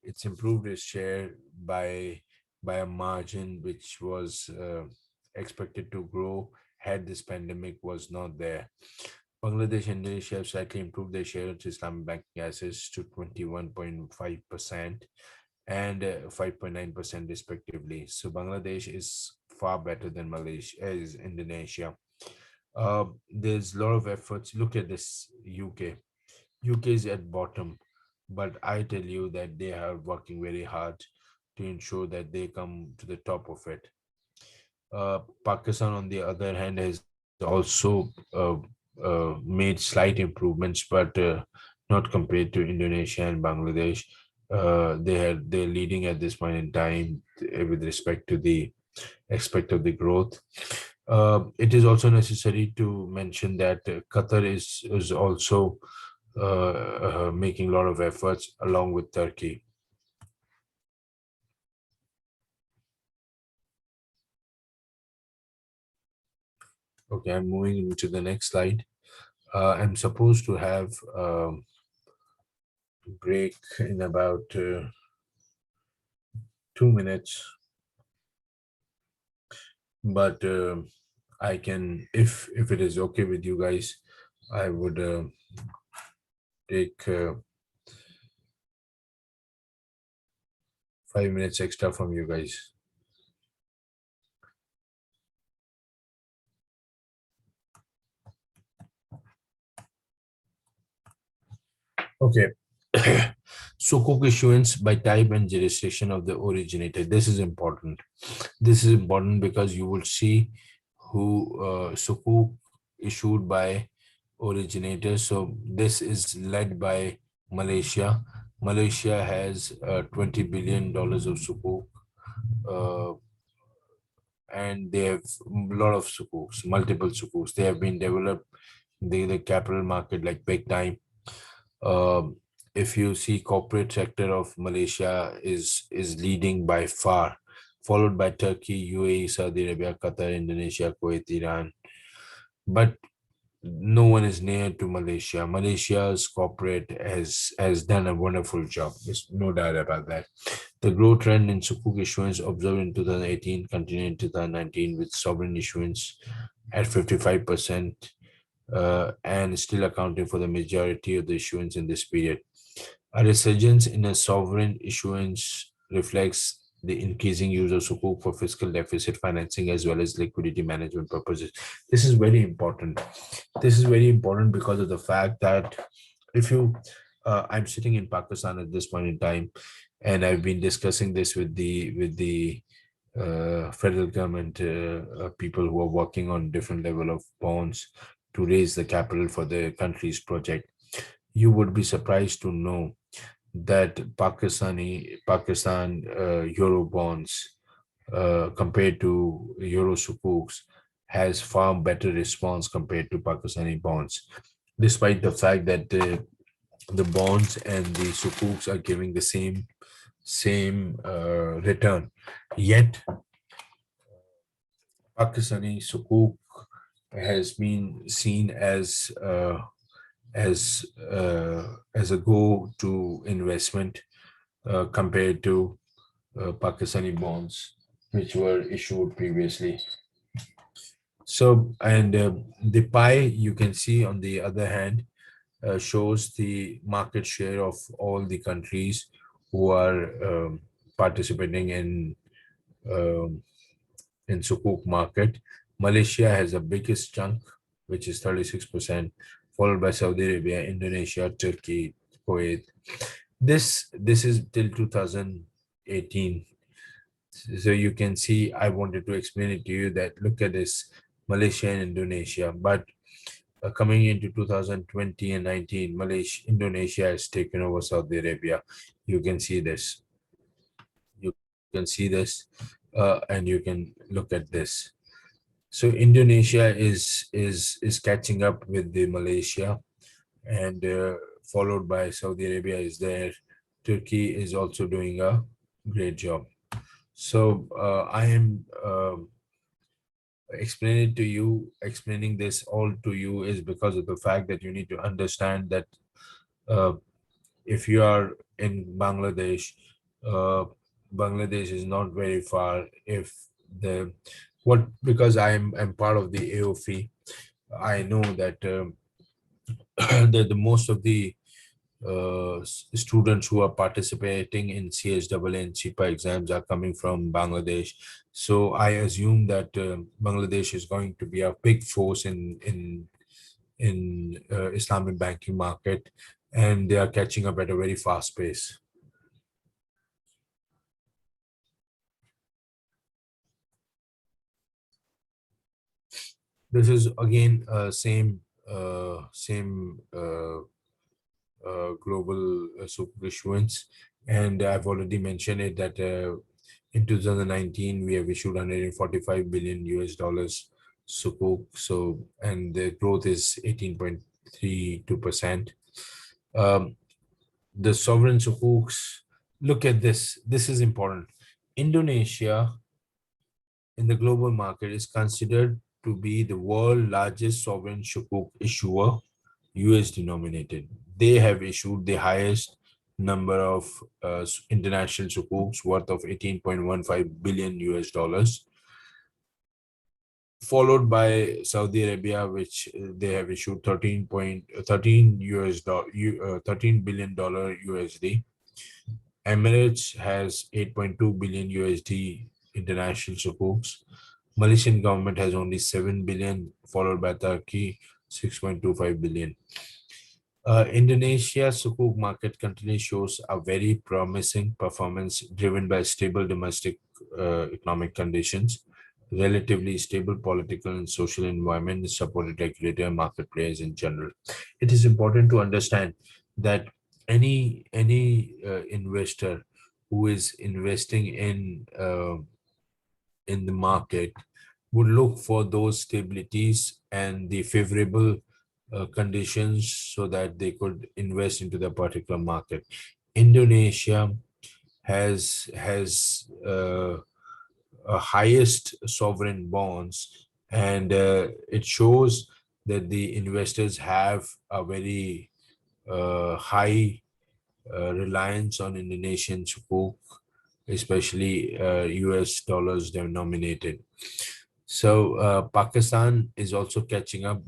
It's improved its share by a margin which was expected to grow had this pandemic was not there. Bangladesh and Indonesia have slightly improved their share of Islamic banking assets to 21.5% and 5.9% respectively. So Bangladesh is far better than Malaysia is Indonesia. There's a lot of efforts. Look at this UK. UK is at bottom, but I tell you that they are working very hard to ensure that they come to the top of it. Pakistan, on the other hand, has also made slight improvements, but not compared to Indonesia and Bangladesh. They're leading at this point in time with respect to the aspect of the growth. It is also necessary to mention that Qatar is also making a lot of efforts along with Turkey. Okay, I'm moving into the next slide. I'm supposed to have break in about 2 minutes, but I can, if it is okay with you guys, I would take 5 minutes extra from you guys. Okay. Sukuk issuance by type and jurisdiction of the originator. This is important. This is important because you will see who Sukuk issued by originator. So this is led by Malaysia. Malaysia has $20 billion of Sukuk, and they have a lot of Sukuks, multiple Sukuks. They have been developed in the capital market like big time. If you see, corporate sector of Malaysia is leading by far, followed by Turkey, UAE, Saudi Arabia, Qatar, Indonesia, Kuwait, Iran. But no one is near to Malaysia. Malaysia's corporate has done a wonderful job. There's no doubt about that. The growth trend in Sukuk issuance observed in 2018 continued in 2019 with sovereign issuance at 55%. And still accounting for the majority of the issuance in this period. A resurgence in a sovereign issuance reflects the increasing use of Sukuk for fiscal deficit financing as well as liquidity management purposes. This is very important. This is very important because of the fact that if you, I'm sitting in Pakistan at this point in time, and I've been discussing this with the federal government people who are working on different level of bonds to raise the capital for the country's project. you would be surprised to know that Pakistan euro bonds compared to euro sukuks has far better response compared to Pakistani bonds, despite the fact that the bonds and the sukuks are giving the same return. Yet Pakistani sukuk has been seen as a go-to investment compared to Pakistani bonds, which were issued previously. So, and the pie you can see on the other hand shows the market share of all the countries who are participating um, in Sukuk market. Malaysia has the biggest chunk, which is 36%, followed by Saudi Arabia, Indonesia, Turkey, Kuwait. This is till 2018. So you can see, I wanted to explain it to you that look at this, Malaysia and Indonesia, but coming into 2020 and 19, Indonesia has taken over Saudi Arabia. You can see this. You can see this, and you can look at this. So Indonesia is catching up with the Malaysia, and followed by Saudi Arabia is there. Turkey is also doing a great job. So I am explaining this all to you is because of the fact that you need to understand that uh, if you are in Bangladesh, uh, Bangladesh is not very far. If the what because I'm part of the AOFE, I know that that the most of the students who are participating in CSAA and CIPA exams are coming from Bangladesh. So I assume that Bangladesh is going to be a big force in Islamic banking market, and they are catching up at a very fast pace. This is again same global super issuance, and I've already mentioned it that in 2019 we have issued 145 billion US dollars sukuk. So and the growth is 18.32%. The sovereign sukuks. Look at this. This is important. Indonesia in the global market is considered to be the world largest sovereign sukuk issuer, US denominated. They have issued the highest number of international sukuks worth of 18.15 billion US dollars, followed by Saudi Arabia, which they have issued 13 billion dollar USD. Emirates has 8.2 billion USD international sukuks. Malaysian government has only 7 billion, followed by Turkey 6.25 billion. Indonesia Sukuk market continually shows a very promising performance driven by stable domestic economic conditions, relatively stable political and social environment, supported regulator and market players in general. It is important to understand that any investor who is investing in the market would look for those stabilities and the favorable conditions so that they could invest into the particular market. Indonesia has a highest sovereign bonds, and it shows that the investors have a very high reliance on Indonesian sukuk, especially US dollars denominated. So Pakistan is also catching up.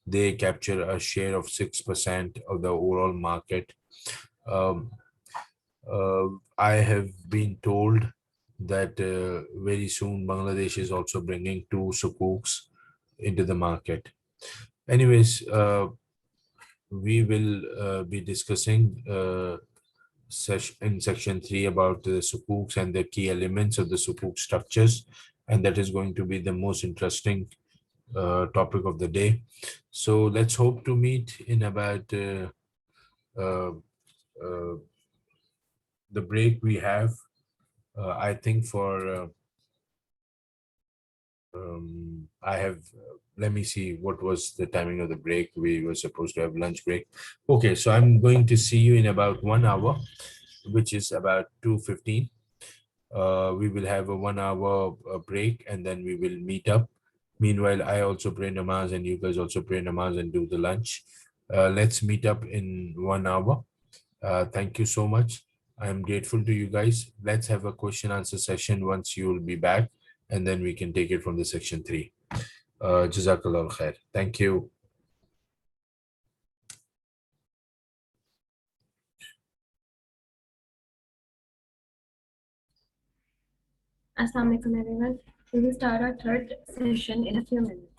They capture a share of 6% of the overall market. Um, I have been told that very soon Bangladesh is also bringing 2 sukuks into the market. Anyways, we will be discussing in section 3 about the sukuks and the key elements of the sukuk structures, and that is going to be the most interesting topic of the day. So let's hope to meet in about uh, uh, the break we have. I think for I have, let me see, what was the timing of the break? We were supposed to have lunch break. Okay, so I'm going to see you in about 1 hour, which is about 2:15. We will have a 1 hour break and then we will meet up. Meanwhile, I also pray namaz and you guys also pray namaz and do the lunch. Let's meet up in 1 hour. Thank you so much. I'm grateful to you guys. Let's have a question answer session once you will be back, and then we can take it from the section 3. Jazakallah khair. Thank you. Assalamu alaikum, everyone. We will start our third session in a few minutes.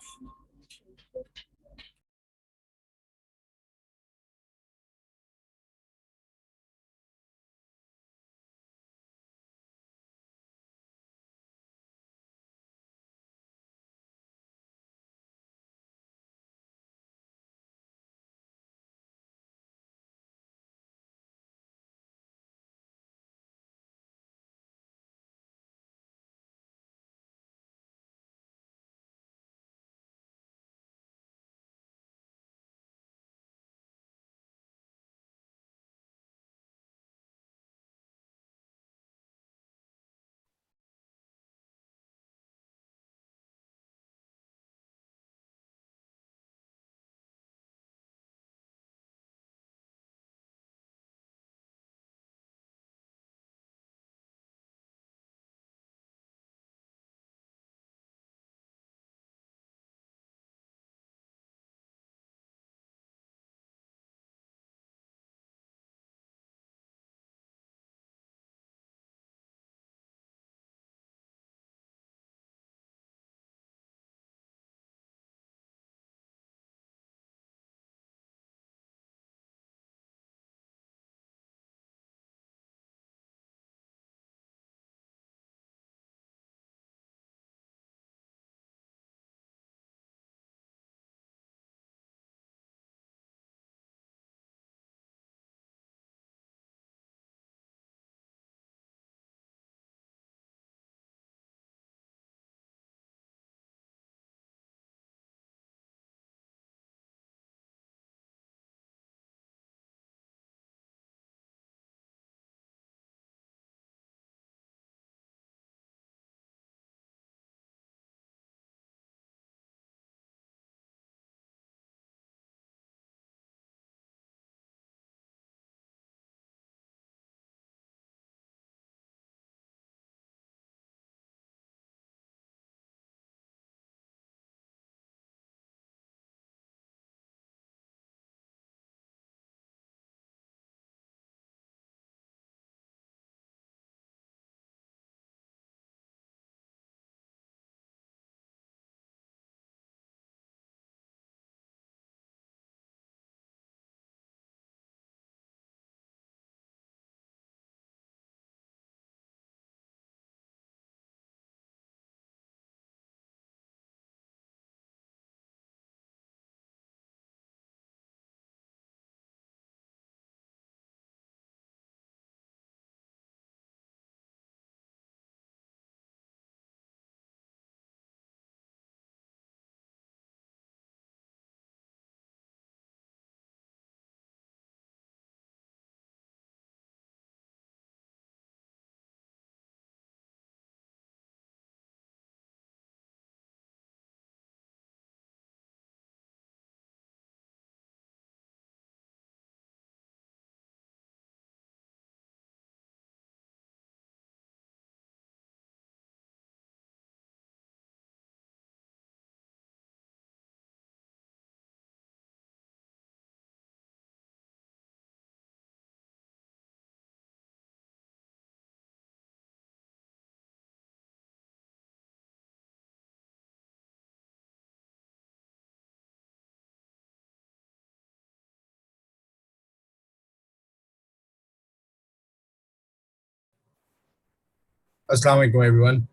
Assalamu alaikum, everyone.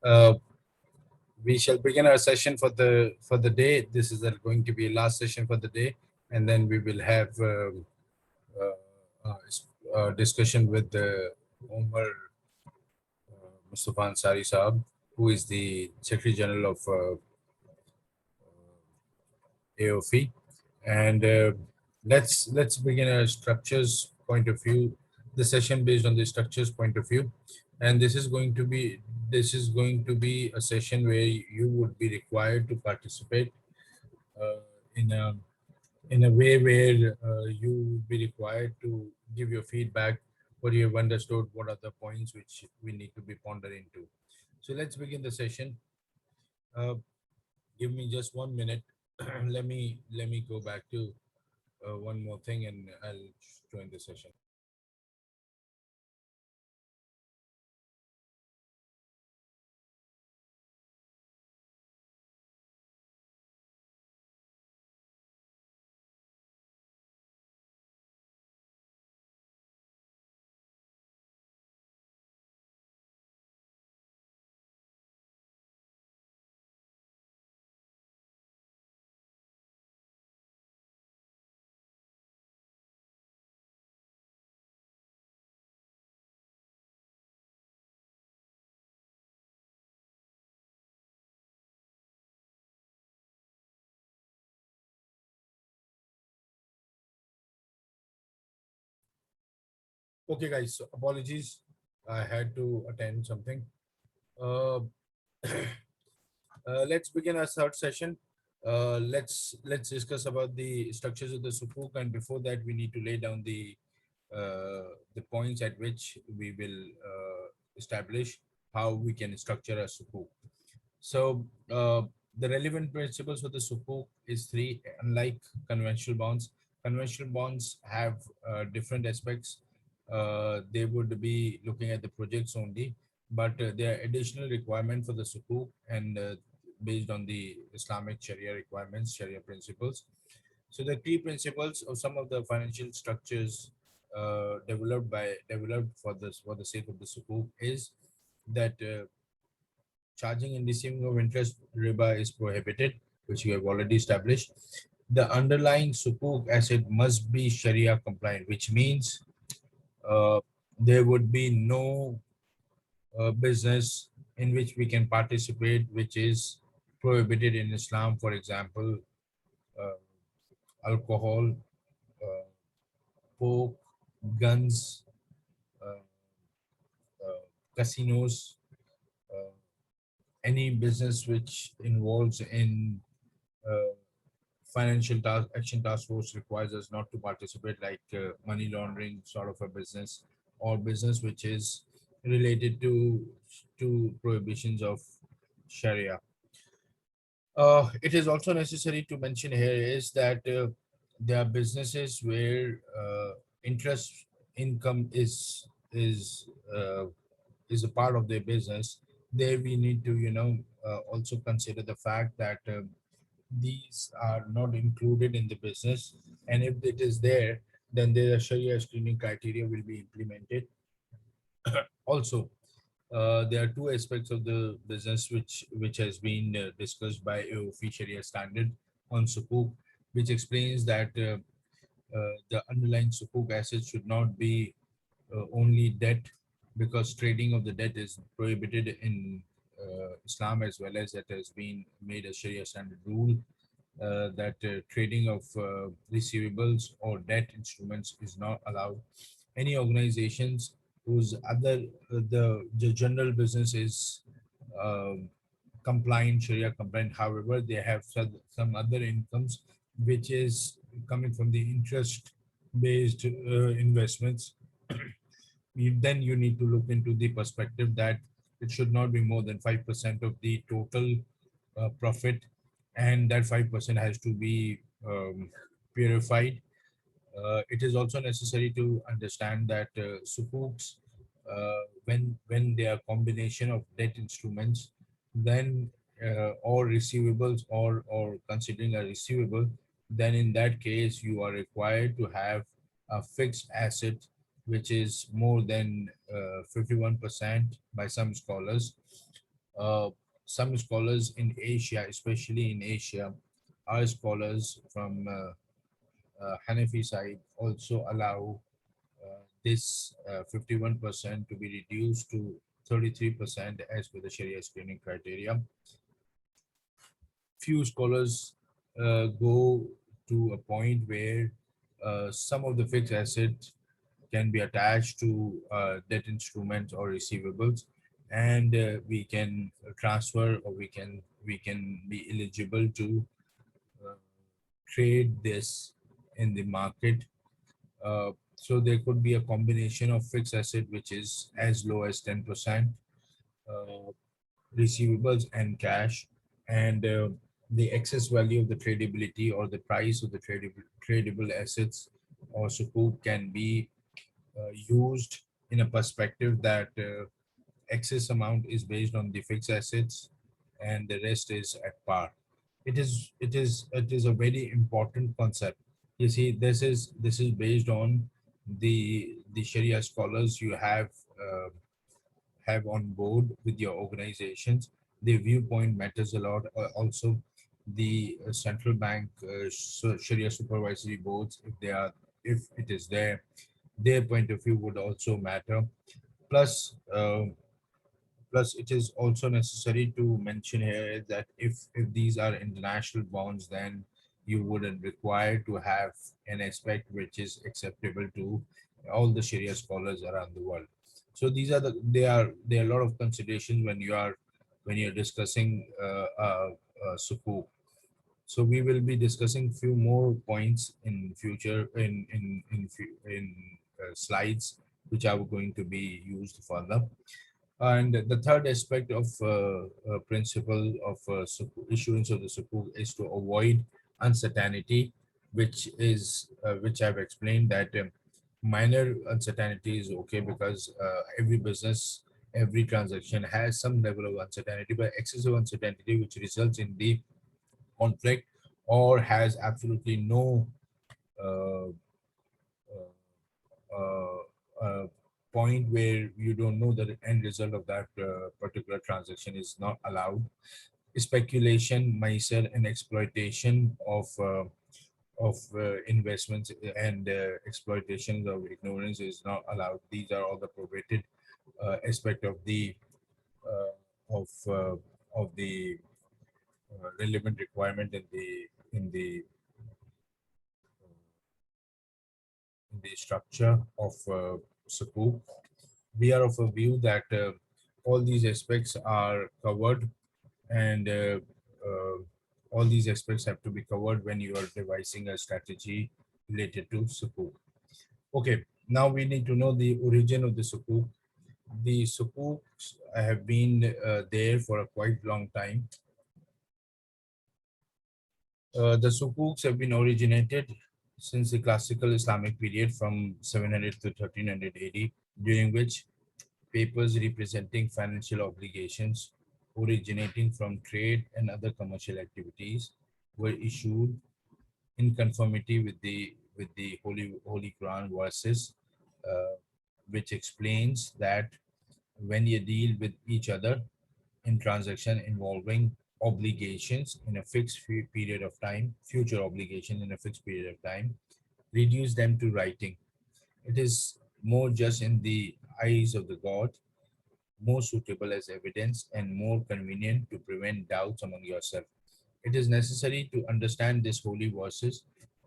Uh, we shall begin our session for the day. This is going to be last session for the day, and then we will have discussion with the Omar Mustafa Ansari Saab, who is the Secretary General of AOFI. And let's begin our structures point of view. The session based on the structures point of view, and this is going to be a session where you would be required to participate uh, in a in a way where you would be required to give your feedback, what you have understood, what are the points which we need to be pondered into. So let's begin the session. Uh, Give me just 1 minute. Let me go back to one more thing, and I'll join the session. Okay, guys. So apologies, I had to attend something. Uh, let's begin our third session. Let's discuss about the structures of the Sukuk, and before that, we need to lay down the points at which we will establish how we can structure a Sukuk. So the relevant principles for the Sukuk is three. Unlike conventional bonds have different aspects. They would be looking at the projects only, but there are additional requirement for the Sukuk, and based on the Islamic Sharia requirements, Sharia principles. So the key principles of some of the financial structures developed for the sake of the Sukuk is that charging and receiving of interest riba is prohibited, which we have already established. The underlying Sukuk asset must be Sharia compliant, which means uh, there would be no business in which we can participate, which is prohibited in Islam. For example, uh, alcohol, uh, pork, guns, uh, casinos, uh, any business which involves in uh, action task force requires us not to participate, like money laundering sort of a business, or business which is related to prohibitions of Sharia. It is also necessary to mention here is that there are businesses where interest income is a part of their business. There we need to also consider the fact that these are not included in the business, and if it is there, then the Sharia screening criteria will be implemented. Also, there are two aspects of the business which has been discussed by AOFI Sharia standard on Sukuk, which explains that the underlying Sukuk assets should not be only debt, because trading of the debt is prohibited in Islam, as well as it has been made a Sharia standard rule that trading of receivables or debt instruments is not allowed. Any organizations whose the general business is um, compliant, Sharia compliant, however, they have some other incomes which is coming from the interest based investments. Then you need to look into the perspective that it should not be more than 5% of the total profit, and that 5% has to be purified. It is also necessary to understand that sukuks, when they are combination of debt instruments, then or receivables, or considering a receivable, then in that case you are required to have a fixed asset which is more than 51% by some scholars. Uh, some scholars in Asia, especially in Asia, our scholars from Hanafi side also allow this 51% to be reduced to 33% as per the Sharia screening criteria. Few scholars go to a point where some of the fixed assets can be attached to debt instruments or receivables, and we can transfer, or we can be eligible to uh, trade this in the market. So there could be a combination of fixed asset which is as low as 10%, uh, receivables and cash, and the excess value of the tradability or the price of the tradable assets or sukuk can be used in a perspective that excess amount is based on the fixed assets and the rest is at par. It is a very important concept. You see, this is based on the Sharia scholars you have on board with your organizations. The viewpoint matters a lot. Also, the central bank Sharia supervisory boards, if it is there, their point of view would also matter. Plus, plus, it is also necessary to mention here that if these are international bonds, then you wouldn't require to have an aspect which is acceptable to all the Sharia scholars around the world. So these are there are a lot of considerations when you're discussing sukuk. So we will be discussing few more points in future in slides which are going to be used further. And the third aspect of principle of issuance of the sukuk is to avoid uncertainty, which I've explained that minor uncertainty is okay because every business, every transaction has some level of uncertainty, but excessive uncertainty which results in the conflict or has absolutely no uh, uh, uh, point where you don't know the end result of that particular transaction is not allowed. Speculation, myself, and exploitation of investments and exploitation of ignorance is not allowed. These are all the prohibited aspect of uh, of the relevant requirement in the structure of Sukuk. We are of a view that all these aspects are covered, and all these aspects have to be covered when you are devising a strategy related to Sukuk. Okay, now we need to know the origin of the Sukuk. The Sukuks have been there for a quite long time. The Sukuks have been originated since the classical Islamic period from 700 to 1300 AD, during which papers representing financial obligations originating from trade and other commercial activities were issued in conformity with the Holy Quran verses, uh, which explains that when you deal with each other in transaction involving obligations in a fixed period of time, future obligation in a fixed period of time, reduce them to writing. It is more just in the eyes of the God, more suitable as evidence, and more convenient to prevent doubts among yourself. It is necessary to understand these holy verses,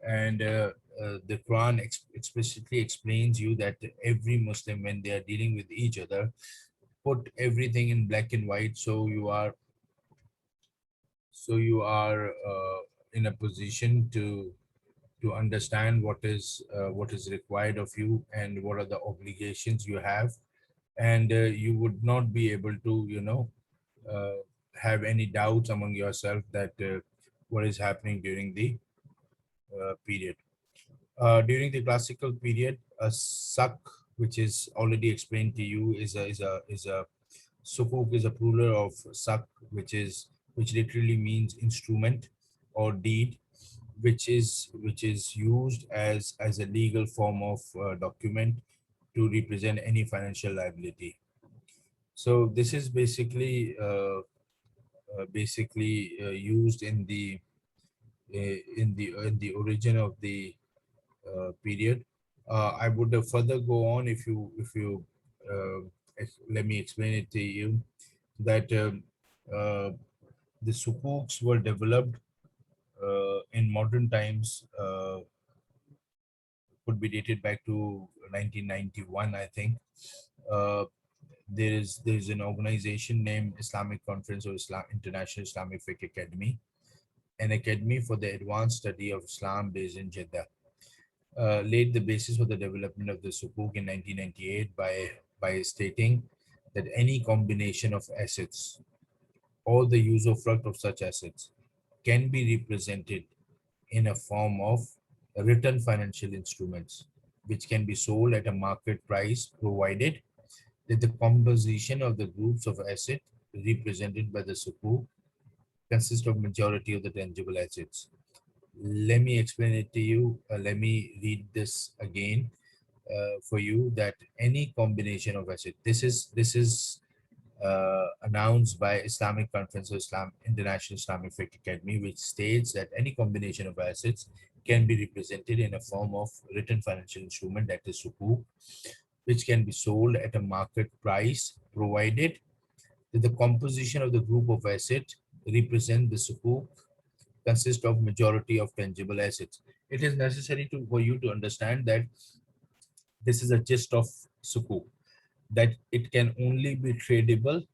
and the Quran explicitly explains you that every Muslim, when they are dealing with each other, put everything in black and white, so you are in a position to understand what is required of you and what are the obligations you have, and you would not be able to uh, have any doubts among yourself that what is happening during the period. During the classical period, a sak, which is already explained to you, is a sukuk is a plural of sak, which literally means instrument or deed, which is used as a legal form of document to represent any financial liability. So this is basically basically used in the origin of the period. I would further go on if you let me explain it to you that uh, the sukuks were developed in modern times. Could be dated back to 1991, I think. Uh, there is an organization named Islamic Conference of Islam International Islamic Fiqh Academy, an academy for the advanced study of Islam based in Jeddah. Laid the basis for the development of the sukuk in 1998 by stating that any combination of assets or the usufruct of such assets can be represented in a form of written financial instruments, which can be sold at a market price provided that the composition of the groups of asset represented by the sukuk consist of majority of the tangible assets. Let me explain it to you. Let me read this again for you that any combination of assets. This is announced by Islamic Conference of Islam International Islamic Fiqh Academy, which states that any combination of assets can be represented in a form of written financial instrument, that is sukuk, which can be sold at a market price provided that the composition of the group of assets represent the sukuk consist of majority of tangible assets. It is necessary for you to understand that this is a gist of sukuk, that it can only be tradable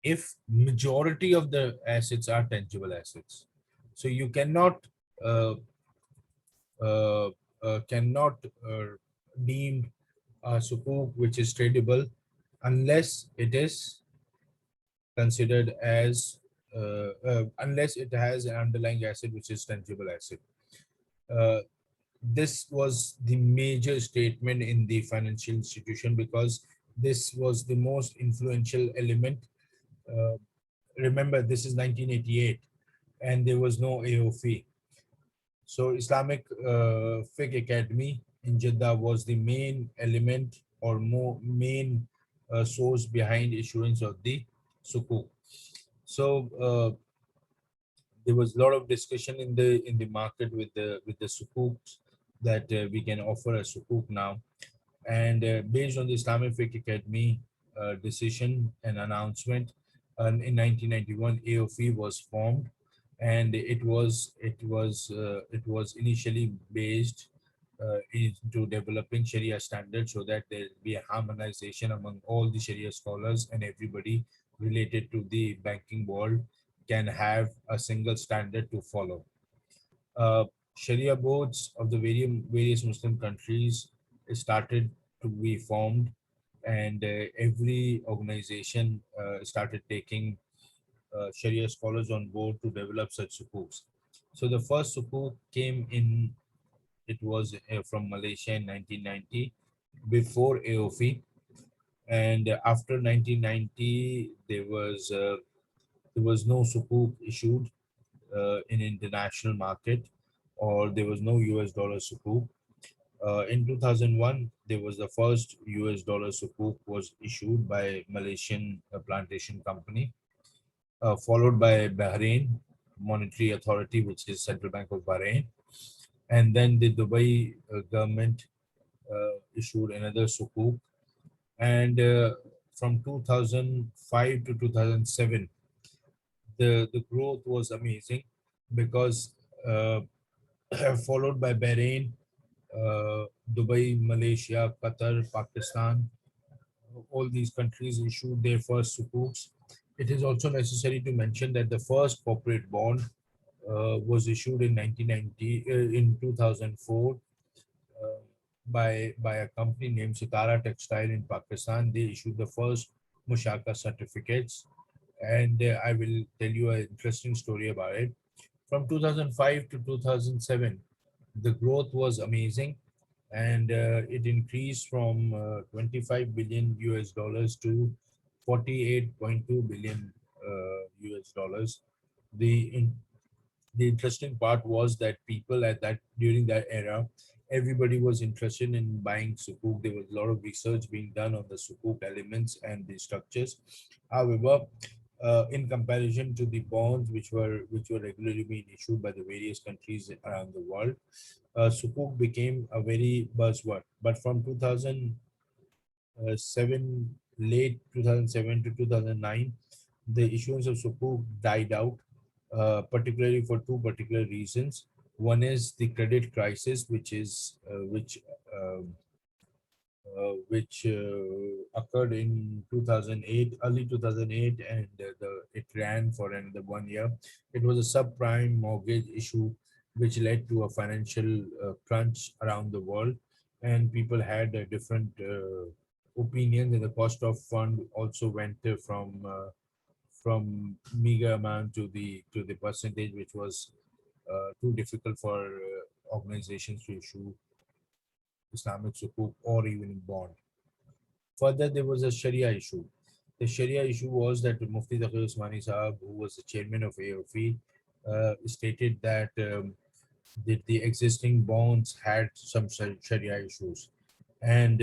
if majority of the assets are tangible assets. So you uh, cannot deem a sukuk which is tradable unless it is considered as unless it has an underlying asset which is tangible asset. Uh, this was the major statement in the financial institution because this was the most influential element. Uh, Remember, this is 1988 and there was no AOF. So Islamic Fiqh Academy in Jeddah was the main element or main source behind issuance of the sukuk. So there was a lot of discussion in the market with the sukuks that we can offer a sukuk now, and based on the Islamic Fiqh Academy decision and announcement in 1991, AOF was formed, and it was initially based into developing Sharia standards so that there be a harmonization among all the Sharia scholars and everybody related to the banking world can have a single standard to follow. Uh, Sharia boards of the various Muslim countries started to be formed, and every organization started taking Sharia scholars on board to develop such sukuks. So the first sukuk came in, it was from Malaysia in 1990, before AOF, and after 1990 there was no sukuk issued in international market, or there was no US dollar sukuk. In 2001, there was the first US dollar sukuk was issued by Malaysian plantation company, followed by Bahrain Monetary Authority, which is Central Bank of Bahrain, and then the Dubai government issued another sukuk, and from 2005 to 2007, the growth was amazing because followed by Bahrain, Dubai, Malaysia, Qatar, Pakistan, all these countries issued their first sukuks. It is also necessary to mention that the first corporate bond was issued in 1990 in 2004 by a company named Sitara Textile in Pakistan. They issued the first Mushaka certificates, and I will tell you an interesting story about it. From 2005 to 2007, the growth was amazing, and it increased from 25 billion US dollars to 48.2 billion US dollars. The the interesting part was that people at that during that era, everybody was interested in buying sukuk. There was a lot of research being done on the sukuk elements and the structures. However, in comparison to the bonds which were regularly being issued by the various countries around the world. Sukuk became a very buzzword. But from 2007, late 2007 to 2009, the issuance of Sukuk died out, particularly for two particular reasons. One is the credit crisis, which occurred in 2008, early 2008, and it ran for another 1 year. It was a subprime mortgage issue which led to a financial crunch around the world, and people had different opinions, and the cost of fund also went from meager amount to the percentage which was too difficult for organizations to issue Islamic sukuk or even bond. Further, there was a Sharia issue. The Sharia issue was that Mufti Taqi Usmani Sahab, who was the chairman of AOF, stated that the existing bonds had some Sharia issues, and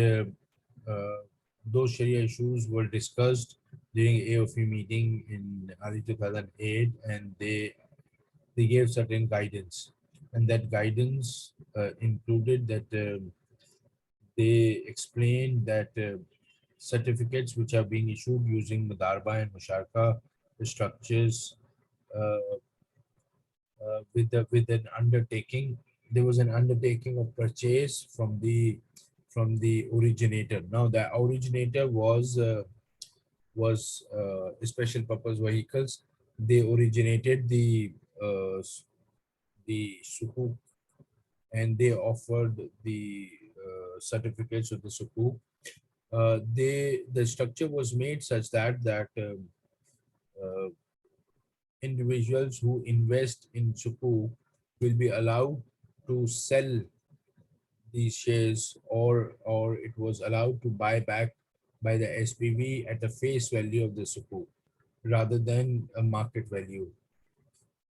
those Sharia issues were discussed during AOF meeting in early 2008, and they gave certain guidance, and that guidance included that they explained that certificates which are being issued using Mudarba and Musharka structures uh, with an undertaking. There was an undertaking of purchase from the originator. Now the originator was special purpose vehicles. They originated the sukuk, and they offered the certificates of the sukuk. The structure was made such that uh, individuals who invest in sukuk will be allowed to sell these shares, or it was allowed to buy back by the SPV at the face value of the sukuk rather than a market value,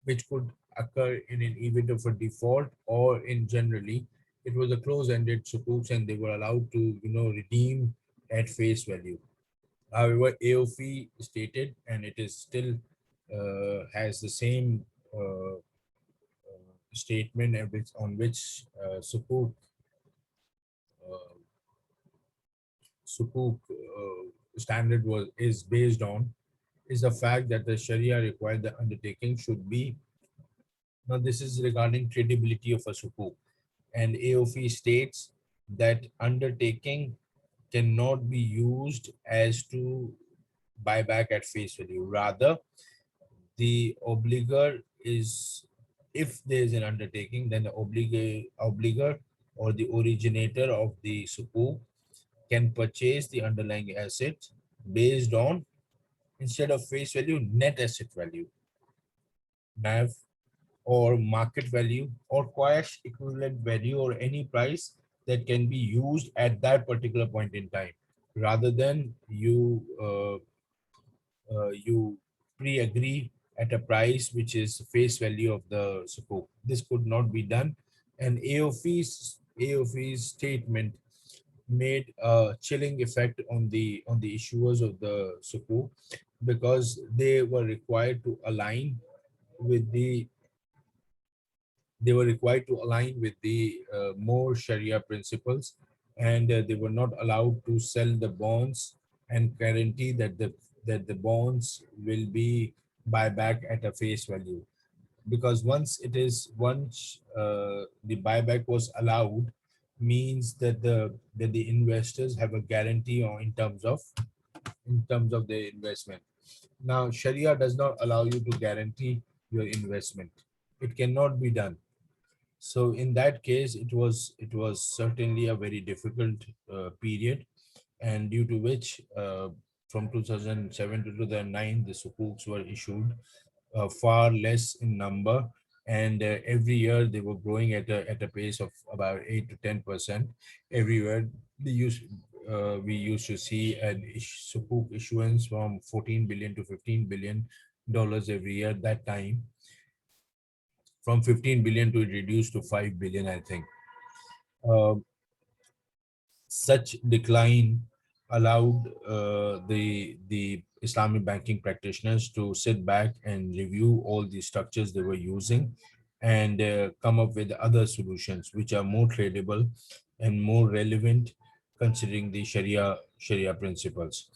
which could occur in an event of a default, or in generally it was a close-ended sukuks and they were allowed to redeem at face value. However, AOF stated, and it is still has the same statement on which uh, sukuk standard is based on, is the fact that the Sharia required the undertaking should be. Now, this is regarding tradability of a sukuk, and AOF states that undertaking cannot be used as to buy back at face value. Rather, the obligor is, if there is an undertaking, then the obligor or the originator of the sukuk can purchase the underlying asset based on, instead of face value, net asset value, NAV, or market value, or cash equivalent value, or any price that can be used at that particular point in time, rather than you pre-agree at a price which is face value of the sukuk. This could not be done, and AOF's statement made a chilling effect on the issuers of the sukuk, because they were required to align with the more Sharia principles, and they were not allowed to sell the bonds and guarantee that the bonds will be buyback at a face value, because once the buyback was allowed, means that the investors have a guarantee on in terms of their investment. Now, Sharia does not allow you to guarantee your investment. It cannot be done. So in that case, it was certainly a very difficult period, and due to which from 2007 to 2009, the sukuks were issued far less in number, and every year they were growing at a pace of about 8 to 10% every year. We used to see an sukuk issuance from 14 billion to 15 billion dollars every year. That time, from 15 billion to it reduced to 5 billion, I think. Uh, Such decline allowed the Islamic banking practitioners to sit back and review all the structures they were using and come up with other solutions which are more tradable and more relevant considering the Sharia principles.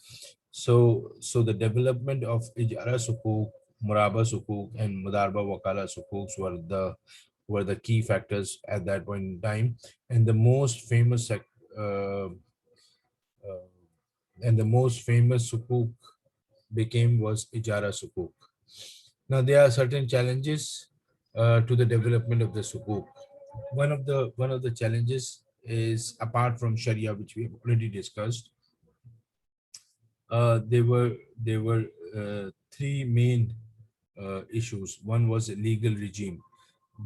So the development of Ijara Sukuk, Muraba Sukuk, and Mudarba Wakala Sukuks were the key factors at that point in time, and the most famous uh, uh, sukuk became was Ijara Sukuk. Now there are certain challenges to the development of the sukuk. One of the challenges is, apart from Sharia, which we have already discussed, there were three main issues. One was a legal regime.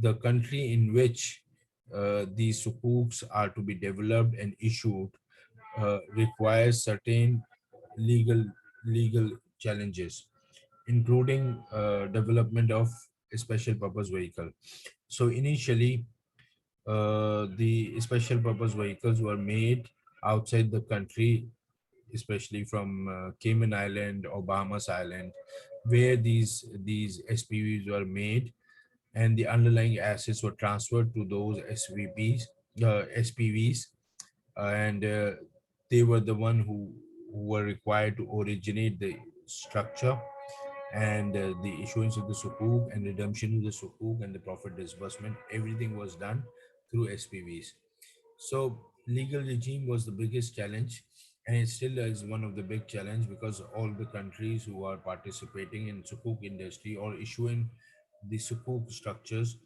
The country in which these sukuks are to be developed and issued requires certain legal legal challenges, including development of a special purpose vehicle. So initially, the special purpose vehicles were made outside the country, especially from Cayman Island or Bahamas Island, where these SPVs were made, and the underlying assets were transferred to those SPVs, and they were the one who were required to originate the structure and the issuance of the sukuk and redemption of the sukuk and the profit disbursement. Everything was done through SPVs. So legal regime was the biggest challenge, and it still is one of the big challenge, because all the countries who are participating in sukuk industry or issuing the sukuk structures,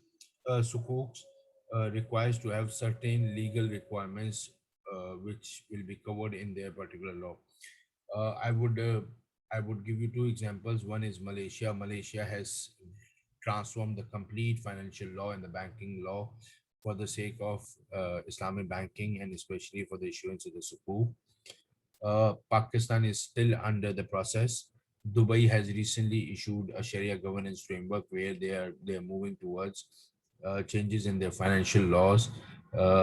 sukuks requires to have certain legal requirements which will be covered in their particular law. Uh, I would uh, I would give you two examples. One is Malaysia. Malaysia has transformed the complete financial law and the banking law for the sake of Islamic banking, and especially for the issuance of the sukuk. Pakistan is still under the process. Dubai has recently issued a Sharia governance framework where they are moving towards changes in their financial laws,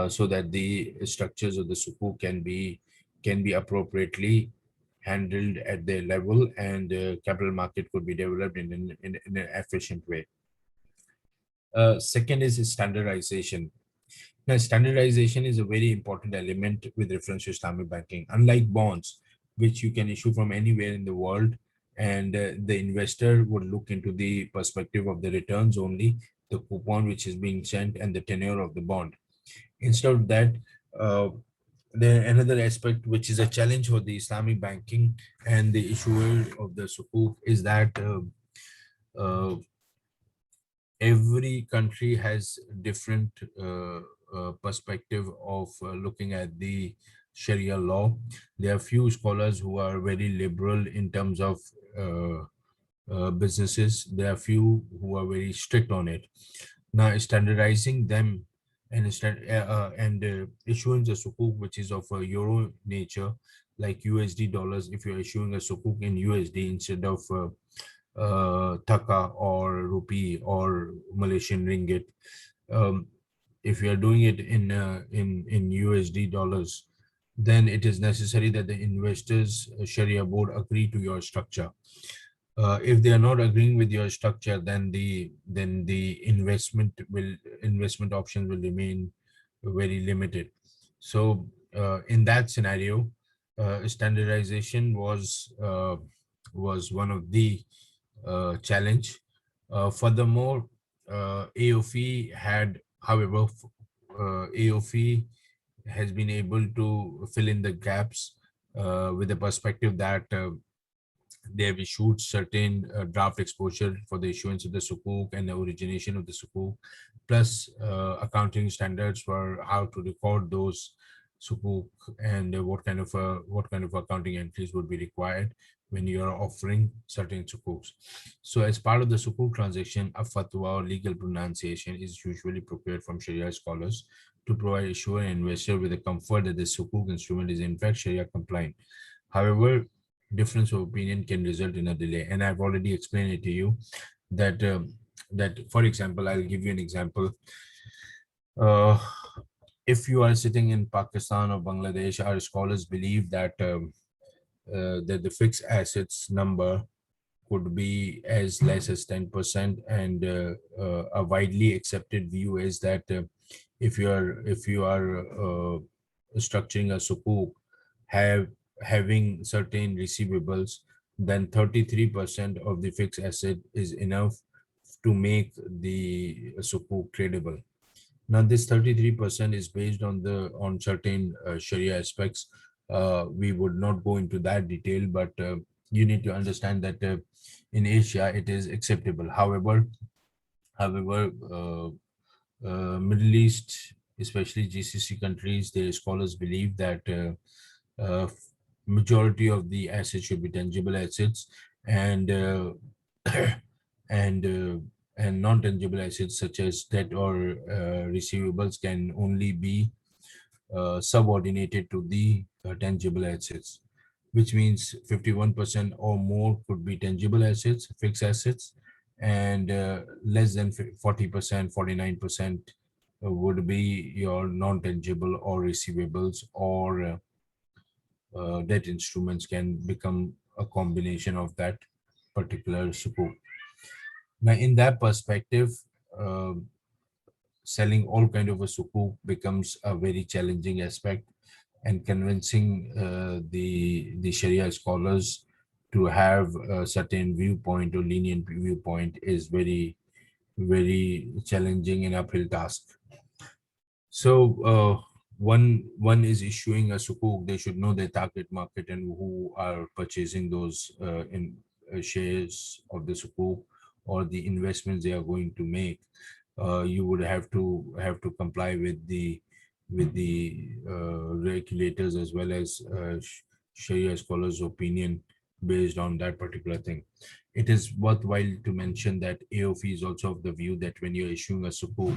so that the structures of the sukuk can be appropriately handled at their level, and capital market could be developed in an efficient way. Second is standardization. Now, standardization is a very important element with reference to Islamic banking. Unlike bonds, which you can issue from anywhere in the world, and the investor would look into the perspective of the returns only, the coupon which is being sent, and the tenure of the bond. Instead of that, uh, another aspect which is a challenge for the Islamic banking and the issuer of the sukuk is that uh, every country has different perspective of looking at the Sharia law. There are few scholars who are very liberal in terms of uh, businesses. There are few who are very strict on it. Now, standardizing them and issuing a sukuk which is of a euro nature, like USD dollars. If you're issuing a sukuk in USD instead of taka or rupee or Malaysian ringgit, um, if you are doing it in USD dollars, then it is necessary that the investors Sharia board agree to your structure. If they are not agreeing with your structure, then the investment options will remain very limited. So in that scenario, standardization was one of the challenge. Furthermore, AOFE had, however, AOFE has been able to fill in the gaps with the perspective that they have issued certain draft exposure for the issuance of the sukuk and the origination of the sukuk, plus accounting standards for how to record those sukuk, and what kind of accounting entries would be required when you are offering certain sukuks. So as part of the sukuk transaction, a fatwa or legal pronunciation is usually prepared from Sharia scholars to provide issuer and investor with the comfort that the sukuk instrument is in fact Sharia compliant. However, difference of opinion can result in a delay, and I've already explained it to you that for example, I'll give you an example. uh, if you are sitting in Pakistan or Bangladesh, our scholars believe that that the fixed assets number could be as less as 10%, and a widely accepted view is that if you are structuring a sukuk having certain receivables, then 33% of the fixed asset is enough to make the sukuk tradable. Now, this 33% is based on certain Sharia aspects. We would not go into that detail, but you need to understand that in Asia it is acceptable. However, Middle East, especially GCC countries, their scholars believe that majority of the assets should be tangible assets, and and and non-tangible assets such as debt or receivables can only be subordinated to the tangible assets, which means 51% or more could be tangible assets, fixed assets, and less than 40%, 49% would be your non-tangible or receivables, or debt instruments can become a combination of that particular sukuk. Now, in that perspective, selling all kind of a sukuk becomes a very challenging aspect, and convincing the Sharia scholars to have a certain viewpoint or lenient viewpoint is very, very challenging and uphill task. So one is issuing a sukuk, they should know their target market and who are purchasing those in shares of the sukuk or the investments they are going to make. You would have to comply with the regulators as well as Sharia scholars' opinion based on that particular thing. It is worthwhile to mention that AOF is also of the view that when you're issuing a sukuk,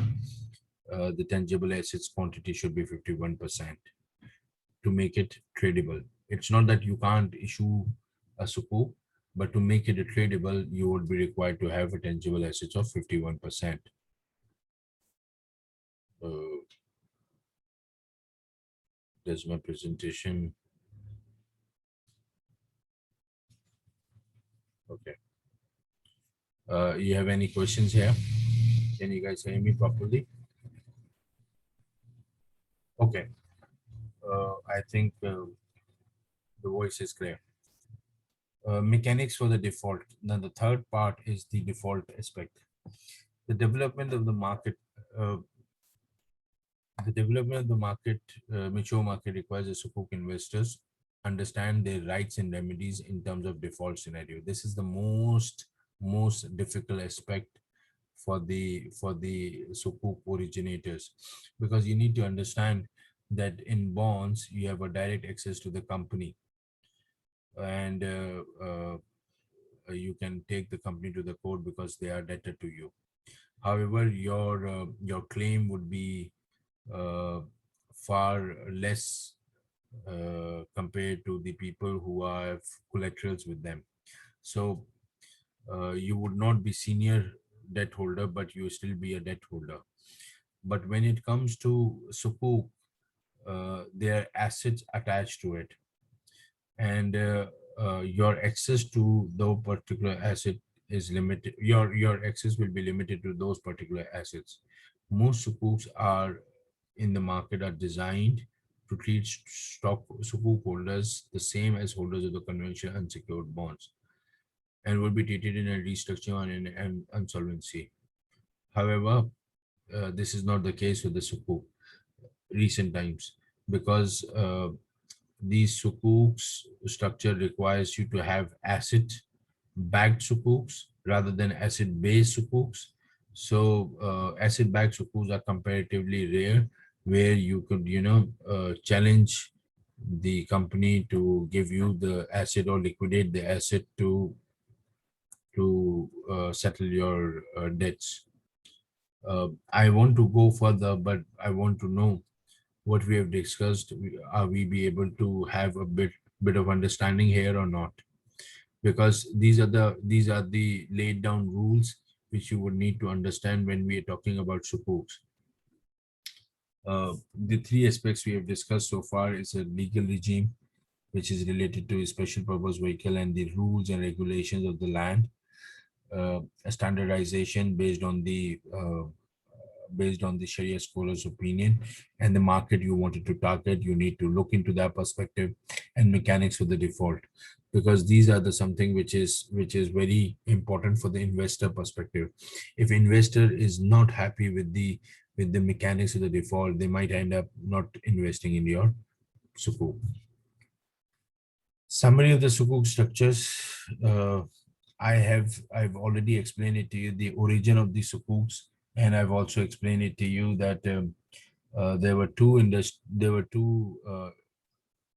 the tangible assets quantity should be 51% to make it tradable. It's not that you can't issue a sukuk, but to make it tradable, you would be required to have a tangible assets of 51%. There's my presentation. Okay. You have any questions here? Can you guys hear me properly? Okay. I think the voice is clear. Mechanics for the default. Now, the third part is the default aspect. The development of the market. Mature market requires the sukuk investors understand their rights and remedies in terms of default scenario. This is the most difficult aspect for the sukuk originators, because you need to understand that in bonds you have a direct access to the company, and you can take the company to the court because they are debtor to you. However, your claim would be far less compared to the people who have collaterals with them. So you would not be senior debt holder, but you still be a debt holder. But when it comes to sukuk, there are assets attached to it, and your access to the particular asset is limited. Your access will be limited to those particular assets. Most sukuks are in the market are designed to treat stock sukuk holders the same as holders of the conventional unsecured bonds, and will be treated in a restructuring or in an insolvency. However, this is not the case with the sukuk recent times, because these sukuks structure requires you to have asset backed sukuks rather than asset based sukuks. So asset backed sukuks are comparatively rare, where you could challenge the company to give you the asset or liquidate the asset to settle your debts. I want to go further, but I want to know what we have discussed. Are we be able to have a bit of understanding here or not? Because these are the laid down rules which you would need to understand when we are talking about sukuks. The three aspects we have discussed so far is a legal regime, which is related to a special purpose vehicle and the rules and regulations of the land, a standardization based on the Sharia scholars' opinion and the market you wanted to target. You need to look into that perspective, and mechanics of the default, because these are the something which is very important for the investor perspective. If investor is not happy with the mechanics of the default, they might end up not investing in your Sukuk. Summary of the Sukuk structures. I've already explained it to you, the origin of the Sukuks, and I've also explained it to you that there were two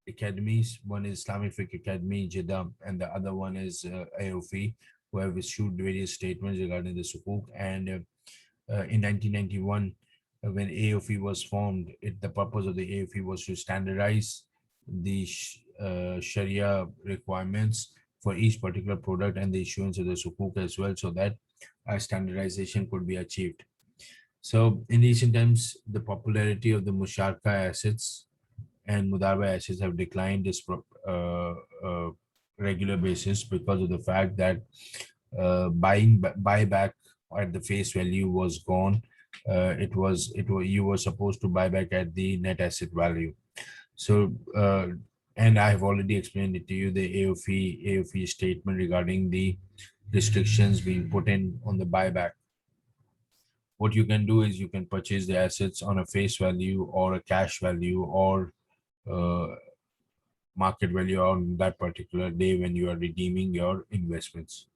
academies. One is Islamic Fiqh Academy, Jeddah, and the other one is AOFI, who have issued various statements regarding the Sukuk. And in 1991, when AOFI was formed, the purpose of the AOFI was to standardize the Sharia requirements for each particular product and the issuance of the Sukuk as well, so that a standardization could be achieved. So in recent times, the popularity of the Musharka assets and Mudarba assets have declined this regular basis because of the fact that buyback at the face value was gone. You were supposed to buy back at the net asset value. So and I have already explained it to you, the AOFI statement regarding the restrictions being put in on the buyback. What you can do is you can purchase the assets on a face value or a cash value or market value on that particular day when you are redeeming your investments.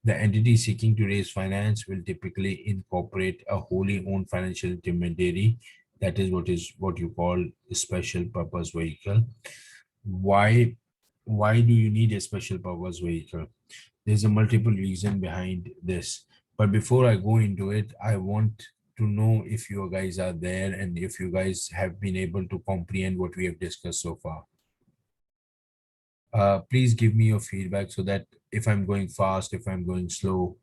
The entity seeking to raise finance will typically incorporate a wholly owned financial intermediary. That is what you call a special purpose vehicle. Why do you need a special purpose vehicle? There's a multiple reason behind this. But before I go into it, I want to know if you guys are there and if you guys have been able to comprehend what we have discussed so far. Please give me your feedback so that if I'm going fast, if I'm going slow,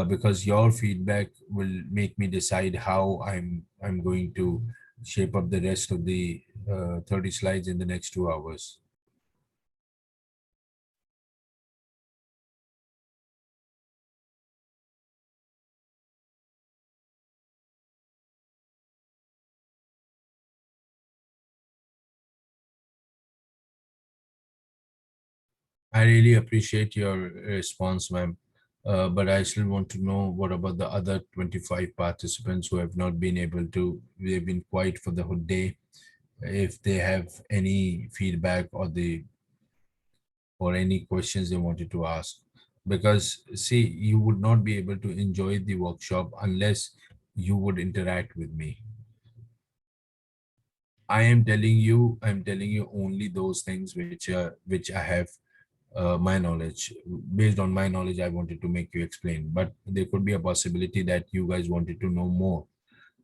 because your feedback will make me decide how I'm going to shape up the rest of the 30 slides in the next 2 hours. I really appreciate your response, ma'am. But I still want to know what about the other 25 participants who have not been able to, they've been quiet for the whole day. If they have any feedback or any questions they wanted to ask. Because see, you would not be able to enjoy the workshop unless you would interact with me. I'm telling you only those things which I have my knowledge. Based on my knowledge, I wanted to make you explain, but there could be a possibility that you guys wanted to know more.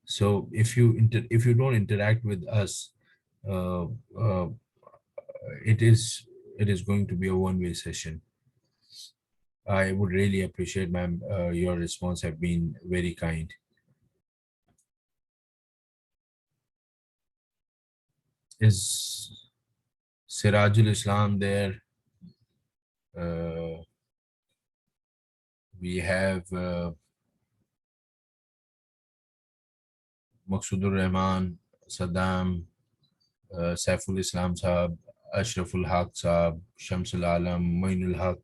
So if you don't interact with us, uh, uh, it is going to be a one-way session. I would really appreciate, ma'am, your response have been very kind. Is Sirajul Islam there? We have Maqsudur Rahman, Saddam, Saiful Islam Sahab, Ashraful Haq Sahab, Shamsul Alam, Moinul Haq.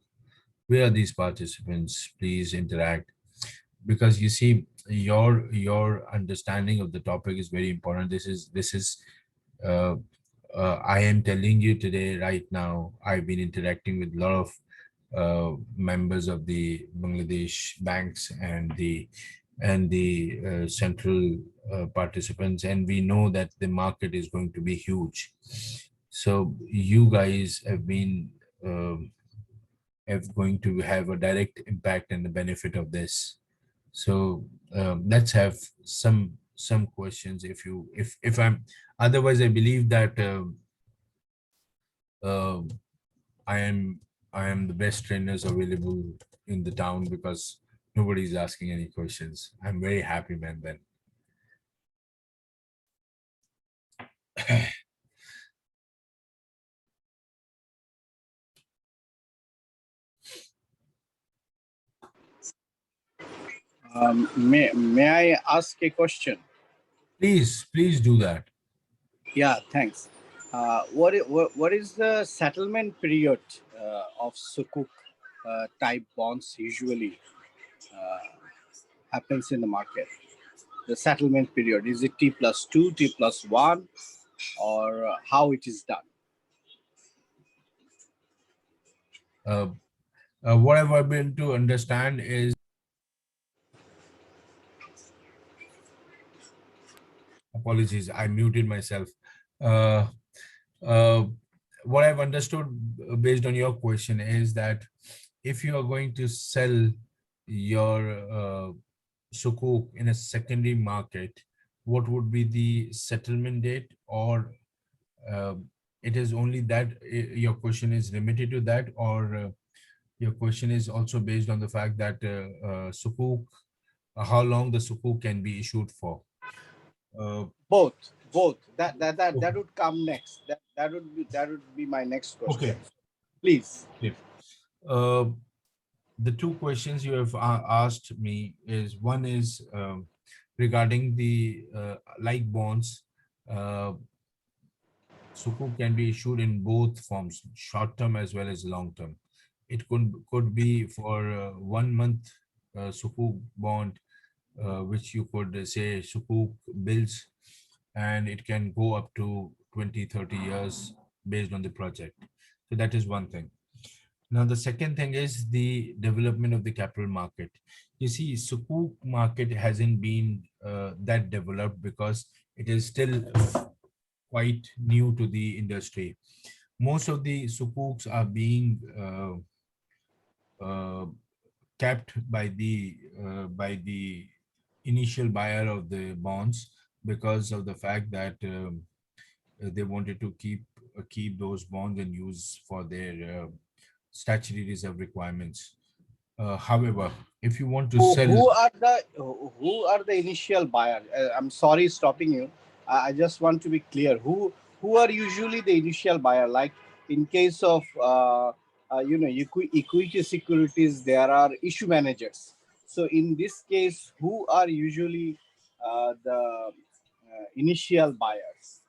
Where are these participants? Please interact, because you see, your understanding of the topic is very important. This is I am telling you today, right now, I've been interacting with a lot of members of the Bangladesh banks and the central participants, and we know that the market is going to be huge. So you guys have going to have a direct impact and the benefit of this. So let's have some questions. If I'm otherwise, I believe that uh, I am the best trainers available in the town, because nobody's asking any questions. I'm very happy, man. Then May I ask a question? Please do that. Yeah, thanks. What is the settlement period of Sukuk type bonds usually happens in the market? The settlement period, is it T+2, T+1, or how it is done? What I've been to understand is, apologies, I muted myself. Uh, uh, what I've understood based on your question is that if you are going to sell your sukuk in a secondary market, what would be the settlement date, or it is only that your question is limited to that, or your question is also based on the fact that sukuk, how long the sukuk can be issued for? Both. That would come next. That would be my next question. Okay. Please. Uh, the two questions you have asked me is, one is regarding the like bonds. Sukuk can be issued in both forms, short term as well as long term. It could be for 1 month sukuk bond, which you could say sukuk bills, and it can go up to 20-30 years based on the project. So that is one thing. Now, the second thing is the development of the capital market. You see, Sukuk market hasn't been that developed because it is still quite new to the industry. Most of the Sukuks are being kept by the initial buyer of the bonds because of the fact that they wanted to keep those bonds and use for their statutory reserve requirements. However, if you want to sell, Who are the initial buyer? I'm sorry stopping you. I just want to be clear. Who are usually the initial buyer? Like in case of equity securities, there are issue managers. So in this case, who are usually the initial buyers?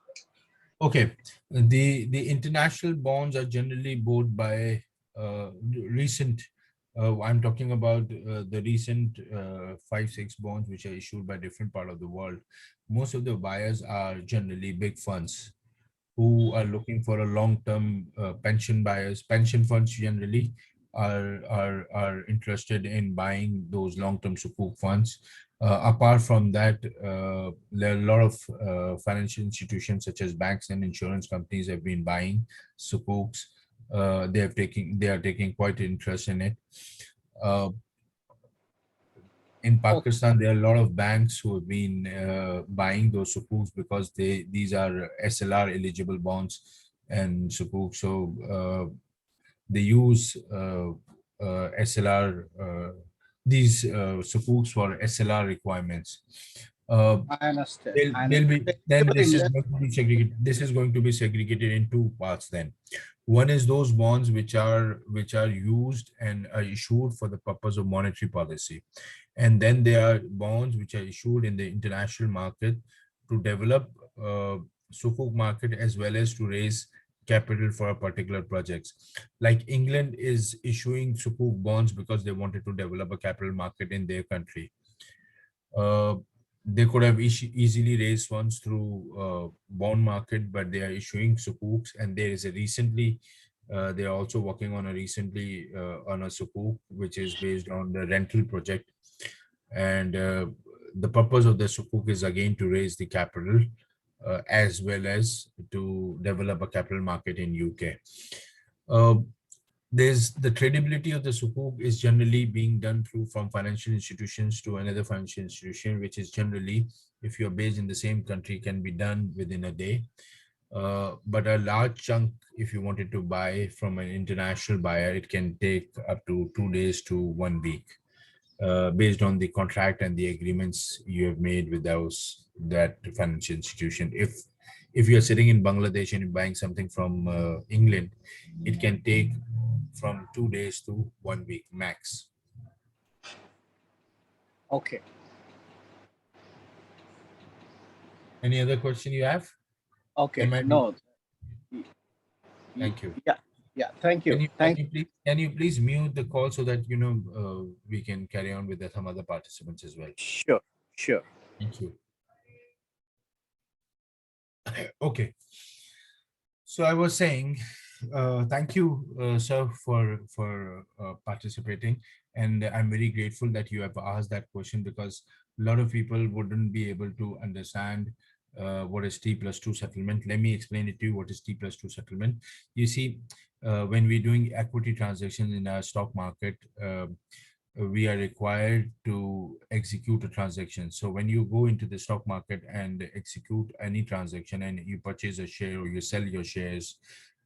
okay, the international bonds are generally bought by recent. I'm talking about the recent 5-6 bonds which are issued by different part of the world. Most of the buyers are generally big funds who are looking for a long-term pension buyers. Pension funds generally are interested in buying those long-term sukuk funds. Apart from that, there are a lot of financial institutions such as banks and insurance companies have been buying sukuks. They are taking quite interest in it. Uh, in Pakistan, there are a lot of banks who have been buying those sukuks because these are SLR eligible bonds and sukuk. So they use SLR, these sukuks for SLR requirements. I understand. They'll be, then Eligible this is investment. going to be segregated. This is going to be segregated in two parts then. One is those bonds which are used and are issued for the purpose of monetary policy. And then there are bonds which are issued in the international market to develop sukuk market as well as to raise capital for a particular projects. Like England is issuing sukuk bonds because they wanted to develop a capital market in their country. They could have easily raised funds through bond market, but they are issuing sukuks, and there is a recently they are also working on a sukuk which is based on the rental project, and the purpose of the sukuk is again to raise the capital as well as to develop a capital market in UK. There's the tradability of the sukuk is generally being done through from financial institutions to another financial institution, which is generally, if you're based in the same country, can be done within a day. But a large chunk, if you wanted to buy from an international buyer, it can take up to 2 days to 1 week, based on the contract and the agreements you have made with that financial institution. If you're sitting in Bangladesh and you're buying something from England, it can take from 2 days to 1 week max. Okay. Any other question you have? Okay. Am I No. Thank you. Yeah. Yeah. Thank Can you. you Thank you. can you please mute the call so that we can carry on with some other participants as well. Sure. Sure. Thank you. Okay. So I was saying, thank you, sir, for participating, and I'm very grateful that you have asked that question, because a lot of people wouldn't be able to understand what is T+2 settlement. Let me explain it to you. What is T+2 settlement? You see, when we're doing equity transactions in our stock market, we are required to execute a transaction. So when you go into the stock market and execute any transaction and you purchase a share or you sell your shares,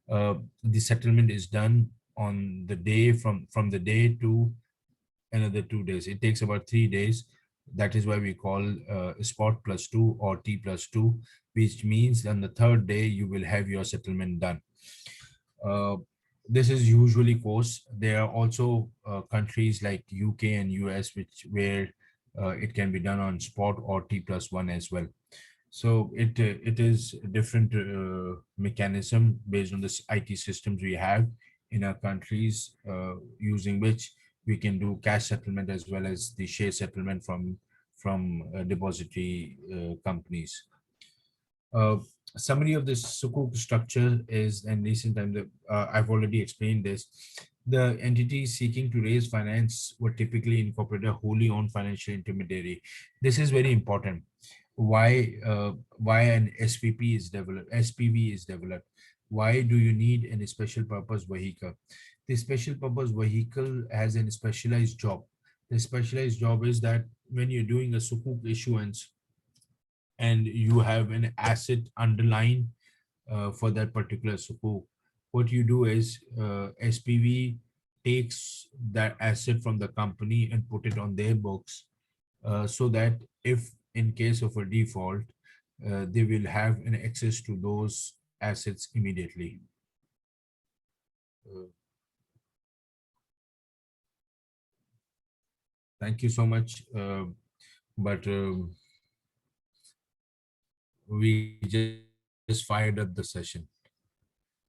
the settlement is done on the day from the day to another 2 days. It takes about 3 days. That is why we call spot plus two or T+2, which means on the third day you will have your settlement done. Uh, this is usually course. There are also countries like UK and US where it can be done on spot or T+1 as well. So it is a different mechanism based on this IT systems we have in our countries, using which we can do cash settlement as well as the share settlement from depository companies. uh, Summary of this Sukuk structure is, and recent time, I've already explained this. The entities seeking to raise finance would typically incorporate a wholly owned financial intermediary. This is very important. Why an SPP is developed, SPV is developed? Why do you need a special purpose vehicle? The special purpose vehicle has a specialized job. The specialized job is that when you're doing a Sukuk issuance, and you have an asset underlying for that particular sukuk, what you do is SPV takes that asset from the company and put it on their books, so that if in case of a default, they will have an access to those assets immediately. Uh, Thank you so much. But we just fired up the session,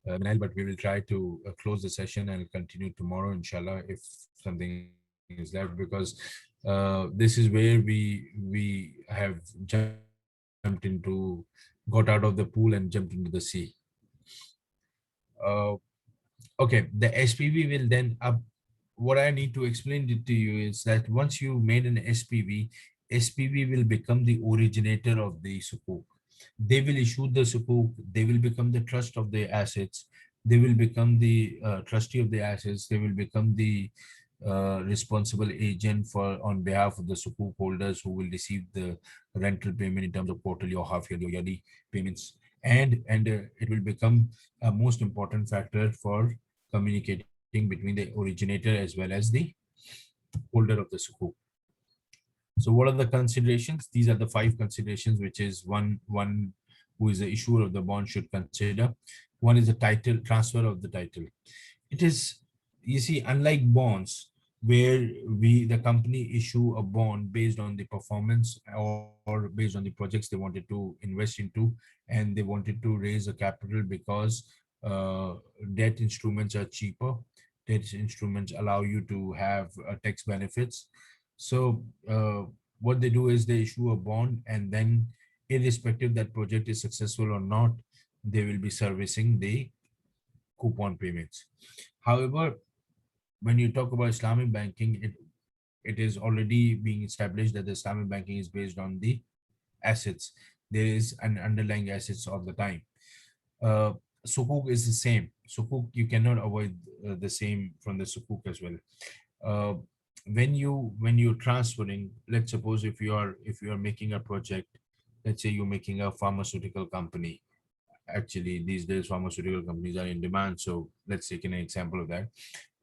Vinay, but we will try to close the session and continue tomorrow, inshallah, if something is left, because this is where we have jumped into, got out of the pool and jumped into the sea. Uh, okay, the SPV will then up. What I need to explain it to you is that once you made an SPV will become the originator of the sukuk. They will issue the sukuk. They will become the trust of the assets. They will become the trustee of the assets. They will become the responsible agent for on behalf of the sukuk holders, who will receive the rental payment in terms of quarterly or half yearly or yearly payments. And it will become a most important factor for communicating between the originator as well as the holder of the sukuk. So what are the considerations? These are the 5 considerations, which is one who is the issuer of the bond should consider. One is the title, transfer of the title. It is, you see, unlike bonds, where the company issue a bond based on the performance or based on the projects they wanted to invest into, and they wanted to raise a capital because uh, debt instruments are cheaper. Debt instruments allow you to have tax benefits. So what they do is they issue a bond, and then irrespective that project is successful or not, they will be servicing the coupon payments. However, when you talk about Islamic banking, it is already being established that the Islamic banking is based on the assets. There is an underlying assets all the time. Uh, Sukuk is the same. Sukuk, you cannot avoid the same from the Sukuk as well. Uh, when you're transferring, let's suppose if you are making a project, let's say you're making a pharmaceutical company. Actually, these days pharmaceutical companies are in demand, so let's take an example of that.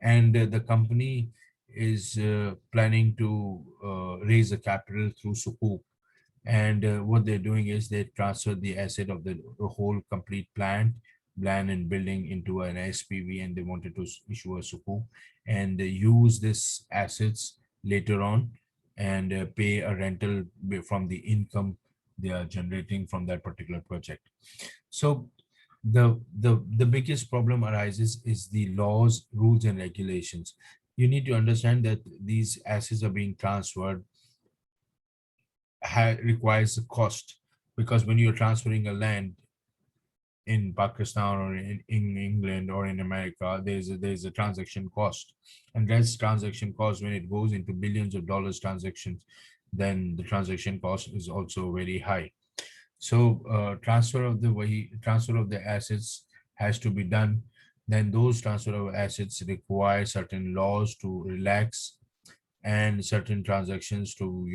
And the company is planning to raise a capital through Sukuk, and what they're doing is they transfer the asset of the whole complete plan and building into an SPV, and they wanted to issue a Sukuk and they use this assets later on and pay a rental from the income they are generating from that particular project. So the biggest problem arises is the laws, rules, and regulations. You need to understand that these assets are being transferred requires a cost, because when you're transferring a land in Pakistan or in England or in America, there's a transaction cost, and that's transaction cost. When it goes into billions of dollars transactions, then the transaction cost is also very high. So transfer of the assets has to be done. Then those transfer of assets require certain laws to relax, and certain transactions to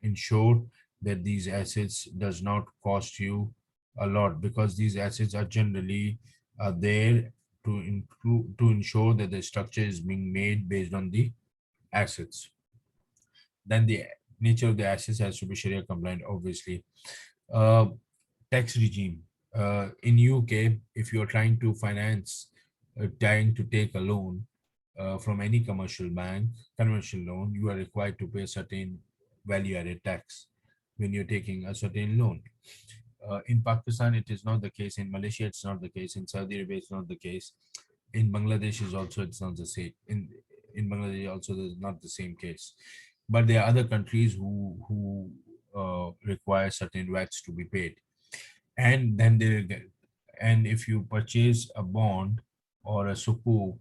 ensure that these assets does not cost you a lot, because these assets are generally there to include to ensure that the structure is being made based on the assets. Then the nature of the assets has to be Sharia compliant, obviously. uh, Tax regime in UK, if you're trying to take a loan from any commercial bank, conventional loan, you are required to pay a certain value added tax when you're taking a certain loan. In Pakistan, it is not the case. In Malaysia, it's not the case. In Saudi Arabia, it's not the case. In Bangladesh, is also it's not the same. In Bangladesh, also there's not the same case. But there are other countries who require certain VATs to be paid, and then they get. And if you purchase a bond or a sukuk,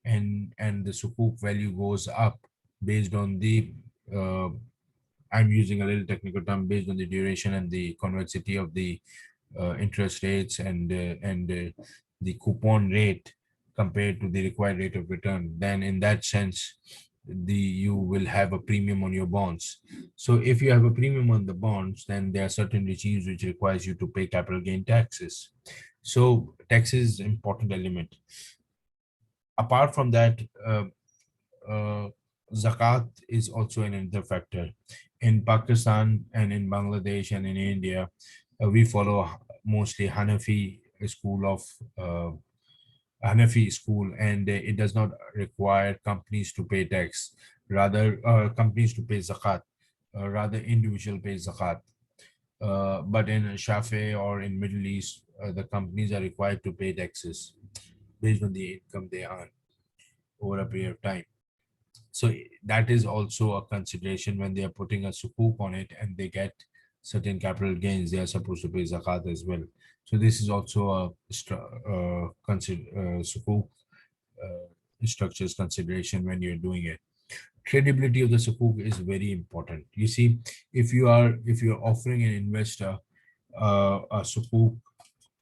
and the sukuk value goes up based on the uh, I'm using a little technical term, based on the duration and the convexity of the interest rates, and the coupon rate compared to the required rate of return, then in that sense you will have a premium on your bonds. So if you have a premium on the bonds, then there are certain regimes which requires you to pay capital gain taxes. So taxes is important element. Apart from that, uh, zakat is also another factor. In Pakistan and in Bangladesh and in India, we follow mostly uh, Hanafi school, and it does not require companies to pay tax, rather companies to pay zakat, rather individual pay zakat. But in Shafi or in Middle East, the companies are required to pay taxes based on the income they earn over a period of time. So that is also a consideration when they are putting a sukuk on it and they get certain capital gains, they are supposed to pay zakat as well. So this is also a sukuk structures consideration when you're doing it. Tradability of the sukuk is very important. You see, if you're offering an investor a sukuk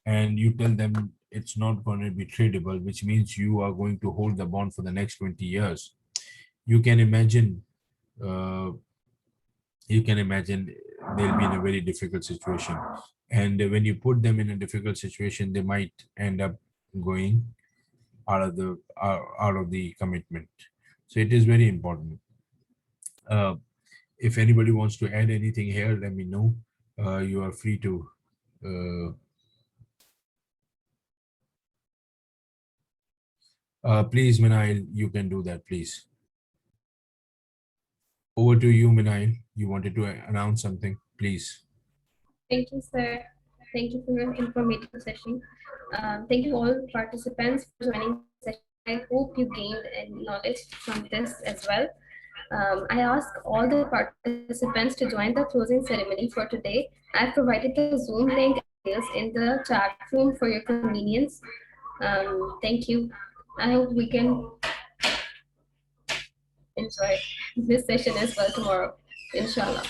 and you tell them it's not going to be tradable, which means you are going to hold the bond for the next 20 years, you can imagine uh, they'll be in a very difficult situation. And when you put them in a difficult situation, they might end up going out of the commitment. So it is very important. uh, if anybody wants to add anything here, let me know. You are free to please, Minail, you can do that, please. Over to you, Minail. You wanted to announce something, please. Thank you, sir. Thank you for your informative session. Thank you all participants for joining the session. I hope you gained knowledge from this as well. I ask all the participants to join the closing ceremony for today. I've provided the Zoom link in the chat room for your convenience. Thank you. I hope we can enjoy this session as well tomorrow, inshallah.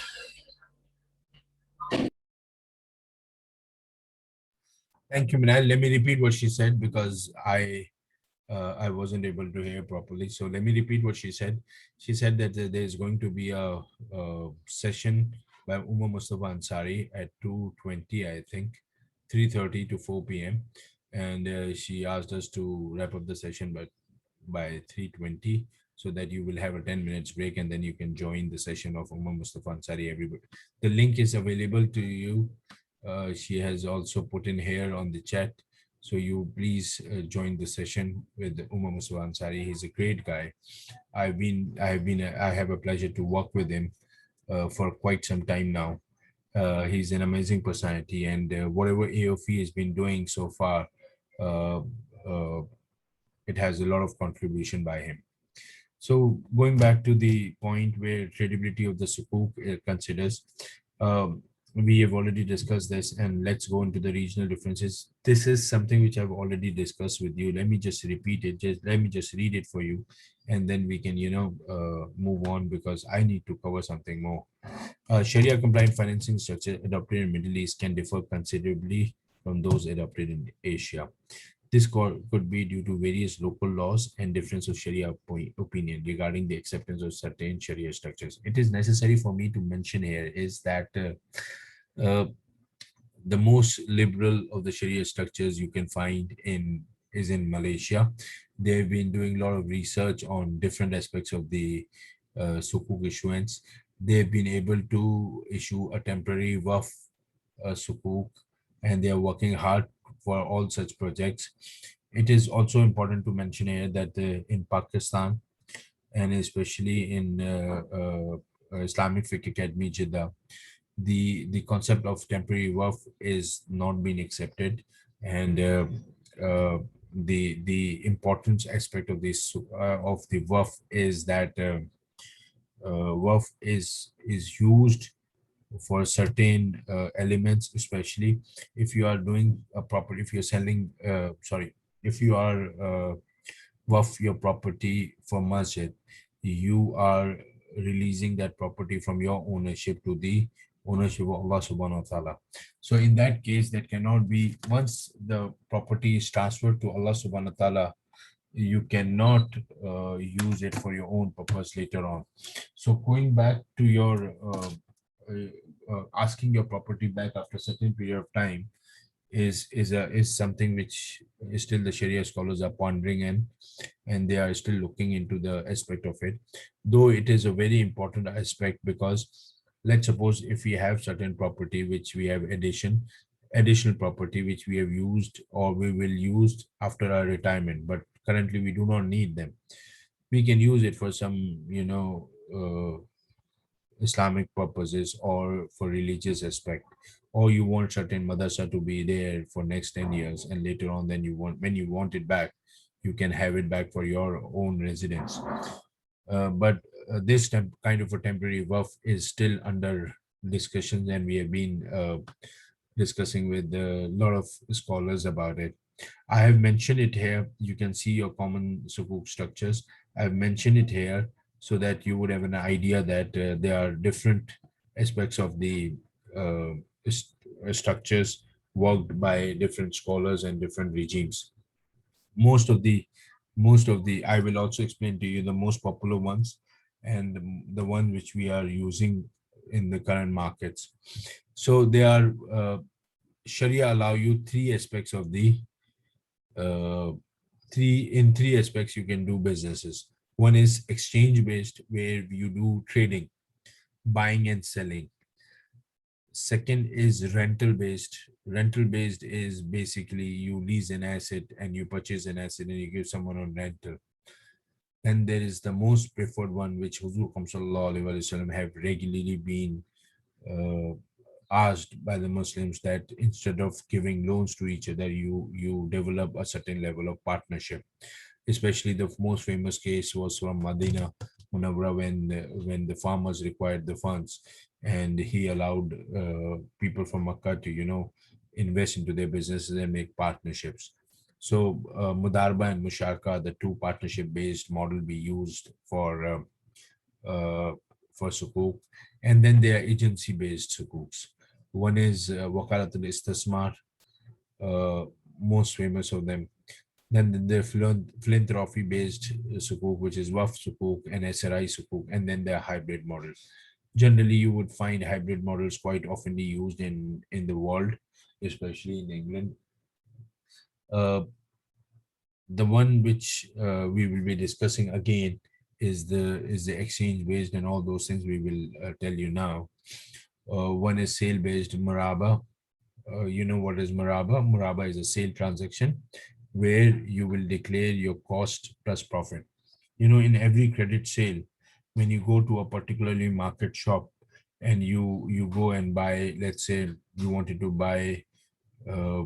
Thank you, Minail. Let me repeat what she said because I wasn't able to hear properly. So let me repeat what she said. She said that there is going to be a session by Mustafa Ansari at 2:20, I think, 3:30 to 4 p.m. And she asked us to wrap up the session by 3:20, so that you will have a 10 minutes break and then you can join the session of Mustafa Ansari. Everybody, the link is available to you. She has also put in here on the chat, so you please join the session with Mustafa Ansari. He's a great guy. I have a pleasure to work with him for quite some time now. He's an amazing personality, and whatever AOFE has been doing so far, uh, uh, it has a lot of contribution by him. So going back to the point where tradability of the Sukuk considers, um, we have already discussed this, and let's go into the regional differences. This is something which I've already discussed with you. Let me just repeat it. Just let me just read it for you, and then we can, move on because I need to cover something more. Sharia compliant financing structure adopted in Middle East can differ considerably from those adopted in Asia. This could be due to various local laws and difference of Sharia opinion regarding the acceptance of certain Sharia structures. It is necessary for me to mention here is that uh, the most liberal of the Sharia structures you can find is in Malaysia. They've been doing a lot of research on different aspects of the Sukuk issuance. They've been able to issue a temporary WAF Sukuk, and they are working hard for all such projects. It is also important to mention here that in Pakistan and especially in Islamic Fiqh Academy Jeddah, the concept of temporary work is not being accepted, and the importance aspect of this of the work is that work is used for certain elements, especially if you are doing a property, if you're selling, sorry, if you are worth your property for masjid, you are releasing that property from your ownership to the ownership of Allah subhanahu wa ta'ala. So in that case, that cannot be, once the property is transferred to Allah subhanahu wa ta'ala, you cannot use it for your own purpose later on. So going back to your asking your property back after a certain period of time is something which is still the Sharia scholars are pondering and they are still looking into the aspect of it. Though it is a very important aspect, because let's suppose if we have certain property which we have additional property which we have used or we will use after our retirement, but currently we do not need them. We can use it for some, Islamic purposes or for religious aspect, or you want certain madrasa to be there for next 10 years, and later on then you want, when you want it back, you can have it back for your own residence. But this kind of a temporary work is still under discussions, and we have been discussing with a lot of scholars about it. I have mentioned it here. You can see your common Sukuk structures. I've mentioned it here so that you would have an idea that there are different aspects of the structures worked by different scholars and different regimes. Most of the I will also explain to you the most popular ones and the one which we are using in the current markets. So they are Sharia allow you three aspects of the three aspects you can do businesses. One is exchange based, where you do trading, buying and selling. Second is rental based. Rental based is basically you lease an asset and you purchase an asset and you give someone on rental. And there is the most preferred one, which Huzur Sallallahu Alaihi Wasallam have regularly been asked by the Muslims, that instead of giving loans to each other, you develop a certain level of partnership. Especially the most famous case was from Medina Munawwara, when the farmers required the funds, and he allowed people from Makkah to invest into their businesses and make partnerships. So Mudarba and Musharka, the two partnership based model we used for Sukuk, and then there are agency based Sukuks. One is Wakalatul Istismar, most famous of them. Then the philanthropy based Sukuk, which is WAF Sukuk and SRI Sukuk, and then there are hybrid models. Generally, you would find hybrid models quite often used in the world, especially in England. The one which we will be discussing again is the exchange based, and all those things we will tell you now. One is sale based Muraba. You know what is Muraba? Muraba is a sale transaction where you will declare your cost plus profit. In every credit sale, when you go to a particularly market shop, and you go and buy, let's say you wanted to buy uh,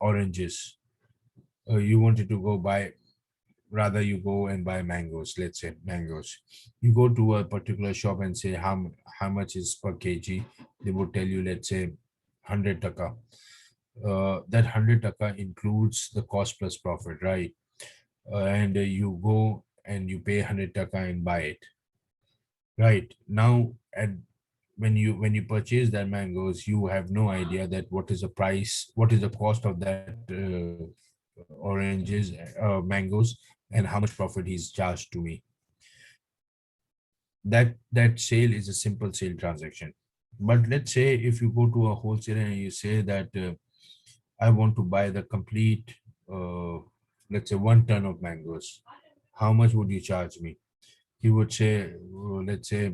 oranges, you wanted to go buy, rather you go and buy mangoes, let's say mangoes. You go to a particular shop and say how much is per kg. They would tell you, let's say 100 taka. That 100 taka includes the cost plus profit, right? And you go and you pay 100 taka and buy it, right? Now at when you purchase that mangoes, you have no idea that what is the price, what is the cost of that oranges, mangoes, and how much profit he's charged to me. That sale is a simple sale transaction. But let's say if you go to a wholesaler and you say that I want to buy the complete, let's say 1 ton of mangoes, how much would you charge me? He would say, let's say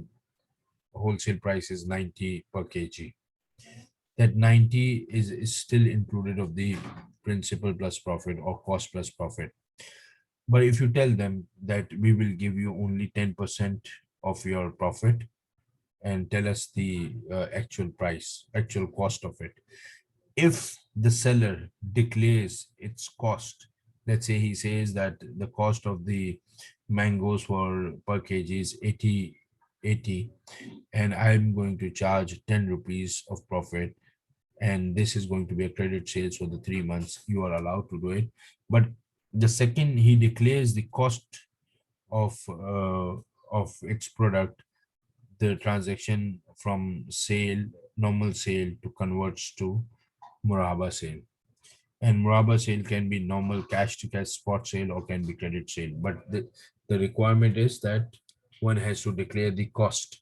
wholesale price is 90 per kg. That 90 is still included of the principal plus profit or cost plus profit. But if you tell them that we will give you only 10% of your profit and tell us the actual price, actual cost of it. If the seller declares its cost, let's say he says that the cost of the mangoes for per kg is 80, and I'm going to charge 10 rupees of profit, and this is going to be a credit sales for the 3 months, you are allowed to do it. But the second he declares the cost of its product, the transaction from sale, normal sale, to converts to Muraba sale. And Muraba sale can be normal cash to cash spot sale or can be credit sale. But the requirement is that one has to declare the cost.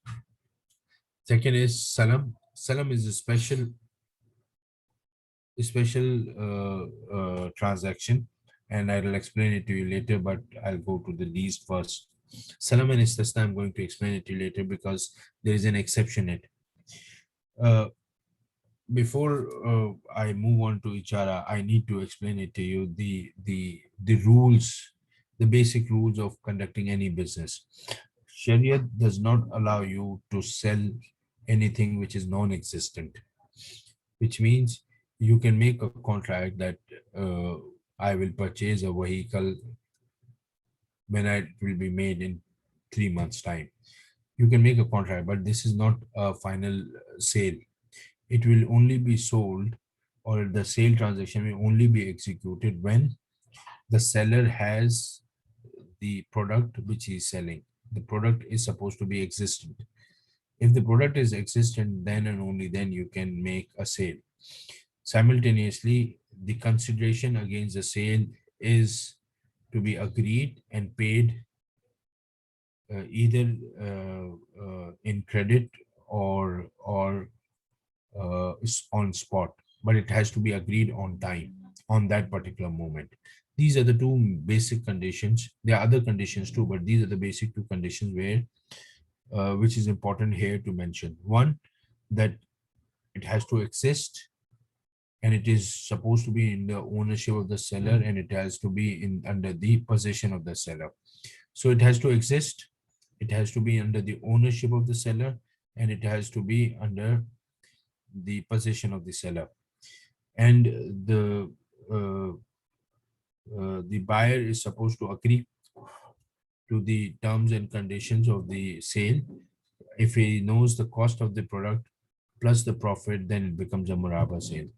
Second is Salam. Salam is a special transaction, and I will explain it to you later, but I'll go to the least first. Salam and Istisna, I'm going to explain it to you later because there is an exception in it. Before I move on to Ichara, I need to explain it to you, the rules, the basic rules of conducting any business. Sharia does not allow you to sell anything which is non-existent, which means you can make a contract that I will purchase a vehicle when it will be made in 3 months' time. You can make a contract, but this is not a final sale. It will only be sold, or the sale transaction will only be executed when the seller has the product which he is selling. The product is supposed to be existent. If the product is existent, then and only then you can make a sale. Simultaneously, the consideration against the sale is to be agreed and paid either in credit or on spot, but it has to be agreed on time, on that particular moment. These are the two basic conditions. There are other conditions too, but these are the basic two conditions where which is important here to mention. One, that it has to exist and it is supposed to be in the ownership of the seller, and it has to be in under the possession of the seller. So it has to exist, it has to be under the ownership of the seller, and it has to be under the possession of the seller. And the buyer is supposed to agree to the terms and conditions of the sale. If he knows the cost of the product plus the profit, then it becomes a Muraba sale.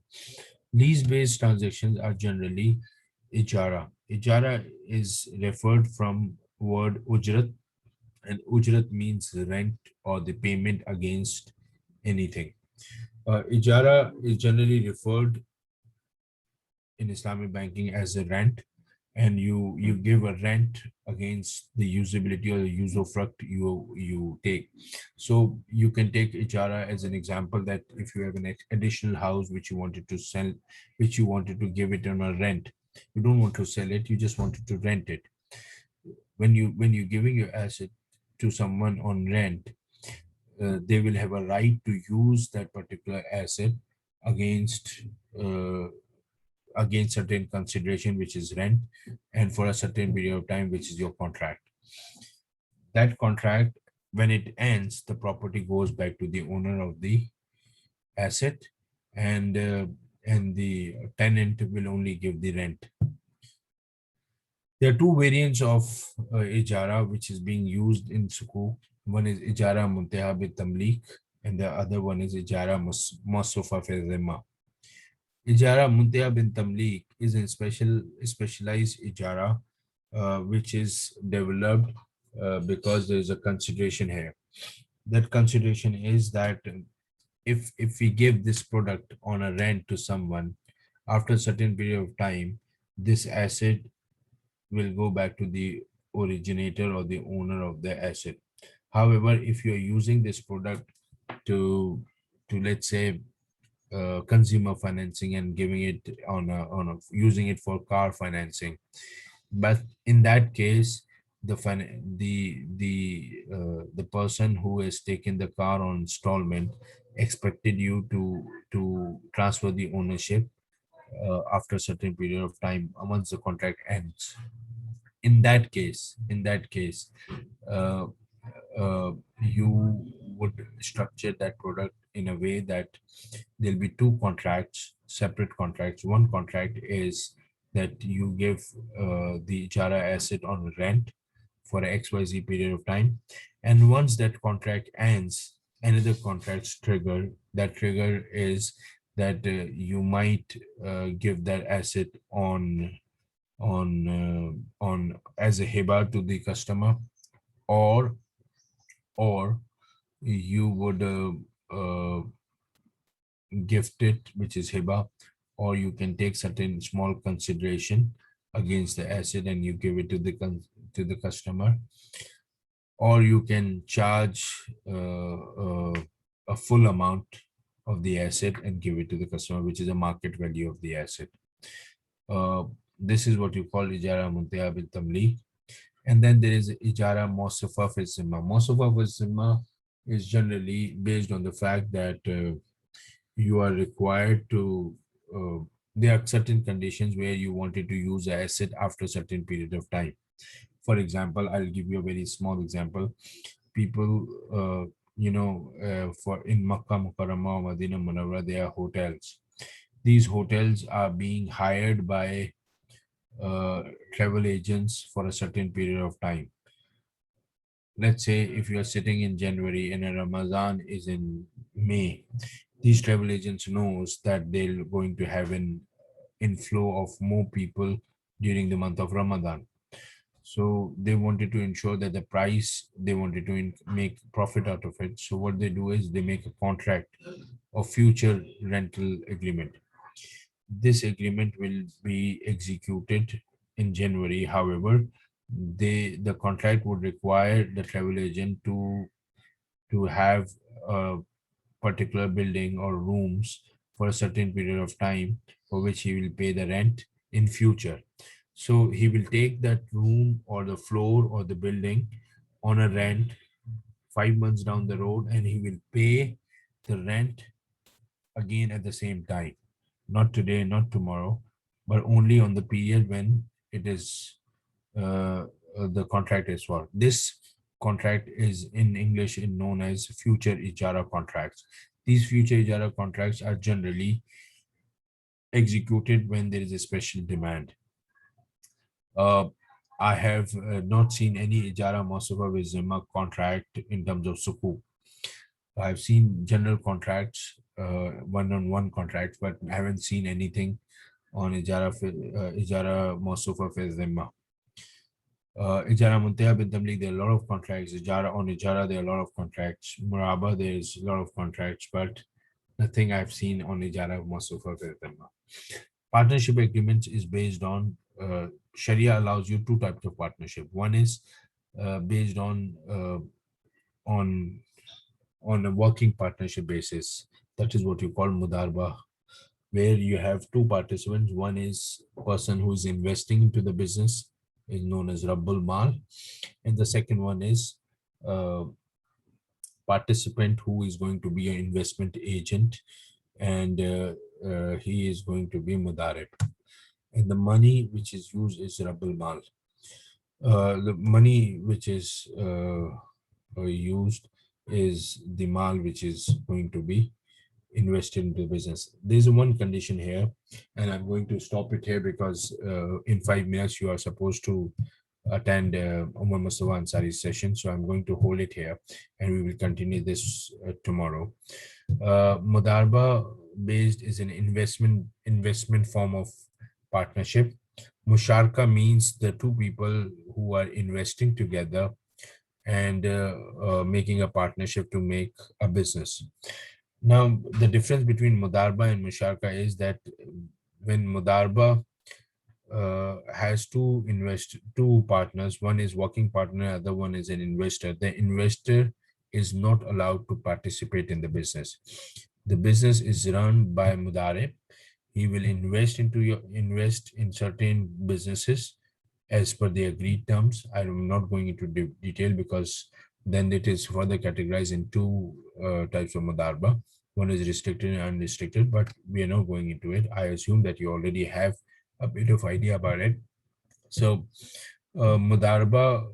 Lease-based transactions are generally Ijara. Ijara is referred from word Ujrat, and Ujrat means rent or the payment against anything. Ijara is generally referred in Islamic banking as a rent, and you give a rent against the usability or the usufruct you take. So you can take Ijara as an example, that if you have an additional house which you wanted to sell, which you wanted to give it on a rent, you don't want to sell it, you just wanted to rent it. When you're giving your asset to someone on rent, they will have a right to use that particular asset against certain consideration, which is rent, and for a certain period of time, which is your contract. That contract when it ends, the property goes back to the owner of the asset, and the tenant will only give the rent. There are two variants of ijara which is being used in Sukuk. One is ijara muntaha bit tamlik, and the other one is ijara masufa fi zimma. Ijara muntaha bin tamlik is a specialized ijara which is developed because there is a consideration here. That consideration is that if we give this product on a rent to someone, after a certain period of time, this asset will go back to the originator or the owner of the asset. However, if you're using this product to let's say consumer financing and giving it on a using it for car financing, but in that case the person who has taken the car on installment expected you to transfer the ownership after a certain period of time once the contract ends. In that case uh, you would structure that product in a way that there'll be two contracts, separate contracts. One contract is that you give the Jara asset on rent for a XYZ period of time. And once that contract ends, another contract's trigger. That trigger is that you might give that asset on as a hiba to the customer, or or you would gift it, which is hiba, or you can take certain small consideration against the asset and you give it to to the customer, or you can charge a full amount of the asset and give it to the customer, which is a market value of the asset. This is what you call ijara muntaha bil tamlik. And then there is ijara mawsufa fi zimma. Mawsufa fi zimma is generally based on the fact that you are required to there are certain conditions where you wanted to use an asset after a certain period of time. For example, I'll give you a very small example. People for in Makkah Mukarramah or Madinah Munawwara, there are hotels. These hotels are being hired by travel agents for a certain period of time. Let's say if you are sitting in January and a Ramadan is in May, these travel agents knows that they're going to have an inflow of more people during the month of Ramadan. So they wanted to ensure that the price, they wanted to make profit out of it. So what they do is they make a contract of future rental agreement. This agreement will be executed in January. However, the contract would require the travel agent to have a particular building or rooms for a certain period of time for which he will pay the rent in future. So he will take that room or the floor or the building on a rent 5 months down the road, and he will pay the rent again at the same time. Not today, not tomorrow, but only on the period when it is the contract is for. This contract is in English known as future ijara contracts. These future ijara contracts are generally executed when there is a special demand. I have not seen any ijara masufa with zimma contract in terms of sukuk. I've seen general contracts, one-on-one contracts, but I haven't seen anything on ijara masufa fi zimma. Ijara muntaha bin tamlik, there are a lot of contracts. Ijara, there are a lot of contracts. Muraba, there's a lot of contracts, but nothing I've seen on ijara masufa fi zimma. Partnership agreements is based on Sharia allows you two types of partnership. One is based on a working partnership basis. That is what you call mudarba, where you have two participants. One is person who is investing into the business, is known as Rabbul Mal, and the second one is participant who is going to be an investment agent, and he is going to be mudarib. And the money which is used is Rabbul Mal. The money which is used is the mal which is going to be invested into the business. There's one condition here, and I'm going to stop it here because in 5 minutes you are supposed to attend Umar Mustafa Ansari's session. So I'm going to hold it here and we will continue this tomorrow. Mudarba based is an investment form of partnership. Musharka means the two people who are investing together and making a partnership to make a business. Now, the difference between Mudarba and Musharka is that when Mudarba has two partners, one is working partner, other one is an investor. The investor is not allowed to participate in the business. The business is run by Mudarib. He will invest in certain businesses as per the agreed terms. I'm not going into detail because then it is further categorized in two types of Mudarba. One is restricted and unrestricted, but we are not going into it. I assume that you already have a bit of idea about it. So Mudarba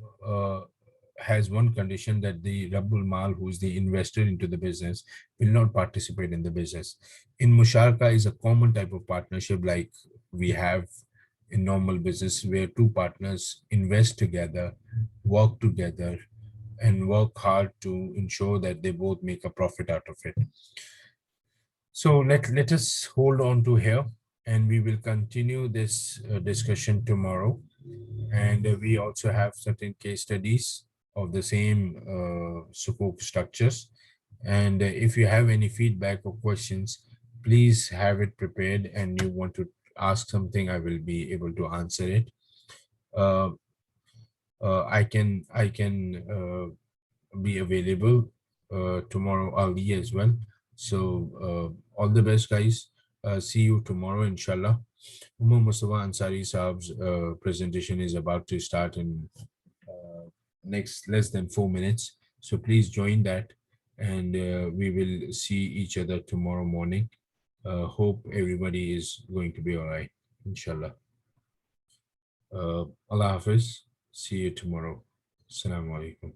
has one condition, that the Rabbul Mal, who is the investor into the business, will not participate in the business. In Musharka is a common type of partnership like we have in normal business, where two partners invest together, work together, and work hard to ensure that they both make a profit out of it. So let us hold on to here, and we will continue this discussion tomorrow. And we also have certain case studies of the same Sukuk structures. And if you have any feedback or questions, please have it prepared, and you want to ask something, I will be able to answer it. I can be available tomorrow early as well. So all the best, guys. See you tomorrow, inshallah. Umar Mustafa Ansari Saab's presentation is about to start in next less than 4 minutes. So please join that, and we will see each other tomorrow morning. Hope everybody is going to be all right, inshallah. Allah Hafiz. See you tomorrow. Assalamu alaikum.